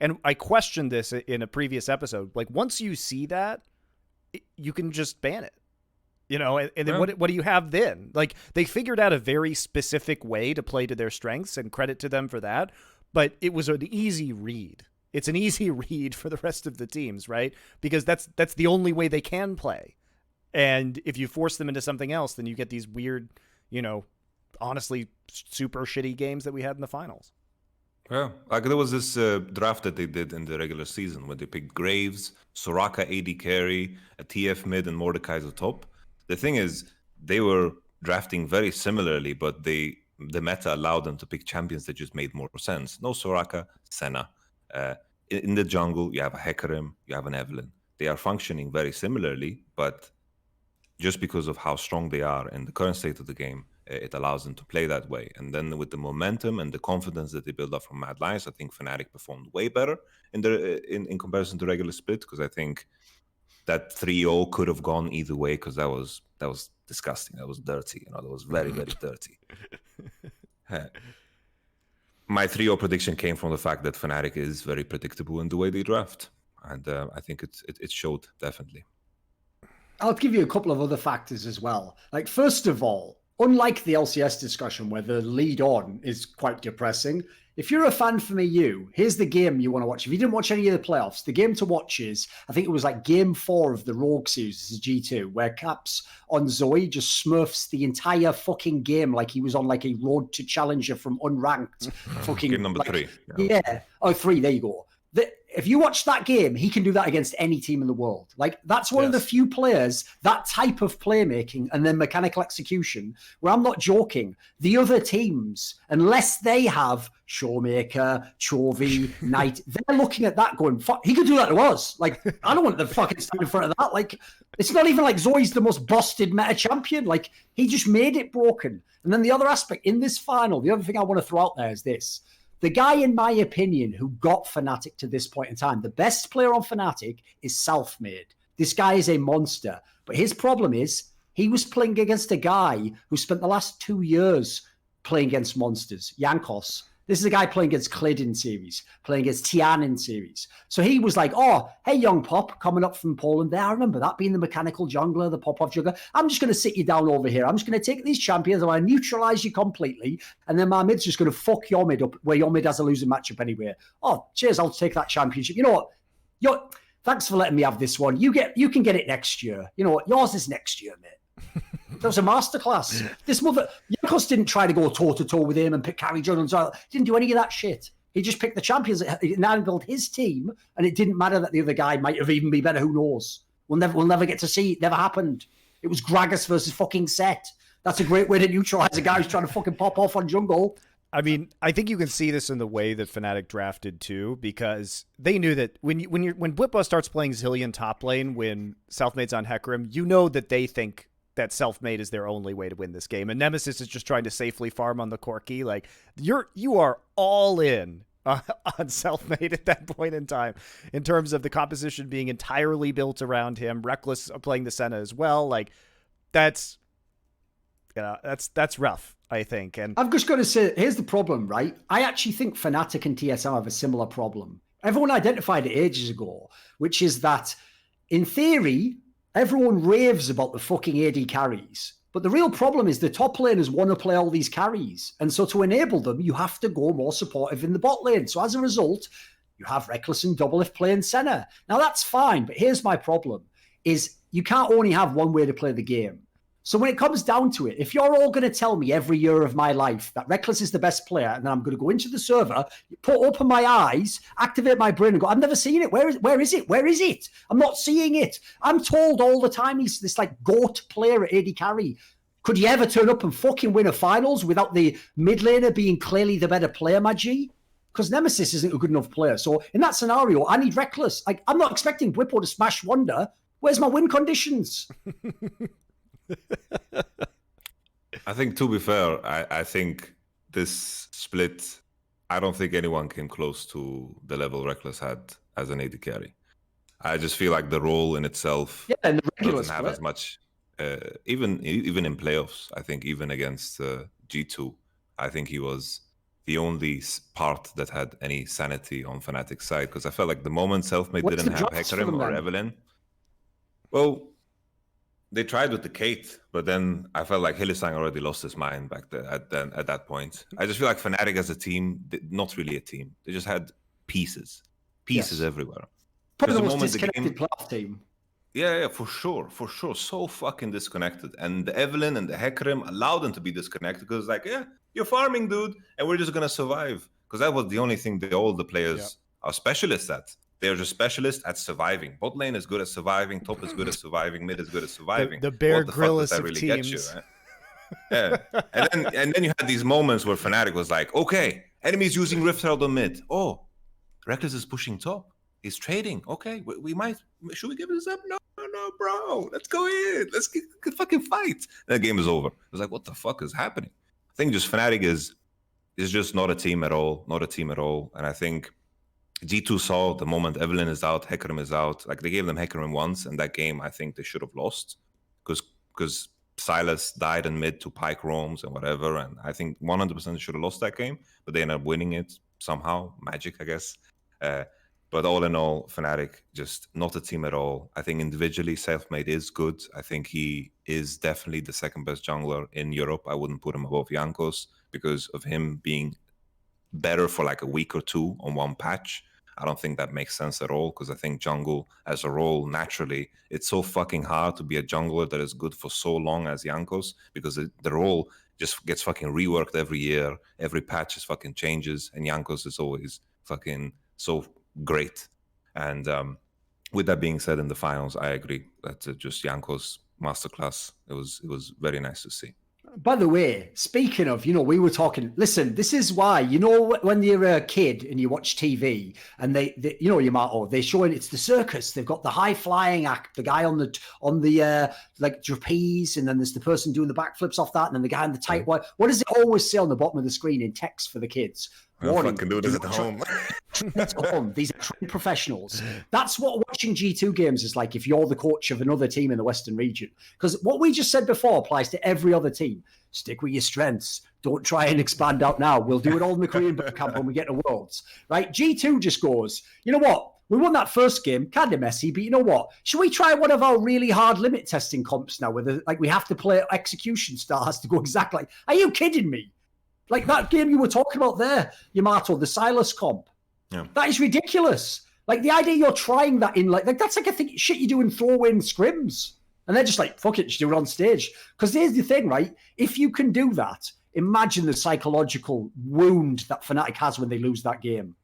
and I questioned this in a previous episode, like once you see that, you can just ban it. And then what do you have then? Like they figured out a very specific way to play to their strengths, and credit to them for that. But it was an easy read. It's an easy read for the rest of the teams, right? Because that's the only way they can play. And if you force them into something else, then you get these weird, honestly, super shitty games that we had in the finals. Yeah, like there was this draft that they did in the regular season where they picked Graves, Soraka AD carry, a TF mid, and Mordecai as a top. The thing is, they were drafting very similarly, but the meta allowed them to pick champions that just made more sense. No Soraka, Senna. In the jungle, you have a Hecarim, you have an Evelynn. They are functioning very similarly, but just because of how strong they are in the current state of the game, it allows them to play that way. And then with the momentum and the confidence that they build up from Mad Lions, I think Fnatic performed way better in comparison to regular split, because I think that 3-0 could have gone either way, because that was disgusting. That was dirty. That was very, very dirty. My 3-0 prediction came from the fact that Fnatic is very predictable in the way they draft. And I think it showed, definitely. I'll give you a couple of other factors as well. Like, first of all, unlike the LCS discussion where the lead on is quite depressing, If you're a fan from EU, here's the game you want to watch. If you didn't watch any of the playoffs, the game to watch is, I think it was like game 4 of the Rogue series, this is G2, where Caps on Zoe just smurfs the entire fucking game like he was on like a road to challenger from unranked. Fucking Game number like, 3. Yeah. Oh, 3, there you go. If you watch that game, he can do that against any team in the world. Like, that's one of the few players, that type of playmaking and then mechanical execution, where I'm not joking, the other teams, unless they have Showmaker, Chovy, Knight, they're looking at that going, fuck, he could do that to us. Like, I don't want to fucking stand in front of that. Like, it's not even like Zoe's the most busted meta champion. Like, he just made it broken. And then the other aspect in this final, the other thing I want to throw out there is this. The guy, in my opinion, who got Fnatic to this point in time, the best player on Fnatic is self-made. This guy is a monster. But his problem is he was playing against a guy who spent the last 2 years playing against monsters, Jankos. This is a guy playing against Klid in series, playing against Tian in series. So he was like, oh, hey, young Pop, coming up from Poland there. I remember that being the mechanical jungler, the Popov jungler. I'm just going to sit you down over here. I'm just going to take these champions. I'm going to neutralize you completely. And then my mid's just going to fuck your mid up where your mid has a losing matchup anyway. Oh, cheers. I'll take that championship. You know what? Thanks for letting me have this one. You can get it next year. You know what? Yours is next year, mate. That was a masterclass. This Jankos didn't try to go toe-to-toe with him and pick carry Jordan. Didn't do any of that shit. He just picked the champions. He enabled his team, and it didn't matter that the other guy might have even been better. Who knows? We'll never get to see. It never happened. It was Gragas versus fucking Set. That's a great way to neutralize a guy who's trying to fucking pop off on jungle. I mean, I think you can see this in the way that Fnatic drafted too, because they knew that when Blitba starts playing Zillion top lane, when Selfmade's on Hecarim, you know that they think that Selfmade is their only way to win this game, and Nemesis is just trying to safely farm on the Corki. Like, you are all in on Selfmade at that point in time, in terms of the composition being entirely built around him. Reckless playing the Senna as well. Like, that's rough, I think. And I've just got to say, here's the problem, right? I actually think Fnatic and TSM have a similar problem. Everyone identified it ages ago, which is that, in theory, everyone raves about the fucking AD carries. But the real problem is the top laners want to play all these carries. And so to enable them, you have to go more supportive in the bot lane. So as a result, you have Reckless and Doublelift playing Senna. Now that's fine, but here's my problem, is you can't only have one way to play the game. So when it comes down to it, if you're all going to tell me every year of my life that Reckless is the best player, and then I'm going to go into the server, open my eyes, activate my brain and go, I've never seen it. Where is it? Where is it? I'm not seeing it. I'm told all the time he's this like GOAT player at AD carry. Could he ever turn up and fucking win a finals without the mid laner being clearly the better player, my G? Because Nemesis isn't a good enough player. So in that scenario, I need Reckless. Like, I'm not expecting Bwipo to smash Wonder. Where's my win conditions? I think, to be fair, I think this split, I don't think anyone came close to the level Reckless had as an AD carry. I just feel like the role in itself and the doesn't have as much, even in playoffs. I think even against G2, I think he was the only part that had any sanity on Fnatic's side, because I felt like the moment Selfmade didn't have Hecarim or Evelyn, well, they tried with the Kate, but then I felt like Hylissang already lost his mind back there at that point. I just feel like Fnatic as a team, not really a team. They just had pieces everywhere. Probably the most disconnected playoff team. Yeah, for sure. So fucking disconnected. And the Evelyn and the Hecarim allowed them to be disconnected because, like, yeah, you're farming, dude, and we're just going to survive. Because that was the only thing all the players are specialists at. They're just specialists at surviving. Bot lane is good at surviving. Top is good at surviving. Mid is good at surviving. The Bear Grylls of really teams. Get you, right? Yeah. And then you had these moments where Fnatic was like, okay, enemies using Rift Herald on mid. Oh, Reckless is pushing top. He's trading. Okay, should we give this up? No, bro. Let's go in. Let's get fucking fight. And the game is over. It was like, what the fuck is happening? I think just Fnatic is just not a team at all. Not a team at all. And I think G2 saw the moment Evelyn is out, Hecarim is out. Like, they gave them Hecarim once, and that game I think they should have lost because Silas died in mid to Pike roams and whatever, and I think 100% should have lost that game, but they ended up winning it somehow. Magic, I guess. But all in all, Fnatic, just not a team at all. I think individually, Selfmade is good. I think he is definitely the second best jungler in Europe. I wouldn't put him above Jankos because of him being better for like a week or two on one patch. I don't think that makes sense at all, because I think jungle as a role, naturally, it's so fucking hard to be a jungler that is good for so long as Jankos, because the role just gets fucking reworked every year. Every patch is fucking changes, and Jankos is always fucking so great. And with that being said, in the finals, I agree that just Jankos masterclass. It was very nice to see. By the way, speaking of, we were talking, listen, this is why, when you're a kid and you watch TV and they they're showing it's the circus. They've got the high flying act, the guy on the like trapeze, and then there's the person doing the backflips off that, and then the guy on the tight wire. What does it always say on the bottom of the screen in text for the kids? Warning, I can do this at home. At home. These are trained professionals. That's what watching G2 games is like if you're the coach of another team in the Western region. Because what we just said before applies to every other team. Stick with your strengths. Don't try and expand out now. We'll do it all in the Korean camp when we get to Worlds. Right? G2 just goes, you know what? We won that first game, kind of messy, but you know what? Should we try one of our really hard limit testing comps now where we have to play execution stars to go exactly like, are you kidding me? Like that game you were talking about there, Yamato, the Silas comp. Yeah. That is ridiculous. Like the idea you're trying that in, like that's like a thing, shit you do in throw-in scrims. And they're just like, fuck it, just do it on stage. Because here's the thing, right? If you can do that, imagine the psychological wound that Fnatic has when they lose that game.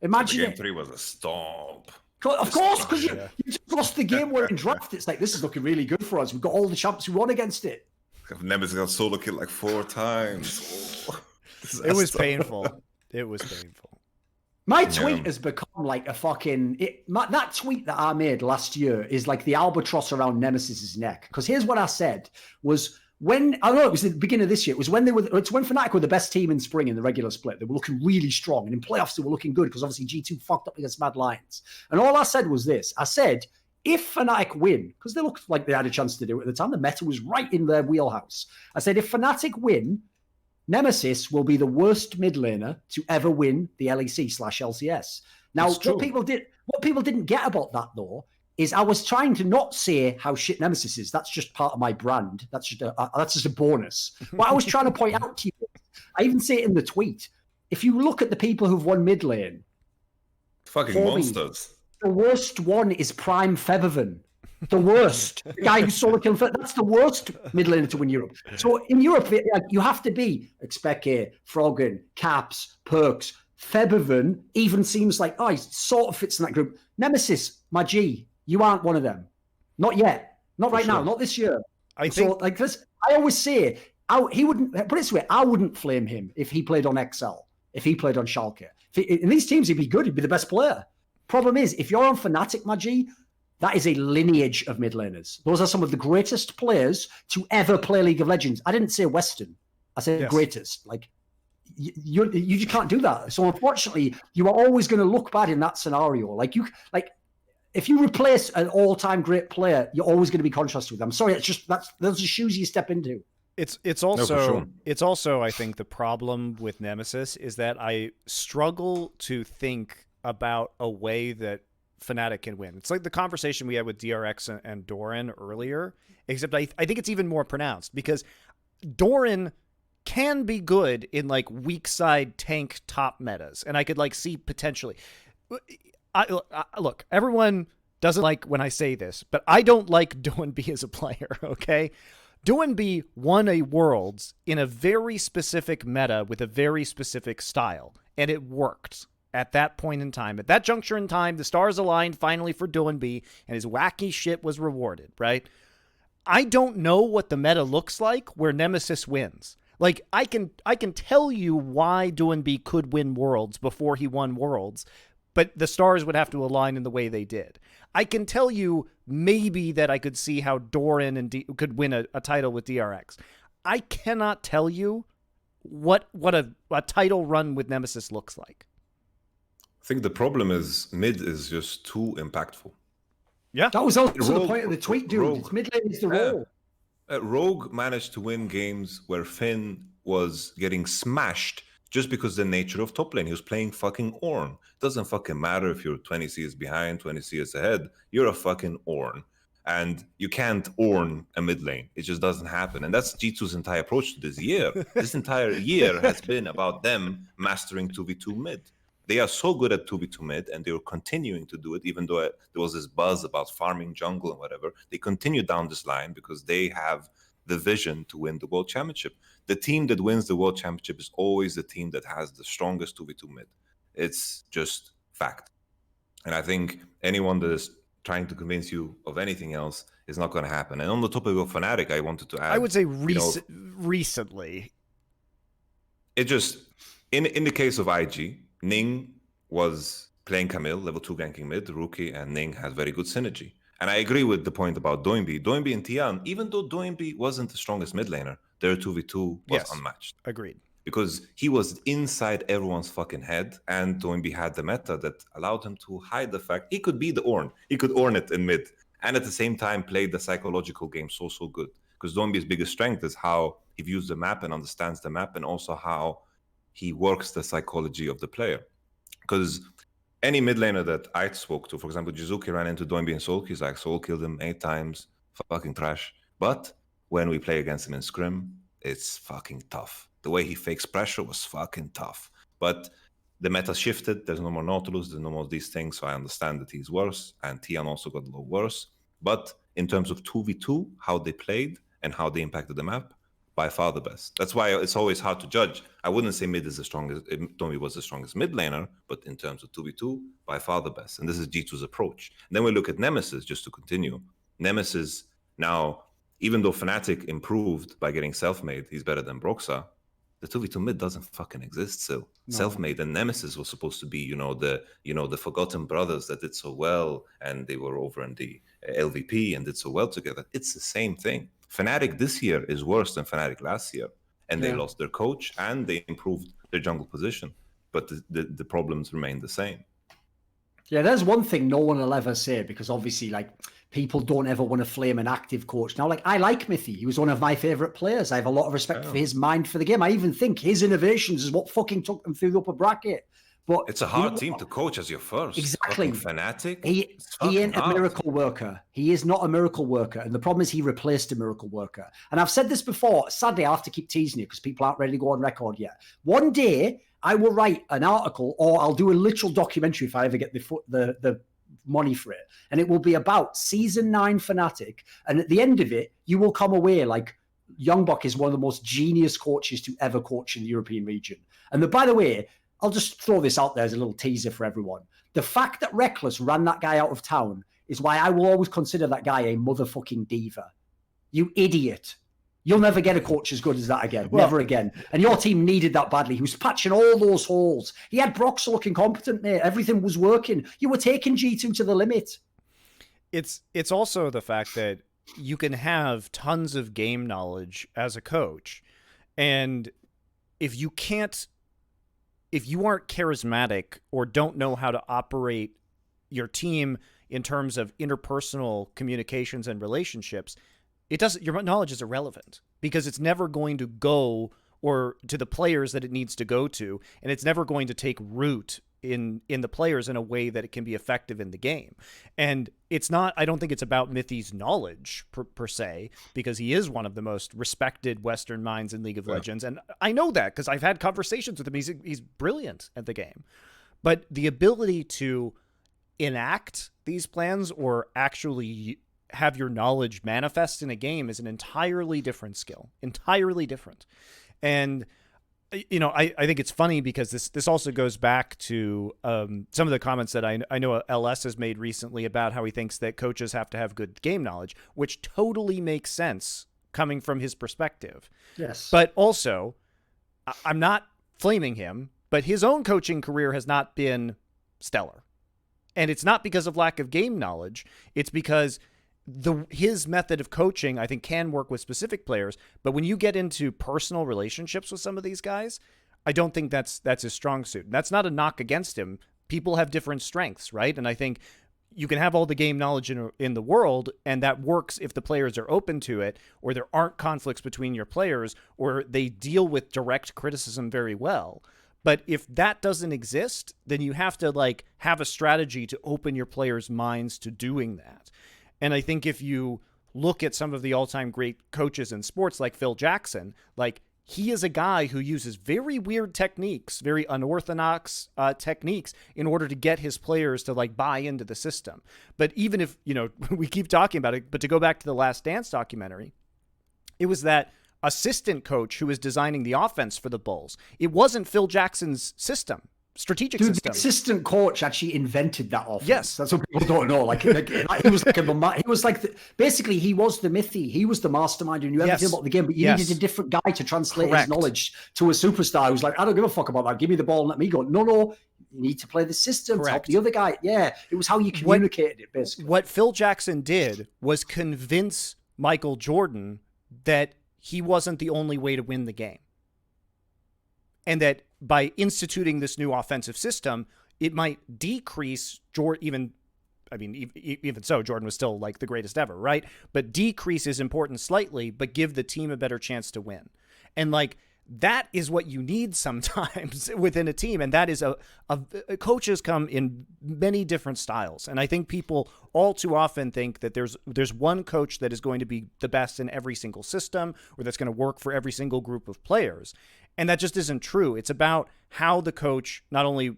Imagine Game 3 was a stomp. Of course, because you just lost the game we're in draft. It's like, this is looking really good for us. We've got all the champs who won against it. Nemesis got solo kill like 4 times. It was painful. It was painful. My tweet has become like a fucking... that tweet that I made last year is like the albatross around Nemesis's neck. Because here's what I said was when... I don't know, it was the beginning of this year. It's when Fnatic were the best team in spring in the regular split. They were looking really strong. And in playoffs, they were looking good because obviously G2 fucked up against Mad Lions. And all I said was this. I said... if Fnatic win, because they looked like they had a chance to do it at the time, the meta was right in their wheelhouse. I said, if Fnatic win, Nemesis will be the worst mid laner to ever win the LEC/LCS. Now, what people didn't get about that, though, is I was trying to not say how shit Nemesis is. That's just part of my brand. That's just a bonus. What I was trying to point out to you, I even say it in the tweet, if you look at the people who've won mid lane, fucking monsters. The worst one is Prime Featherven. The worst. The guy who solo killed. That's the worst mid laner to win Europe. So in Europe, you have to be Expeke, Froggen, Caps, Perks. Featherven even seems like, he sort of fits in that group. Nemesis, my G, you aren't one of them. Not yet. Not right now. Not this year. I always say, he wouldn't, put it this way, I wouldn't flame him if he played on XL, if he played on Schalke. In these teams, he'd be good. He'd be the best player. Problem is, if you're on Fnatic, my G, that is a lineage of mid laners. Those are some of the greatest players to ever play League of Legends. I didn't say Western. I said greatest. Like, you just can't do that. So unfortunately, you are always going to look bad in that scenario. If you replace an all-time great player, you're always going to be contrasted with them. I'm sorry, those are shoes you step into. It's also I think the problem with Nemesis is that I struggle to think about a way that Fnatic can win. It's like the conversation we had with DRX and Doran earlier, except I think it's even more pronounced because Doran can be good in like weak side tank top metas, and I could like see potentially. Look, everyone doesn't like when I say this, but I don't like Doinb as a player. Okay, Doinb won a Worlds in a very specific meta with a very specific style, and it worked. At that point in time, at that juncture in time, the stars aligned finally for Doinb, and his wacky shit was rewarded, right? I don't know what the meta looks like where Nemesis wins. Like, I can tell you why Doinb could win Worlds before he won Worlds, but the stars would have to align in the way they did. I can tell you maybe that I could see how Doran could win a title with DRX. I cannot tell you what a title run with Nemesis looks like. I think the problem is mid is just too impactful. Yeah. That was also the point of the tweet, dude. It's mid lane is the role. Rogue managed to win games where Finn was getting smashed just because the nature of top lane. He was playing fucking Ornn. Doesn't fucking matter if you're 20 CS behind, 20 CS ahead. You're a fucking Ornn. And you can't own a mid lane. It just doesn't happen. And that's G2's entire approach to this year. This entire year has been about them mastering 2v2 mid. They are so good at 2v2 mid, and they were continuing to do it, even though there was this buzz about farming jungle and whatever. They continue down this line because they have the vision to win the World Championship. The team that wins the World Championship is always the team that has the strongest 2v2 mid. It's just fact. And I think anyone that is trying to convince you of anything else is not going to happen. And on the topic of Fnatic, I wanted to add... I would say recently. It just... In the case of IG, Ning was playing Camille, level 2 ganking mid, Rookie, and Ning has very good synergy. And I agree with the point about Doinby. Doinby and Tian, even though Doinby wasn't the strongest mid laner, their 2v2 was unmatched. Agreed. Because he was inside everyone's fucking head, and Doinby had the meta that allowed him to hide the fact he could be the Ornn. He could Ornn it in mid, and at the same time play the psychological game so good. Because Doinby's biggest strength is how he views the map and understands the map, and also how he works the psychology of the player. Because any mid laner that I spoke to, for example, Jiizuke ran into Doinby and Soul. He's like, Soul killed him 8 times, fucking trash. But when we play against him in scrim, it's fucking tough. The way he fakes pressure was fucking tough. But the meta shifted. There's no more Nautilus. There's no more of these things. So I understand that he's worse. And Tian also got a little worse. But in terms of 2v2, how they played and how they impacted the map, by far the best. That's why it's always hard to judge. I wouldn't say mid is the strongest. Doinby was the strongest mid laner, but in terms of 2v2, by far the best. And this is G2's approach. And then we look at Nemesis, just to continue. Nemesis now, even though Fnatic improved by getting self-made, he's better than Broxah. The 2v2 mid doesn't fucking exist still. No. Self-made and Nemesis was supposed to be, the forgotten brothers that did so well, and they were over in the LVP and did so well together. It's the same thing. Fnatic this year is worse than Fnatic last year, and they lost their coach and they improved their jungle position, but the problems remain the same. Yeah, there's one thing no one will ever say, because obviously, like, people don't ever want to flame an active coach. Now, like, I like Mithy. He was one of my favorite players. I have a lot of respect for his mind for the game. I even think his innovations is what fucking took them through the upper bracket. But it's a hard team to coach as your first. Exactly. Fnatic. He ain't a miracle worker. He is not a miracle worker. And the problem is he replaced a miracle worker. And I've said this before. Sadly, I have to keep teasing you because people aren't ready to go on record yet. One day, I will write an article, or I'll do a literal documentary if I ever get the money for it. And it will be about Season 9 Fnatic. And at the end of it, you will come away like Youngbuck is one of the most genius coaches to ever coach in the European region. And by the way, I'll just throw this out there as a little teaser for everyone. The fact that Reckless ran that guy out of town is why I will always consider that guy a motherfucking diva. You idiot. You'll never get a coach as good as that again. Well, never again. And your team needed that badly. He was patching all those holes. He had Broxah looking competent, mate. Everything was working. You were taking G2 to the limit. It's also the fact that you can have tons of game knowledge as a coach. And if you aren't charismatic or don't know how to operate your team in terms of interpersonal communications and relationships, your knowledge is irrelevant, because it's never going to go or to the players that it needs to go to, and it's never going to take root in the players in a way that it can be effective in the game. And it's not, I don't think it's about Mithy's knowledge per se, because he is one of the most respected Western minds in League of Legends. And I know that because I've had conversations with him. He's brilliant at the game. But the ability to enact these plans or actually have your knowledge manifest in a game is an entirely different skill, entirely different. And I think it's funny because this also goes back to some of the comments that I know LS has made recently about how he thinks that coaches have to have good game knowledge, which totally makes sense coming from his perspective. Yes. But also, I'm not flaming him, but his own coaching career has not been stellar. And it's not because of lack of game knowledge. It's because his method of coaching, I think, can work with specific players, but when you get into personal relationships with some of these guys, I don't think that's his strong suit. And that's not a knock against him. People have different strengths, right? And I think you can have all the game knowledge in the world, and that works if the players are open to it, or there aren't conflicts between your players, or they deal with direct criticism very well. But if that doesn't exist, then you have to have a strategy to open your players' minds to doing that. And I think if you look at some of the all-time great coaches in sports like Phil Jackson, like he is a guy who uses very weird techniques, very unorthodox techniques in order to get his players to like buy into the system. But even if, you know, we keep talking about it, but to go back to the Last Dance documentary, it was that assistant coach who was designing the offense for the Bulls. It wasn't Phil Jackson's system. Strategic Dude, system. the assistant coach actually invented that offense. Yes. That's what people don't know. Like he was like basically he was the Mithy. He was the mastermind who knew everything about the game, but you needed a different guy to translate his knowledge to a superstar who's like, I don't give a fuck about that. Give me the ball and let me go. No, you need to play the system. Help the other guy. Yeah, it was how you communicated it, basically. What Phil Jackson did was convince Michael Jordan that he wasn't the only way to win the game. And that by instituting this new offensive system, it might decrease Jordan, even so, Jordan was still like the greatest ever, right? But decrease his importance slightly, but give the team a better chance to win. And like, that is what you need sometimes within a team. And that is coaches come in many different styles. And I think people all too often think that there's one coach that is going to be the best in every single system, or that's going to work for every single group of players. And that just isn't true. It's about how the coach not only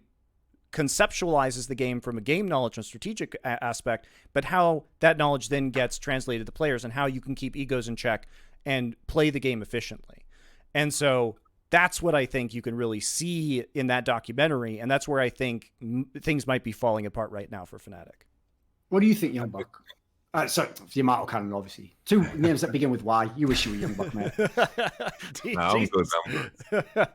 conceptualizes the game from a game knowledge and strategic aspect, but how that knowledge then gets translated to players and how you can keep egos in check and play the game efficiently. And so that's what I think you can really see in that documentary. And that's where I think things might be falling apart right now for Fnatic. What do you think, Young Buck? Sorry, YamatoCannon, obviously. Two names that begin with Y. You wish you were Young Buck, mate. I'm good.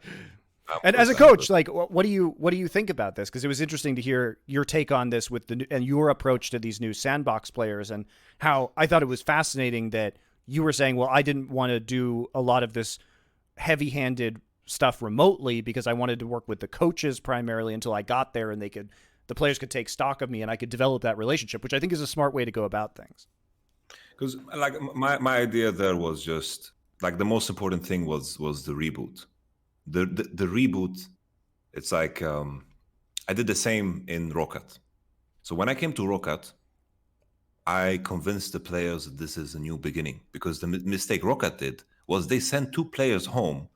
And as a coach, like, what do you think about this? Because it was interesting to hear your take on this and your approach to these new Sandbox players, and how I thought it was fascinating that you were saying, well, I didn't want to do a lot of this heavy-handed stuff remotely because I wanted to work with the coaches primarily until I got there and the players could take stock of me and I could develop that relationship, which I think is a smart way to go about things. Because like my idea there was just like the most important thing was the reboot. The reboot, it's like I did the same in Rocket. So when I came to Rocket, I convinced the players that this is a new beginning, because the mistake Rocket did was they sent 2 players home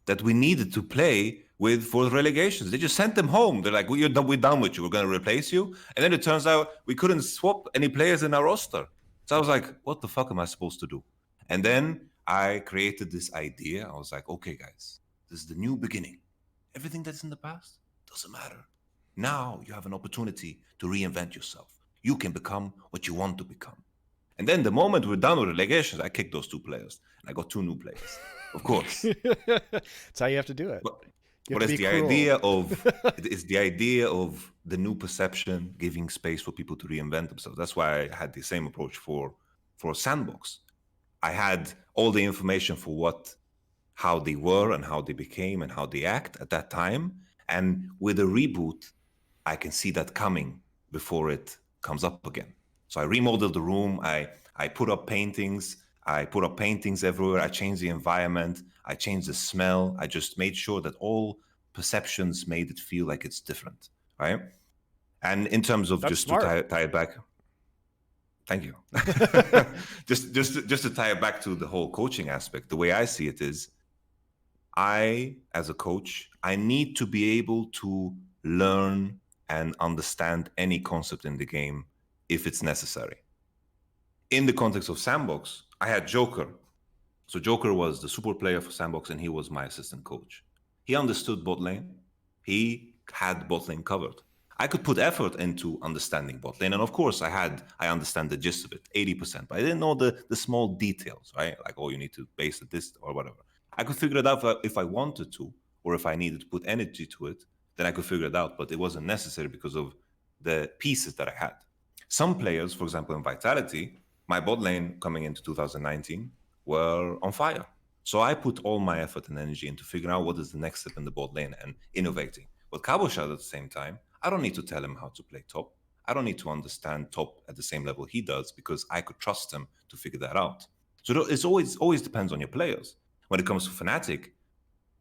that we needed to play with for relegations. They just sent them home. They're like, we're done with you. We're going to replace you. And then it turns out we couldn't swap any players in our roster. So I was like, what the fuck am I supposed to do? And then I created this idea. I was like, okay, guys, this is the new beginning. Everything that's in the past doesn't matter. Now you have an opportunity to reinvent yourself. You can become what you want to become. And then the moment we're done with relegations, I kicked those 2 players. And I got 2 new players, of course. That's how you have to do it. But it's the idea of the new perception, giving space for people to reinvent themselves. That's why I had the same approach for Sandbox. I had all the information for how they were and how they became and how they act at that time. And with a reboot, I can see that coming before it comes up again. So I remodeled the room. I put up paintings. I put up paintings everywhere. I changed the environment. I changed the smell. I just made sure that all perceptions made it feel like it's different, right? And in terms of to tie it back, thank you. just to tie it back to the whole coaching aspect, the way I see it is, as a coach, I need to be able to learn and understand any concept in the game if it's necessary. In the context of Sandbox, I had Joker. So Joker was the super player for Sandbox, and he was my assistant coach. He understood bot lane. He had bot lane covered. I could put effort into understanding bot lane, and of course, I understand the gist of it, 80%. But I didn't know the small details, right? Like, oh, you need to base it this or whatever. I could figure it out if I wanted to, or if I needed to put energy to it, then I could figure it out. But it wasn't necessary because of the pieces that I had. Some players, for example, in Vitality, my bot lane coming into 2019 were on fire. So I put all my effort and energy into figuring out what is the next step in the bot lane and innovating. But Cabochard at the same time, I don't need to tell him how to play top. I don't need to understand top at the same level he does, because I could trust him to figure that out. So it's always depends on your players. When it comes to Fnatic,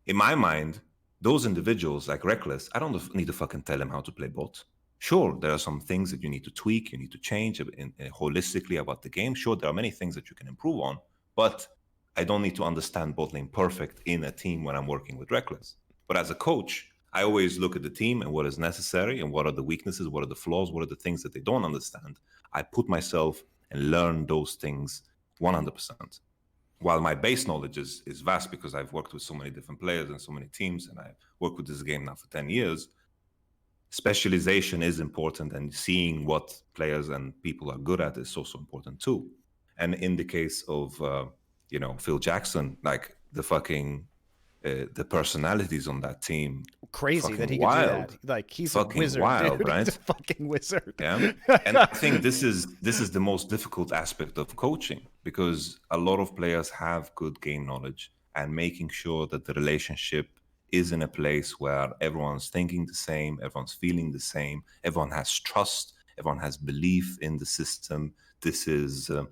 in my mind, those individuals like Reckless, I don't need to fucking tell him how to play bot. Sure, there are some things that you need to tweak, you need to change holistically about the game. Sure, there are many things that you can improve on, but I don't need to understand bot lane perfect in a team when I'm working with Reckless. But as a coach, I always look at the team and what is necessary and what are the weaknesses, what are the flaws, what are the things that they don't understand. I put myself and learn those things 100%. While my base knowledge is vast because I've worked with so many different players and so many teams, and I've worked with this game now for 10 years, specialization is important, and seeing what players and people are good at is also important too. And in the case of, Phil Jackson, like the personalities on that team, Crazy that he wild. Could do that. Like he's fucking a wizard, wild, dude. right? He's a fucking wizard. Yeah, and I think this is the most difficult aspect of coaching, because a lot of players have good game knowledge, and making sure that the relationship is in a place where everyone's thinking the same, everyone's feeling the same, everyone has trust, everyone has belief in the system. This is the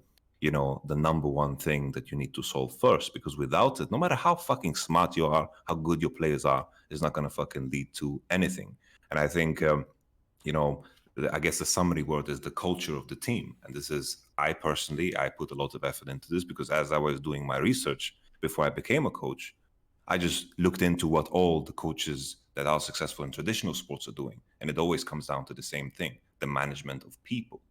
number one thing that you need to solve first, because without it, no matter how fucking smart you are, how good your players are, it's not going to fucking lead to anything. And I think, I guess the summary word is the culture of the team. And this is, I put a lot of effort into this, because as I was doing my research before I became a coach, I just looked into what all the coaches that are successful in traditional sports are doing. And it always comes down to the same thing, the management of people.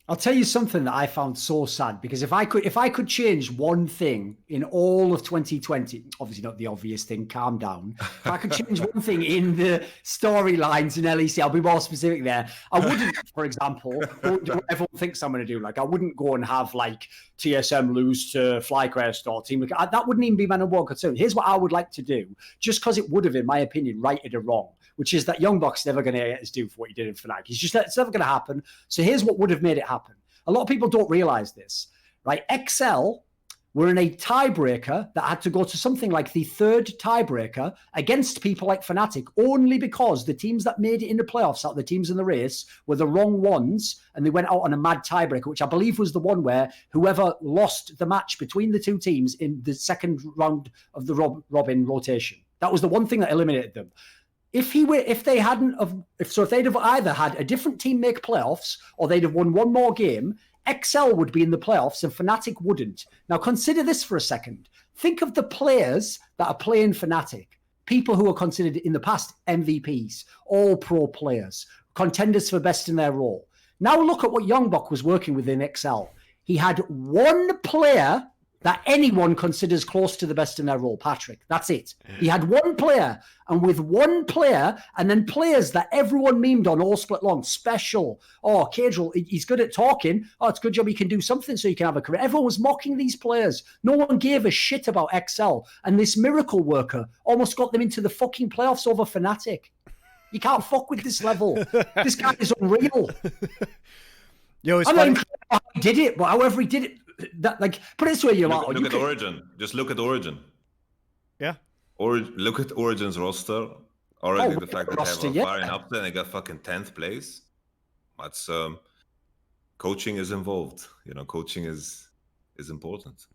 I'll tell you something that I found so sad, because if I could change one thing in all of 2020, obviously not the obvious thing, calm down. If I could change one thing in the storylines in LEC, I'll be more specific there. I wouldn't, for example, do what everyone thinks I'm going to do. Like, I wouldn't go and have like TSM lose to FlyQuest or Team Liquid. That wouldn't even be my number one concern. Here's what I would like to do, just because it would have, in my opinion, righted a wrong, which is that Youngbuck's never going to get his due for what he did in Fnatic. It's never going to happen. So here's what would have made it happen. A lot of people don't realize this, right? XL were in a tiebreaker that had to go to something like the third tiebreaker against people like Fnatic, only because the teams that made it in the playoffs, out of the teams in the race, were the wrong ones, and they went out on a mad tiebreaker, which I believe was the one where whoever lost the match between the two teams in the second round of the Robin rotation. That was the one thing that eliminated them. If they'd have either had a different team make playoffs, or they'd have won one more game, XL would be in the playoffs and Fnatic wouldn't. Now consider this for a second. Think of the players that are playing Fnatic. People who are considered in the past MVPs, all pro players, contenders for best in their role. Now look at what Youngbuck was working with in XL. He had one player that anyone considers close to the best in their role, Patrick. That's it. He had one player, and with one player, and then players that everyone memed on all split long, special. Oh, Cadril, he's good at talking. Oh, it's a good job he can do something so he can have a career. Everyone was mocking these players. No one gave a shit about XL. And this miracle worker almost got them into the fucking playoffs over Fnatic. You can't fuck with this level. This guy is unreal. Yo, it's I'm funny. not even sure how he did it, but however he did it, put it this way, Look at Origin. Just look at Origin. Yeah. Or look at Origin's roster. Already the fact that roster, they have a far and up there and they got fucking 10th place. That's coaching is involved. Coaching is important.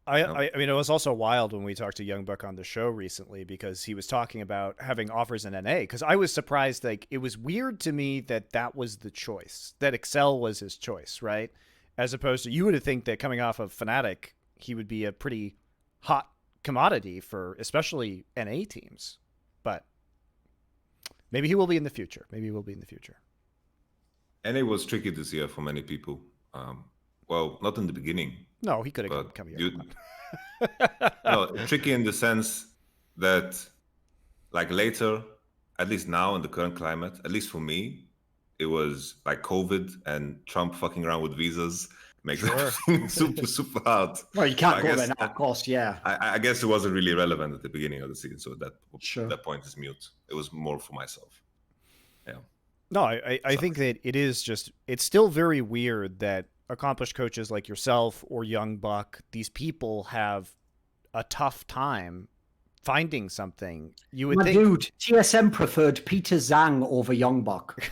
I mean, it was also wild when we talked to Youngbuck on the show recently, because he was talking about having offers in NA. Because I was surprised, like, it was weird to me that was the choice, that Excel was his choice, right? As opposed to, you would think that coming off of Fnatic, he would be a pretty hot commodity for especially NA teams. But maybe he will be in the future. NA was tricky this year for many people. Well, not in the beginning. No, he could have come here. No, tricky in the sense that, like, later, at least now in the current climate, at least for me, it was like COVID and Trump fucking around with visas makes everything super, super hard. Well, you can't go there now, of course, yeah. I guess it wasn't really relevant at the beginning of the season, so that point is mute. It was more for myself. Yeah. No, I think that it's still very weird that accomplished coaches like yourself or Youngbuck, these people have a tough time finding something. You would think, dude, TSM preferred Peter Zhang over Youngbuck.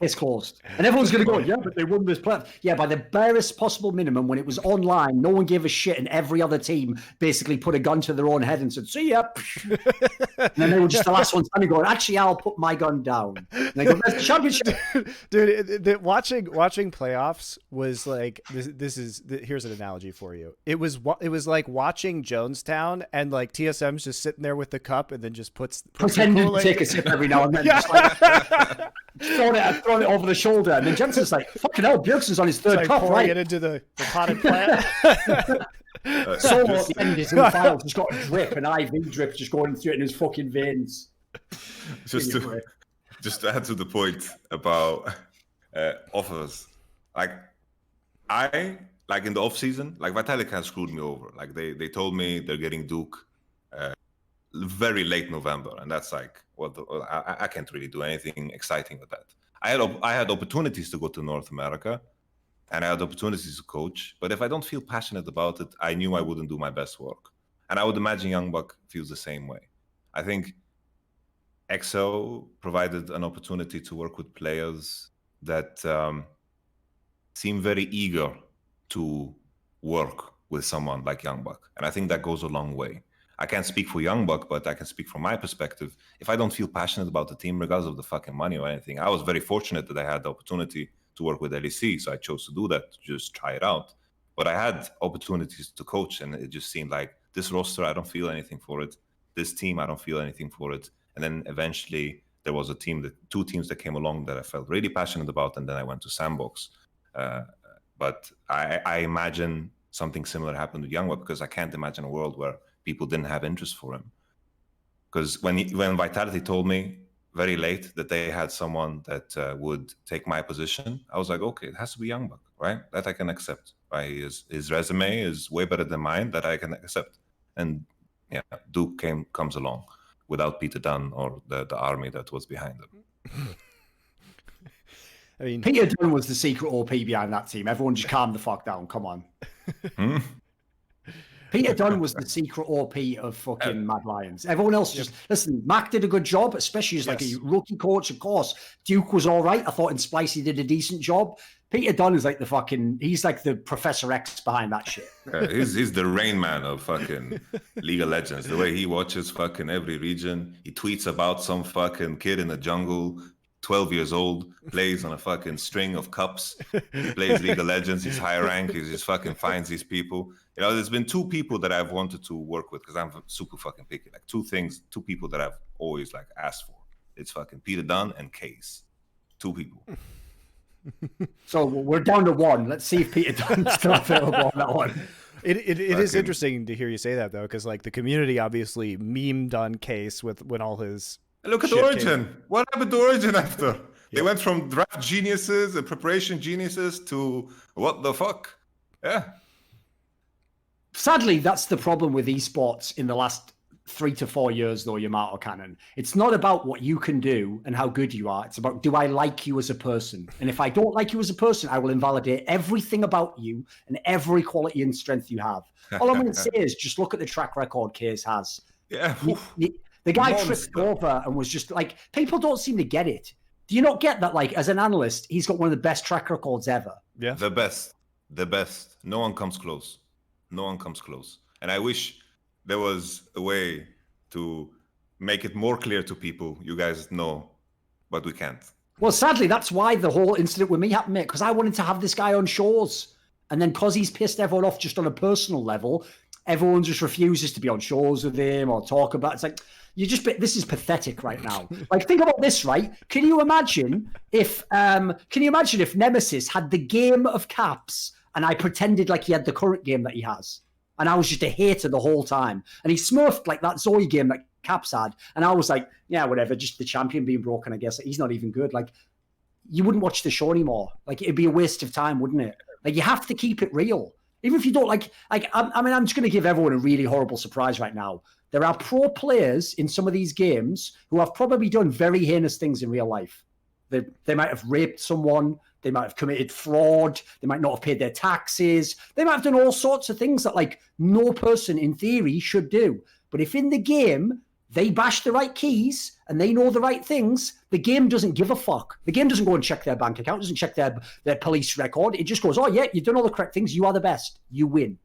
It's closed. And everyone's going to go, yeah, but they won this playoff. Yeah, by the barest possible minimum, when it was online, no one gave a shit, and every other team basically put a gun to their own head and said, see ya. And then they were just the last one standing going, actually, I'll put my gun down. And they go, that's the championship. Dude, watching playoffs was like, here's an analogy for you. It was like watching Jonestown, and like TSM's just sitting there with the cup and then just pretending to take a sip every now and then. Yeah. Just like, throwing it over the shoulder, and then Jensen's like, "Fucking hell, Bjergsen's on his third cup, pouring right?" it into the potted plant. Solo at the end is in the finals. He's got a drip, an IV drip, just going through it in his fucking veins. Just to add to the point about offers, like in the off season, like Vitalik has screwed me over. Like they told me they're getting Duke very late November, and that's like, well, I can't really do anything exciting with that. I had opportunities to go to North America, and I had opportunities to coach, but if I don't feel passionate about it, I knew I wouldn't do my best work. And I would imagine Youngbuck feels the same way. I think EXO provided an opportunity to work with players that seem very eager to work with someone like Youngbuck, and I think that goes a long way. I can't speak for Youngbuck, but I can speak from my perspective. If I don't feel passionate about the team, regardless of the fucking money or anything, I was very fortunate that I had the opportunity to work with LEC, so I chose to do that, to just try it out. But I had opportunities to coach, and it just seemed like this roster, I don't feel anything for it. This team, I don't feel anything for it. And then eventually there was two teams that came along that I felt really passionate about, and then I went to Sandbox. But I imagine something similar happened with Youngbuck, because I can't imagine a world where people didn't have interest for him. Because when Vitality told me very late that they had someone that would take my position, I was like, okay, it has to be Youngbuck, right? That I can accept. Right? His resume is way better than mine, that I can accept. And yeah, Duke comes along without Peter Dunn or the army that was behind him. I mean, Peter Dunn was the secret OP behind that team. Everyone just calm the fuck down. Come on. Peter Dunn was the secret OP of fucking Mad Lions. Everyone else just, listen, Mac did a good job, especially as like a rookie coach, of course. Duke was all right. I thought in Spicey did a decent job. Peter Dunn is like he's like the Professor X behind that shit. He's the Rain Man of fucking League of Legends. The way he watches fucking every region. He tweets about some fucking kid in the jungle, 12 years old, plays on a fucking string of cups. He plays League of Legends. He's high rank. He just fucking finds these people. You know, there's been two people that I've wanted to work with, because I'm super fucking picky. Like two people that I've always like asked for. It's fucking Peter Dunn and Case. Two people. So we're down to one. Let's see if Peter Dunn's still available on that one. It is interesting to hear you say that, though, because like the community obviously memed on Case when all his look at Origin. What happened to Origin after? They went from draft geniuses and preparation geniuses to what the fuck? Yeah. Sadly, that's the problem with esports in the last 3 to 4 years, though, YamatoCannon. It's not about what you can do and how good you are. It's about, do I like you as a person? And if I don't like you as a person, I will invalidate everything about you and every quality and strength you have. All I'm going to say is just look at the track record Case has. Yeah. The guy tripped over and was just like, people don't seem to get it. Do you not get that? Like, as an analyst, he's got one of the best track records ever. Yeah. The best. No one comes close. And I wish there was a way to make it more clear to people. You guys know, but we can't. Well, sadly, that's why the whole incident with me happened, mate, because I wanted to have this guy on shows. And then because he's pissed everyone off just on a personal level, everyone just refuses to be on shows with him or talk about it. It's like, this is pathetic right now. Like, think about this, right? Can you imagine if Nemesis had the game of Caps and I pretended like he had the current game that he has? And I was just a hater the whole time. And he smurfed like that Zoe game that Caps had. And I was like, yeah, whatever, just the champion being broken, I guess. He's not even good. Like, you wouldn't watch the show anymore. Like, it'd be a waste of time, wouldn't it? Like, you have to keep it real. Even if you don't I'm just going to give everyone a really horrible surprise right now. There are pro players in some of these games who have probably done very heinous things in real life. They might have raped someone. They might have committed fraud. They might not have paid their taxes. They might have done all sorts of things that, like, no person in theory should do. But if in the game they bash the right keys and they know the right things, the game doesn't give a fuck. The game doesn't go and check their bank account, doesn't check their police record. It just goes, oh yeah, you've done all the correct things. You are the best. You win.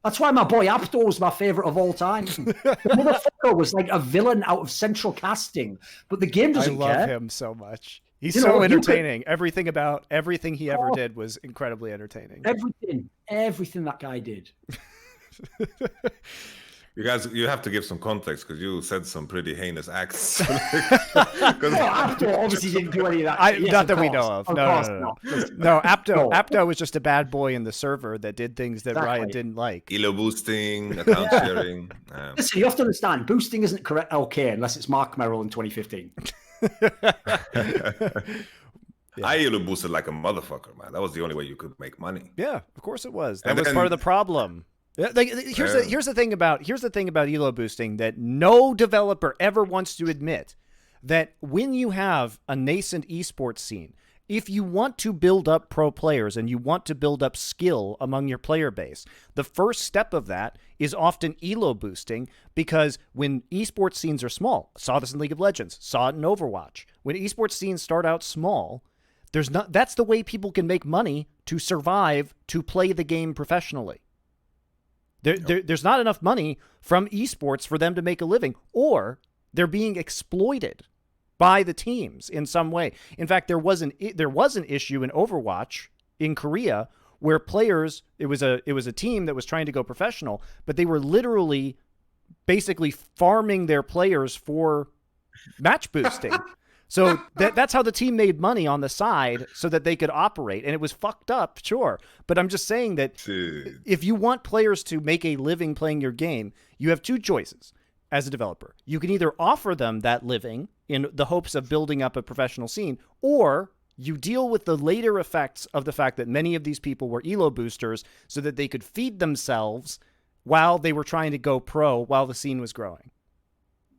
That's why my boy Apdo was my favorite of all time. The motherfucker was like a villain out of Central Casting, but the game doesn't care. I love him so much. He's so entertaining. Everything he ever did was incredibly entertaining. Everything that guy did. You guys, you have to give some context because you said some pretty heinous acts. Apdo obviously didn't do any of that. Not that we know of. No, Apdo was just a bad boy in the server that did things that Riot didn't like. Elo boosting, account sharing. Listen, you have to understand, boosting isn't correct okay unless it's Mark Merrill in 2015. I elo boosted like a motherfucker, man. That was the only way you could make money. Yeah, of course it was. That was part of the problem. Like, here's the thing about elo boosting that no developer ever wants to admit, that when you have a nascent esports scene, if you want to build up pro players and you want to build up skill among your player base, the first step of that is often elo boosting, because when esports scenes are small, saw this in League of Legends, saw it in Overwatch, when esports scenes start out small, that's the way people can make money to survive, to play the game professionally. There's not enough money from esports for them to make a living, or they're being exploited by the teams in some way. In fact, there was an issue in Overwatch in Korea where players, it was a team that was trying to go professional, but they were literally basically farming their players for match boosting. So that's how the team made money on the side so that they could operate. And it was fucked up, sure. But I'm just saying that if you want players to make a living playing your game, you have two choices as a developer. You can either offer them that living in the hopes of building up a professional scene, or you deal with the later effects of the fact that many of these people were elo boosters so that they could feed themselves while they were trying to go pro while the scene was growing.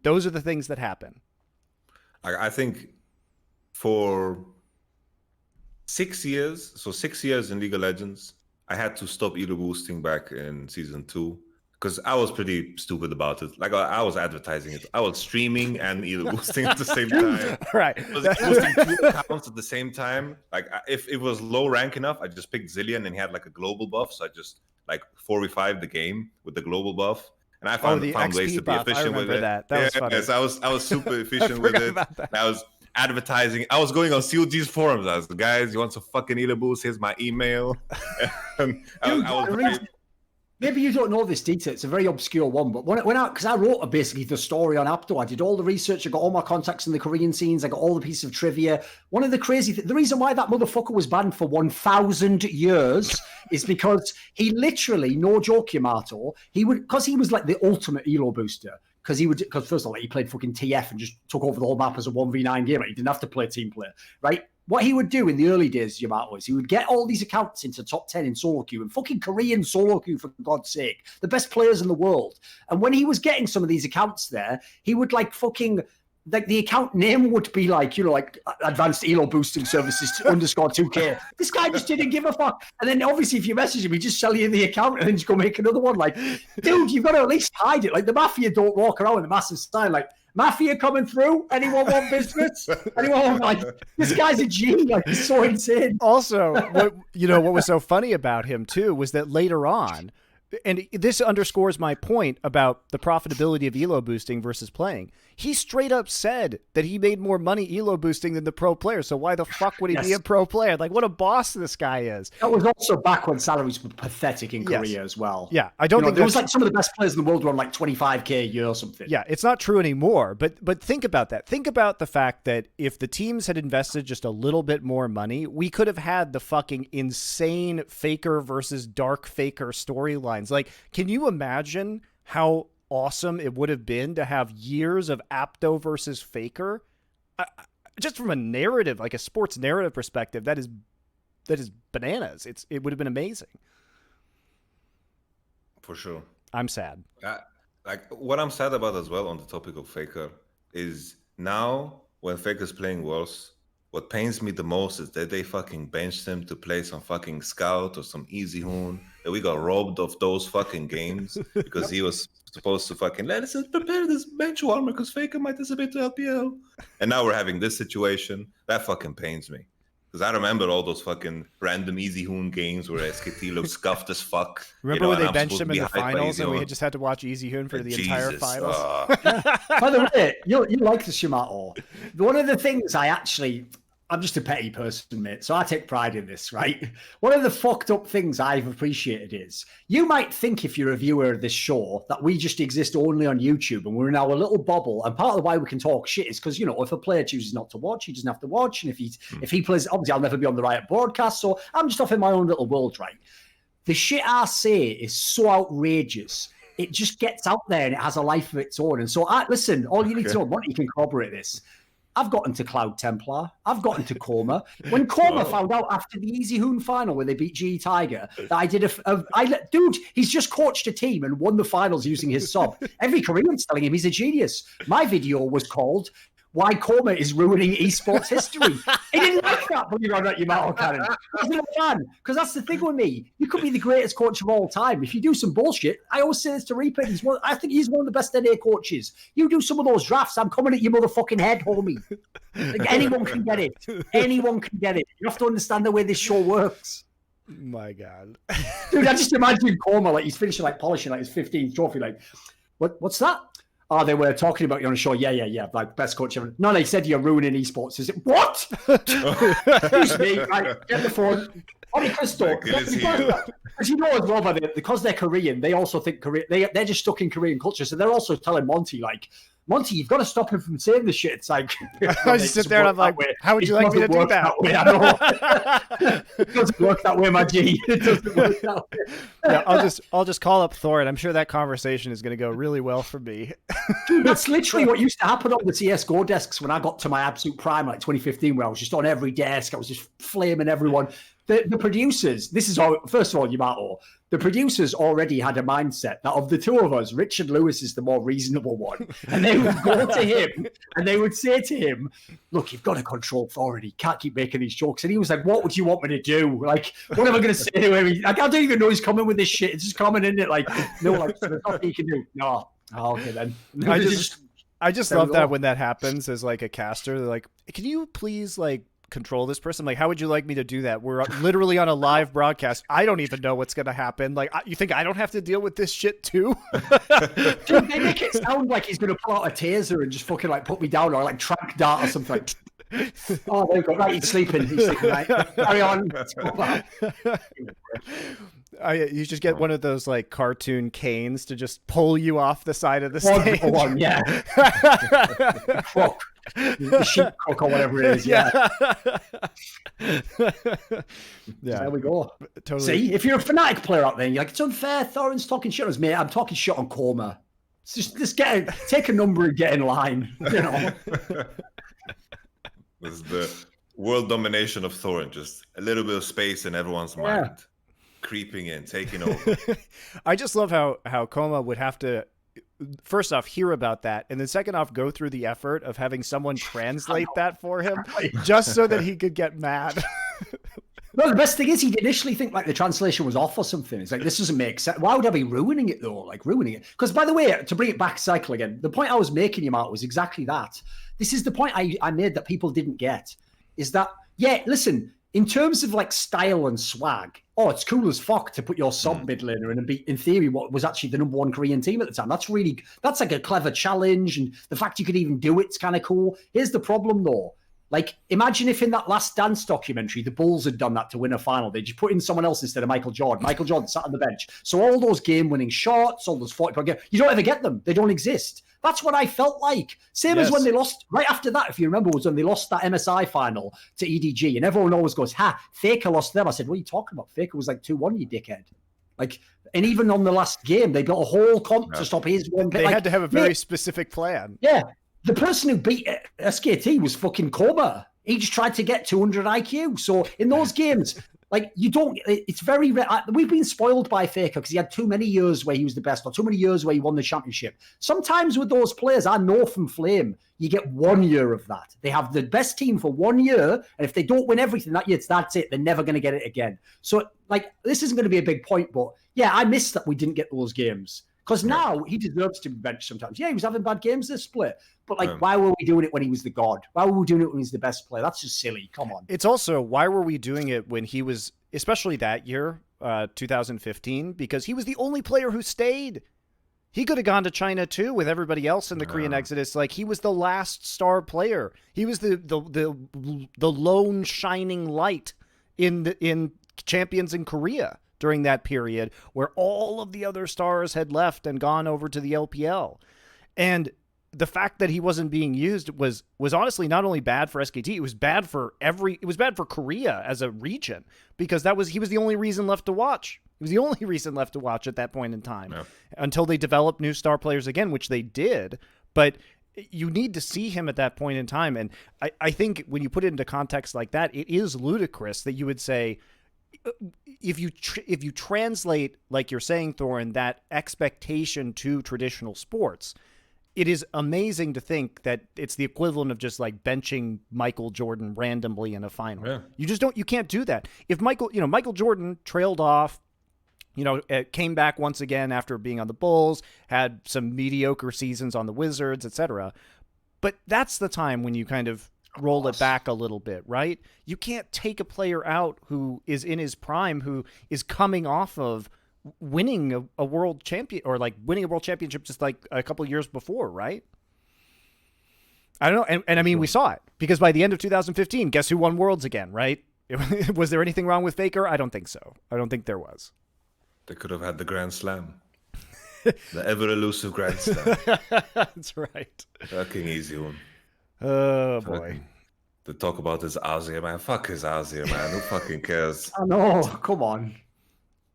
Those are the things that happen. I think for 6 years, so 6 years in League of Legends, I had to stop elo boosting back in season 2 because I was pretty stupid about it. Like I was advertising it. I was streaming and elo boosting at the same time. Right. I was boosting 2 accounts at the same time. Like if it was low rank enough, I just picked Zillion and he had like a global buff. So I just like 4v5 the game with the global buff. And I found ways to be efficient with it. That was funny. Yes, I was super efficient with it. I was advertising. I was going on COG's forums. I was, guys, you want some fucking elo boost? Here's my email. Maybe you don't know this detail. It's a very obscure one, but because I wrote basically the story on Apdo, I did all the research. I got all my contacts in the Korean scenes. I got all the pieces of trivia. One of the the reason why that motherfucker was banned for 1,000 years is because he literally, no joke, Yamato, because he was like the ultimate elo booster. Because first of all, he played fucking TF and just took over the whole map as a 1v9 game. He didn't have to play team player, right? What he would do in the early days, Yamato, is he would get all these accounts into top 10 in solo queue, and fucking Korean solo queue, for God's sake, the best players in the world. And when he was getting some of these accounts there, he would like fucking, like the account name would be like, you know, like Advanced Elo Boosting Services _2K. This guy just didn't give a fuck. And then obviously if you message him, he just sell you the account and then just go make another one. Like, dude, you've got to at least hide it. Like the Mafia don't walk around with a massive sign like, Mafia coming through? Anyone want business? Anyone want, like, this guy's a G, like, he's so insane. Also, what was so funny about him too was that later on, and this underscores my point about the profitability of elo boosting versus playing, he straight up said that he made more money elo boosting than the pro player. So why the fuck would he be a pro player? Like, what a boss this guy is. That was also back when salaries were pathetic in Korea as well. Yeah, I don't think there was like some of the best players in the world were on like 25K a year or something. Yeah, it's not true anymore. But think about that. Think about the fact that if the teams had invested just a little bit more money, we could have had the fucking insane Faker versus Dark Faker storylines. Like, can you imagine how awesome it would have been to have years of Apdo versus Faker? Just from a narrative, like a sports narrative perspective, that is bananas. It would have been amazing. For sure. I'm sad. Like what I'm sad about as well on the topic of Faker is now when Faker's playing worse, what pains me the most is that they fucking benched him to play some fucking scout or some Easyhoon. That we got robbed of those fucking games because he was supposed to fucking let us prepare this bench warmer because Faker might disappear to LPL. And now we're having this situation. That fucking pains me. Because I remember all those fucking random Easyhoon games where SKT looked scuffed as fuck. Remember when they benched him in the finals and we just had to watch Easyhoon for the entire finals? By the way, you like this, Yamato. One of the things I'm just a petty person, mate, so I take pride in this, right? One of the fucked up things I've appreciated is, you might think if you're a viewer of this show that we just exist only on YouTube and we're in our little bubble, and part of why we can talk shit is because, you know, if a player chooses not to watch, he doesn't have to watch, and if he plays, obviously I'll never be on the Riot broadcast, so I'm just off in my own little world, right? The shit I say is so outrageous. It just gets out there and it has a life of its own. And so, listen, all you need to know, Monty can corroborate this. I've gotten to Cloud Templar. I've gotten to Coma. When Coma found out after the Easyhoon final where they beat GE Tiger that I did dude, he's just coached a team and won the finals using his sub. Every Korean's telling him he's a genius. My video was called "Why Coma is Ruining Esports History." He didn't like that, believe it or not, YamatoCannon. I wasn't a fan, because that's the thing with me. You could be the greatest coach of all time. If you do some bullshit, I always say this to Reaper, I think he's one of the best NA coaches. You do some of those drafts, I'm coming at your motherfucking head, homie. Like, anyone can get it. Anyone can get it. You have to understand the way this show works. My God. Dude, I just imagine Coma, like he's finishing like polishing like his 15th trophy, like, what's that? Oh, they were talking about you on a show. Yeah. Like, best coach ever. No, they said you're ruining esports. Is it what? Excuse me. Right, get the phone. MonteCristo. Because you know as well, because they're Korean, they also think they're just stuck in Korean culture. So they're also telling Monty, like, Monty, you've got to stop him from saying this shit. It's like, I just sit there and I'm like, how would you like me to do that? I know. It doesn't work that way, my G. It doesn't work that way. Yeah, I'll just call up Thorin. I'm sure that conversation is going to go really well for me. Dude, that's literally what used to happen on the CSGO desks when I got to my absolute prime, like 2015, where I was just on every desk. I was just flaming everyone. The producers, this is all, first of all, Yamato, the producers already had a mindset that of the two of us, Richard Lewis is the more reasonable one. And they would go to him and they would say to him, look, you've got to control authority. Can't keep making these jokes. And he was like, what would you want me to do? Like, what am I going to say to him? Like, I don't even know he's coming with this shit. It's just coming in it. Like, no, like, there's nothing you can do. No. Oh, okay, then. I just love that when that happens as like a caster. They're like, can you please like control this person? Like, how would you like me to do that? We're literally on a live broadcast. I don't even know what's going to happen. Like, you think I don't have to deal with this shit too? Dude, they make it sound like he's going to pull out a taser and just fucking like put me down or like track dart or something. Oh, there you go. Right, he's sleeping. Right. Carry on. You just get one of those like cartoon canes to just pull you off the side of the stage. One, yeah. The sheep cook or whatever it is. Yeah. There we go. Totally. See, if you're a Fnatic player out there, and you're like, it's unfair. Thorin's talking shit on us, mate. I'm talking shit on Coma. Just take a number and get in line. You know. This is the world domination of Thorin. Just a little bit of space in everyone's mind. Creeping in, taking over. I just love how Coma would have to, first off, hear about that, and then second off, go through the effort of having someone translate that for him just so that he could get mad. No, the best thing is he'd initially think like the translation was off or something. It's like, this doesn't make sense. Why would I be ruining it though? Like ruining it. Because by the way, to bring it back cycle again, the point I was making him out was exactly that. This is the point I made that people didn't get. Is that, yeah, listen, in terms of like style and swag, it's cool as fuck to put your sub mid laner in and beat, in theory, what was actually the #1 Korean team at the time. That's like a clever challenge. And the fact you could even do it's kind of cool. Here's the problem though. Like, imagine if in that Last Dance documentary, the Bulls had done that to win a final. They just put in someone else instead of Michael Jordan. Michael Jordan sat on the bench. So all those game-winning shots, all those 40-point games, you don't ever get them. They don't exist. That's what I felt like. Same as when they lost, right after that, if you remember, was when they lost that MSI final to EDG. And everyone always goes, Faker lost them. I said, what are you talking about? Faker was like 2-1, you dickhead. Like, and even on the last game, they got a whole comp to stop his one. They had to have a very specific plan. Yeah. The person who beat SKT was fucking Coma. He just tried to get 200 IQ. So in those games, Like, you don't, it's very rare. We've been spoiled by Faker because he had too many years where he was the best or too many years where he won the championship. Sometimes with those players, I know from Flame, you get 1 year of that. They have the best team for 1 year, and if they don't win everything that year, that's it. They're never going to get it again. So, like, this isn't going to be a big point, but yeah, I miss that we didn't get those games. Because now he deserves to be benched sometimes. Yeah, he was having bad games this split. But, like, why were we doing it when he was the god? Why were we doing it when he was the best player? That's just silly. Come on. It's also, why were we doing it when he was, especially that year, 2015, because he was the only player who stayed. He could have gone to China, too, with everybody else in the Korean Exodus. Like, he was the last star player. He was the lone shining light in Champions in Korea during that period where all of the other stars had left and gone over to the LPL. And the fact that he wasn't being used was honestly not only bad for SKT, it was bad for Korea as a region, because he was the only reason left to watch. He was the only reason left to watch at that point in time until they developed new star players again, which they did. But you need to see him at that point in time. And I think when you put it into context like that, it is ludicrous that you would say, if you translate, like you're saying, Thorin, that expectation to traditional sports, it is amazing to think that it's the equivalent of just like benching Michael Jordan randomly in a final. Yeah. You can't do that. If Michael Jordan trailed off, came back once again after being on the Bulls, had some mediocre seasons on the Wizards, etc. But that's the time when you kind of roll it back a little bit, right? You can't take a player out who is in his prime, who is coming off of winning a world champion, or like winning a world championship just like a couple of years before, right? I don't know. And I mean, we saw it, because by the end of 2015, guess who won worlds again, right? Was there anything wrong with Faker? I don't think so. I don't think there was. They could have had the Grand Slam. The ever-elusive Grand Slam. That's right. Fucking Easyhoon. Oh, boy. To talk about his Azir, man. Fuck his Azir, man. Who fucking cares? I know. Come on.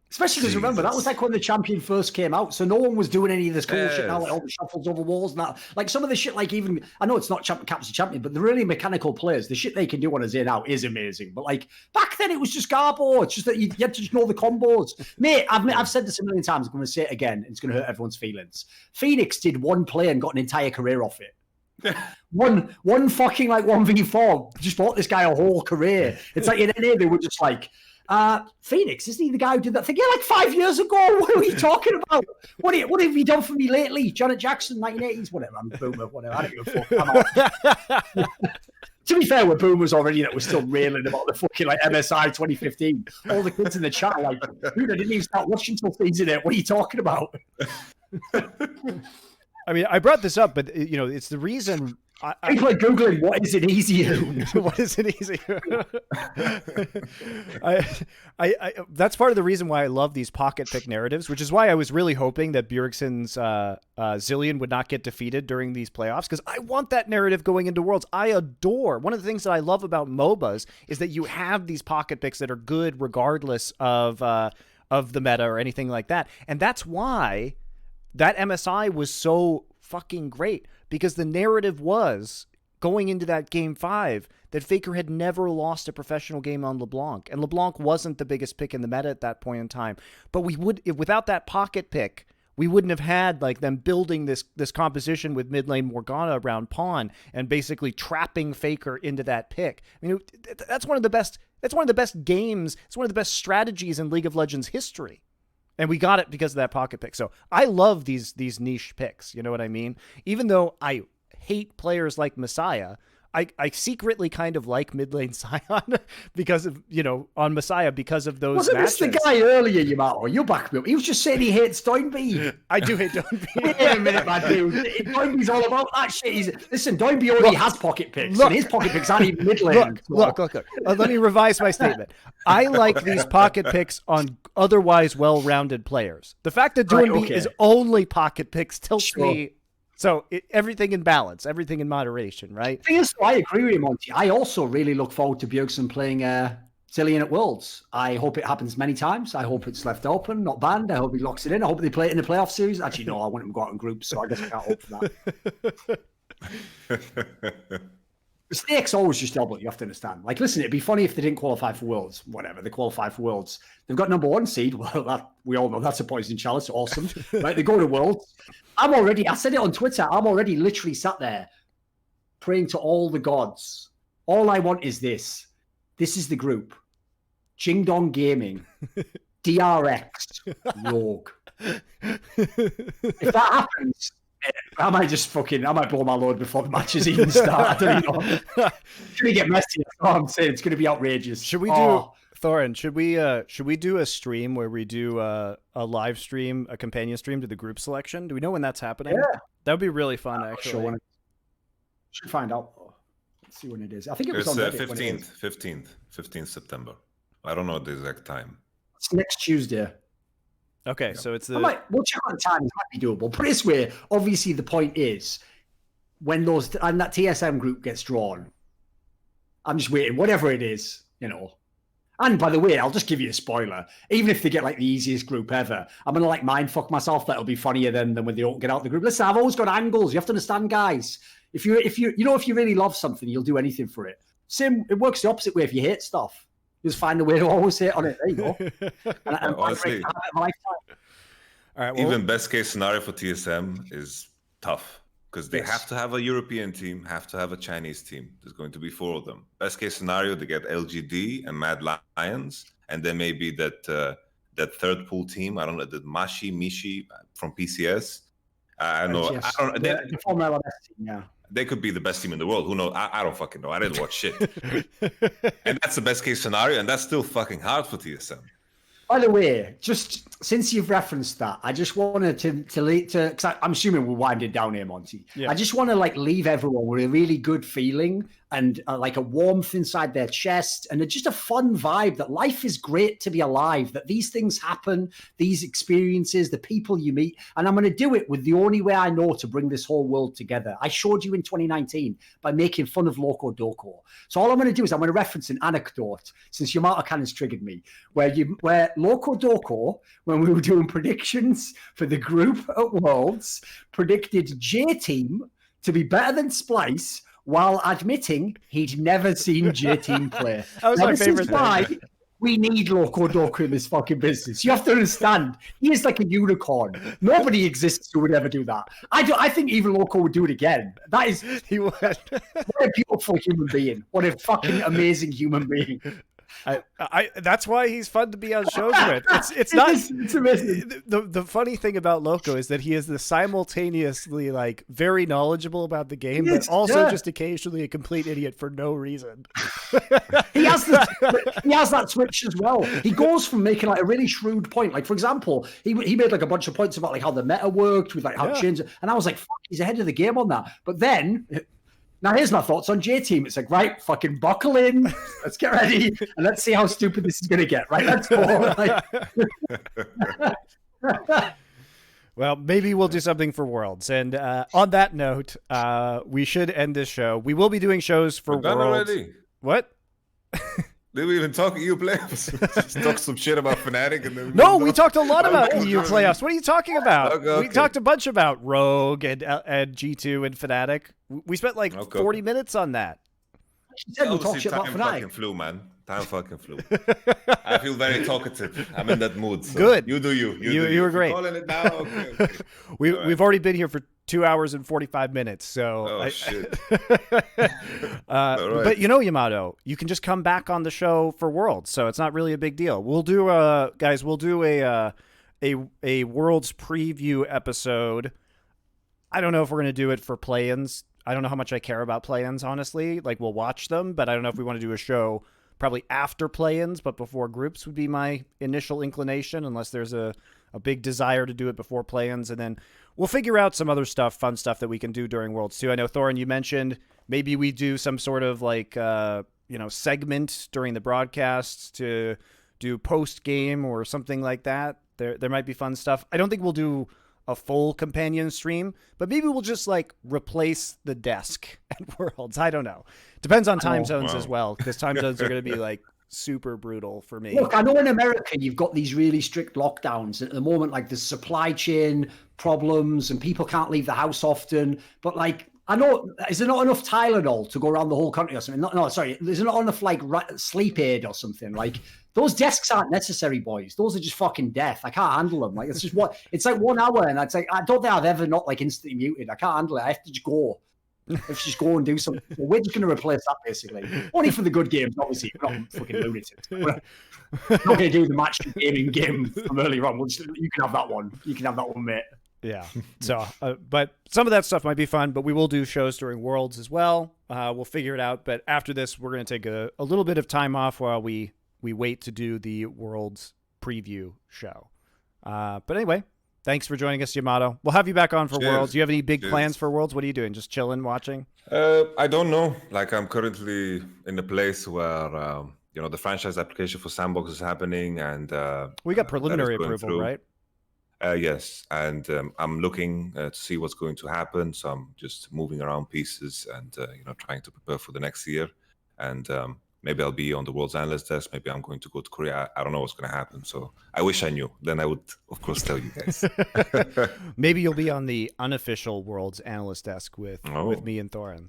Especially because remember, that was like when the champion first came out, so no one was doing any of this cool shit now, like all the shuffles over walls and that. Like some of the shit, like even, I know it's not Captain Champion, but the really mechanical players, the shit they can do on Azir now is amazing. But like back then, it was just garbo. It's just that you had to just know the combos. Mate, I've said this a million times. I'm going to say it again. It's going to hurt everyone's feelings. Phoenix did one play and got an entire career off it. one fucking like 1v4 just bought this guy a whole career. It's like in NA they were just like, Phoenix, isn't he the guy who did that thing? Yeah, like 5 years ago. What are you talking about? What have you done for me lately? Janet Jackson, 1980s, whatever. I'm a boomer, whatever. I don't give a fuck. To be fair, we're boomers already that we're still railing about the fucking like MSI 2015. All the kids in the chat are like, dude, I didn't even start watching till season 8. What are you talking about? I mean, I brought this up, but it's the reason. People are Googling, what is an Easyhoon? What is an Easyhoon? That's part of the reason why I love these pocket pick narratives, which is why I was really hoping that Bjergsen's Zilean would not get defeated during these playoffs, because I want that narrative going into Worlds. I adore. One of the things that I love about MOBAs is that you have these pocket picks that are good regardless of the meta or anything like that. And that's why that MSI was so fucking great, because the narrative was going into that game 5 that Faker had never lost a professional game on LeBlanc, and LeBlanc wasn't the biggest pick in the meta at that point in time. But without that pocket pick, we wouldn't have had like them building this composition with mid lane Morgana around Pawn and basically trapping Faker into that pick. I mean, that's one of the best. That's one of the best games. It's one of the best strategies in League of Legends history. And we got it because of that pocket pick. So I love these niche picks. You know what I mean? Even though I hate players like Messiah, I secretly kind of like mid lane Sion because of, on Messiah because of those Wasn't matches. This the guy earlier, Yamato? You back me up. He was just saying he hates Doinby. I do hate Doinby. Wait a minute, my dude. Doinby's all about that shit. Listen, Doinby already has pocket picks, and his pocket picks aren't even mid lane. Look. Let me revise my statement. I like these pocket picks on otherwise well-rounded players. The fact that Doinby is only pocket picks tilts me. So everything in balance, everything in moderation, right? I agree with you, Monty. I also really look forward to Bjergsen playing Zilean at Worlds. I hope it happens many times. I hope it's left open, not banned. I hope he locks it in. I hope they play it in the playoff series. Actually, no, I want him to go out in groups, so I guess I can't hope for that. The stakes always just double. You have to understand. Like, listen, it'd be funny if they didn't qualify for Worlds. Whatever, they qualify for Worlds. They've got number 1 seed. Well, we all know that's a poison chalice. Awesome, right? They go to Worlds. I said it on Twitter. I'm already literally sat there praying to all the gods. All I want is this. This is the group. Jingdong Gaming, DRX, Rogue. If that happens, I might blow my load before the matches even start. I don't know. It's going to get messy. That's all I'm saying. It's going to be outrageous. Should we do, Thorin, should we do a stream where we do a live stream, a companion stream to the group selection? Do we know when that's happening? Yeah. That would be really fun, actually. Sure. Should find out. Let's see when it is. I think it's on 15th September. I don't know the exact time. It's next Tuesday. Okay, yeah. so it's we'll check on the time. It might be doable. Put it this way, obviously the point is when that TSM group gets drawn, I'm just waiting, whatever it is, you know. And by the way, I'll just give you a spoiler. Even if they get like the easiest group ever, I'm gonna like mindfuck myself. That'll be funnier than when they don't get out the group. Listen, I've always got angles. You have to understand, guys. If you really love something, you'll do anything for it. It works the opposite way if you hate stuff. You just find a way to always hate on it. There you go. And honestly, all right, well, even best case scenario for TSM is tough because they have to have a European team, have to have a Chinese team. There's going to be 4 of them. Best case scenario, they get LGD and Mad Lions, and then maybe that third pool team. I don't know, the Mishi from PCS. I don't know. Yes. I don't. The former LMS team, yeah. They could be the best team in the world. Who knows? I don't fucking know. I didn't watch shit. And that's the best case scenario, and that's still fucking hard for TSM. By the way, just since you've referenced that, I just wanted to because I'm assuming we're winding down here, Monty. Yeah. I just want to like leave everyone with a really good feeling and like a warmth inside their chest and just a fun vibe that life is great to be alive, that these things happen, these experiences, the people you meet. And I'm going to do it with the only way I know to bring this whole world together. I showed you in 2019 by making fun of Loco Doco. So all I'm going to do is I'm going to reference an anecdote since YamatoCannon's triggered me, where Loco Doco, when we were doing predictions for the group at Worlds, predicted J-Team to be better than Splice while admitting he'd never seen J-Team play. That was my favorite thing. We need Loco Doco in this fucking business. You have to understand, he is like a unicorn. Nobody exists who would ever do that. I think even Loco would do it again. That is, he would. What a beautiful human being. What a fucking amazing human being. That's why he's fun to be on shows with. It's not. It's amazing. The funny thing about Loco is that he is the simultaneously like very knowledgeable about the game, but also just occasionally a complete idiot for no reason. He has that switch as well. He goes from making like a really shrewd point. Like for example, he made like a bunch of points about like how the meta worked with like how change, and I was like, fuck, he's ahead of the game on that. But then. Now, here's my thoughts on J-Team. It's like, right, fucking buckle in. Let's get ready. And let's see how stupid this is going to get. Right, let's go. Well, maybe we'll do something for Worlds. And on that note, we should end this show. We will be doing shows for We're done Worlds. already. What? Did we even talk EU playoffs? Just talk some shit about Fnatic and then we talked a lot about EU playoffs. What are you talking about? Okay. We talked a bunch about Rogue and G2 and Fnatic. We spent like 40 minutes on that. We'll talk shit about Time Fnatic. fucking flew, man. Time fucking flew. I feel very talkative. I'm in that mood. So Good. You do you. You were great. Calling it now? Okay. We've already been here for 2 hours and 45 minutes. So shit. But you know, Yamato, you can just come back on the show for Worlds, so it's not really a big deal. We'll do a Worlds preview episode. I don't know if we're gonna do it for play-ins. I don't know how much I care about play-ins, honestly. Like, we'll watch them, but I don't know if we want to do a show probably after play-ins, but before groups would be my initial inclination, unless there's a big desire to do it before play-ins. And then we'll figure out some other stuff, fun stuff that we can do during Worlds too. I know, Thorin, you mentioned maybe we do some sort of like, segment during the broadcasts to do post-game or something like that. There might be fun stuff. I don't think we'll do a full companion stream, but maybe we'll just like replace the desk at Worlds. I don't know. Depends on time zones as well, because time zones are going to be like super brutal for me. Look, I know in America you've got these really strict lockdowns. At the moment, like there's supply chain problems and people can't leave the house often. But like I know. Is there not enough Tylenol to go around the whole country or something? No, sorry. There's not enough like sleep aid or something. Like those desks aren't necessary, boys. Those are just fucking death. I can't handle them. Like it's just what it's like 1 hour, and it's like I don't think I've ever not like instantly muted. I can't handle it. I have to just go. I have to just go and do something. So we're just going to replace that basically. Only for the good games, obviously. We're not fucking lunatics. We're not going to do the match gaming game from earlier on. You can have that one. You can have that one, mate. Yeah. So, but some of that stuff might be fun, but we will do shows during Worlds as well. We'll figure it out. But after this, we're going to take a little bit of time off while we wait to do the Worlds preview show. But anyway, thanks for joining us, Yamato. We'll have you back on for Worlds. Do you have any big plans for Worlds? What are you doing? Just chilling, watching? I don't know. Like I'm currently in a place where, the franchise application for Sandbox is happening. And we got preliminary approval, right? Yes, and I'm looking to see what's going to happen. So I'm just moving around pieces and trying to prepare for the next year. And maybe I'll be on the World's Analyst desk. Maybe I'm going to go to Korea. I don't know what's going to happen. So I wish I knew. Then I would, of course, tell you guys. Maybe you'll be on the unofficial World's Analyst desk with me and Thorin.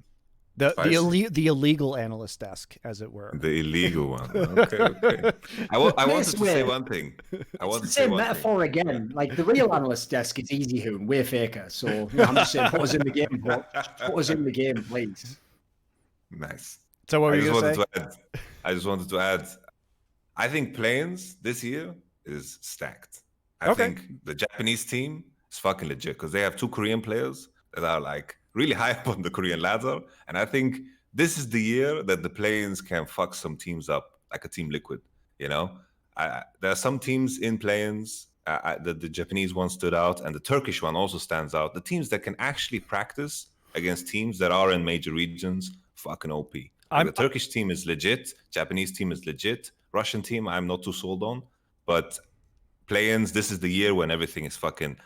The illegal analyst desk, as it were. The illegal one. Okay. I wanted to say one thing. I want to say one metaphor thing. Again. Like the real analyst desk is Easyhoon. We're faker. So I'm just saying, put us in the game. Put us in the game, please. Nice. So what were you going to say? I just wanted to add. I think Plains this year is stacked. I think the Japanese team is fucking legit because they have 2 Korean players that are like really high up on the Korean ladder. And I think this is the year that the play-ins can fuck some teams up, like a Team Liquid, There are some teams in play-ins, the Japanese one stood out, and the Turkish one also stands out. The teams that can actually practice against teams that are in major regions, fucking OP. The Turkish team is legit, Japanese team is legit, Russian team I'm not too sold on, but play-ins, this is the year when everything is fucking,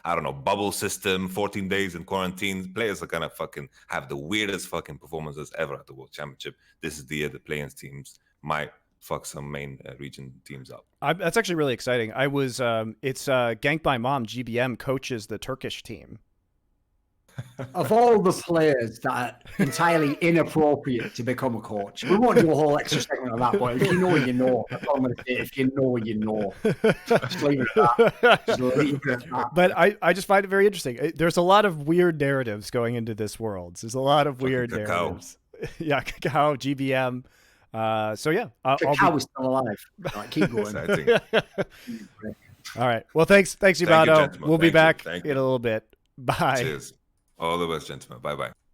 bubble system, 14 days in quarantine. Players are gonna fucking have the weirdest fucking performances ever at the World Championship. This is the year the play-ins teams might fuck some main region teams up. That's actually really exciting. It's Ganked by Mom, GBM coaches the Turkish team. Of all the players that are entirely inappropriate to become a coach, we won't do a whole extra segment on that, but if you know, you know. That's all I'm going to say. If you know, you know. Just leave it at that. Just leave it at that. But I just find it very interesting. There's a lot of weird narratives going into this world. There's a lot of weird narratives. Yeah, Cacao, GBM. So yeah. Cacao is still alive. Right, keep going. All right. Well, thanks, Yamato. We'll be back in a little bit. Bye. Cheers. All the best, gentlemen. Bye-bye.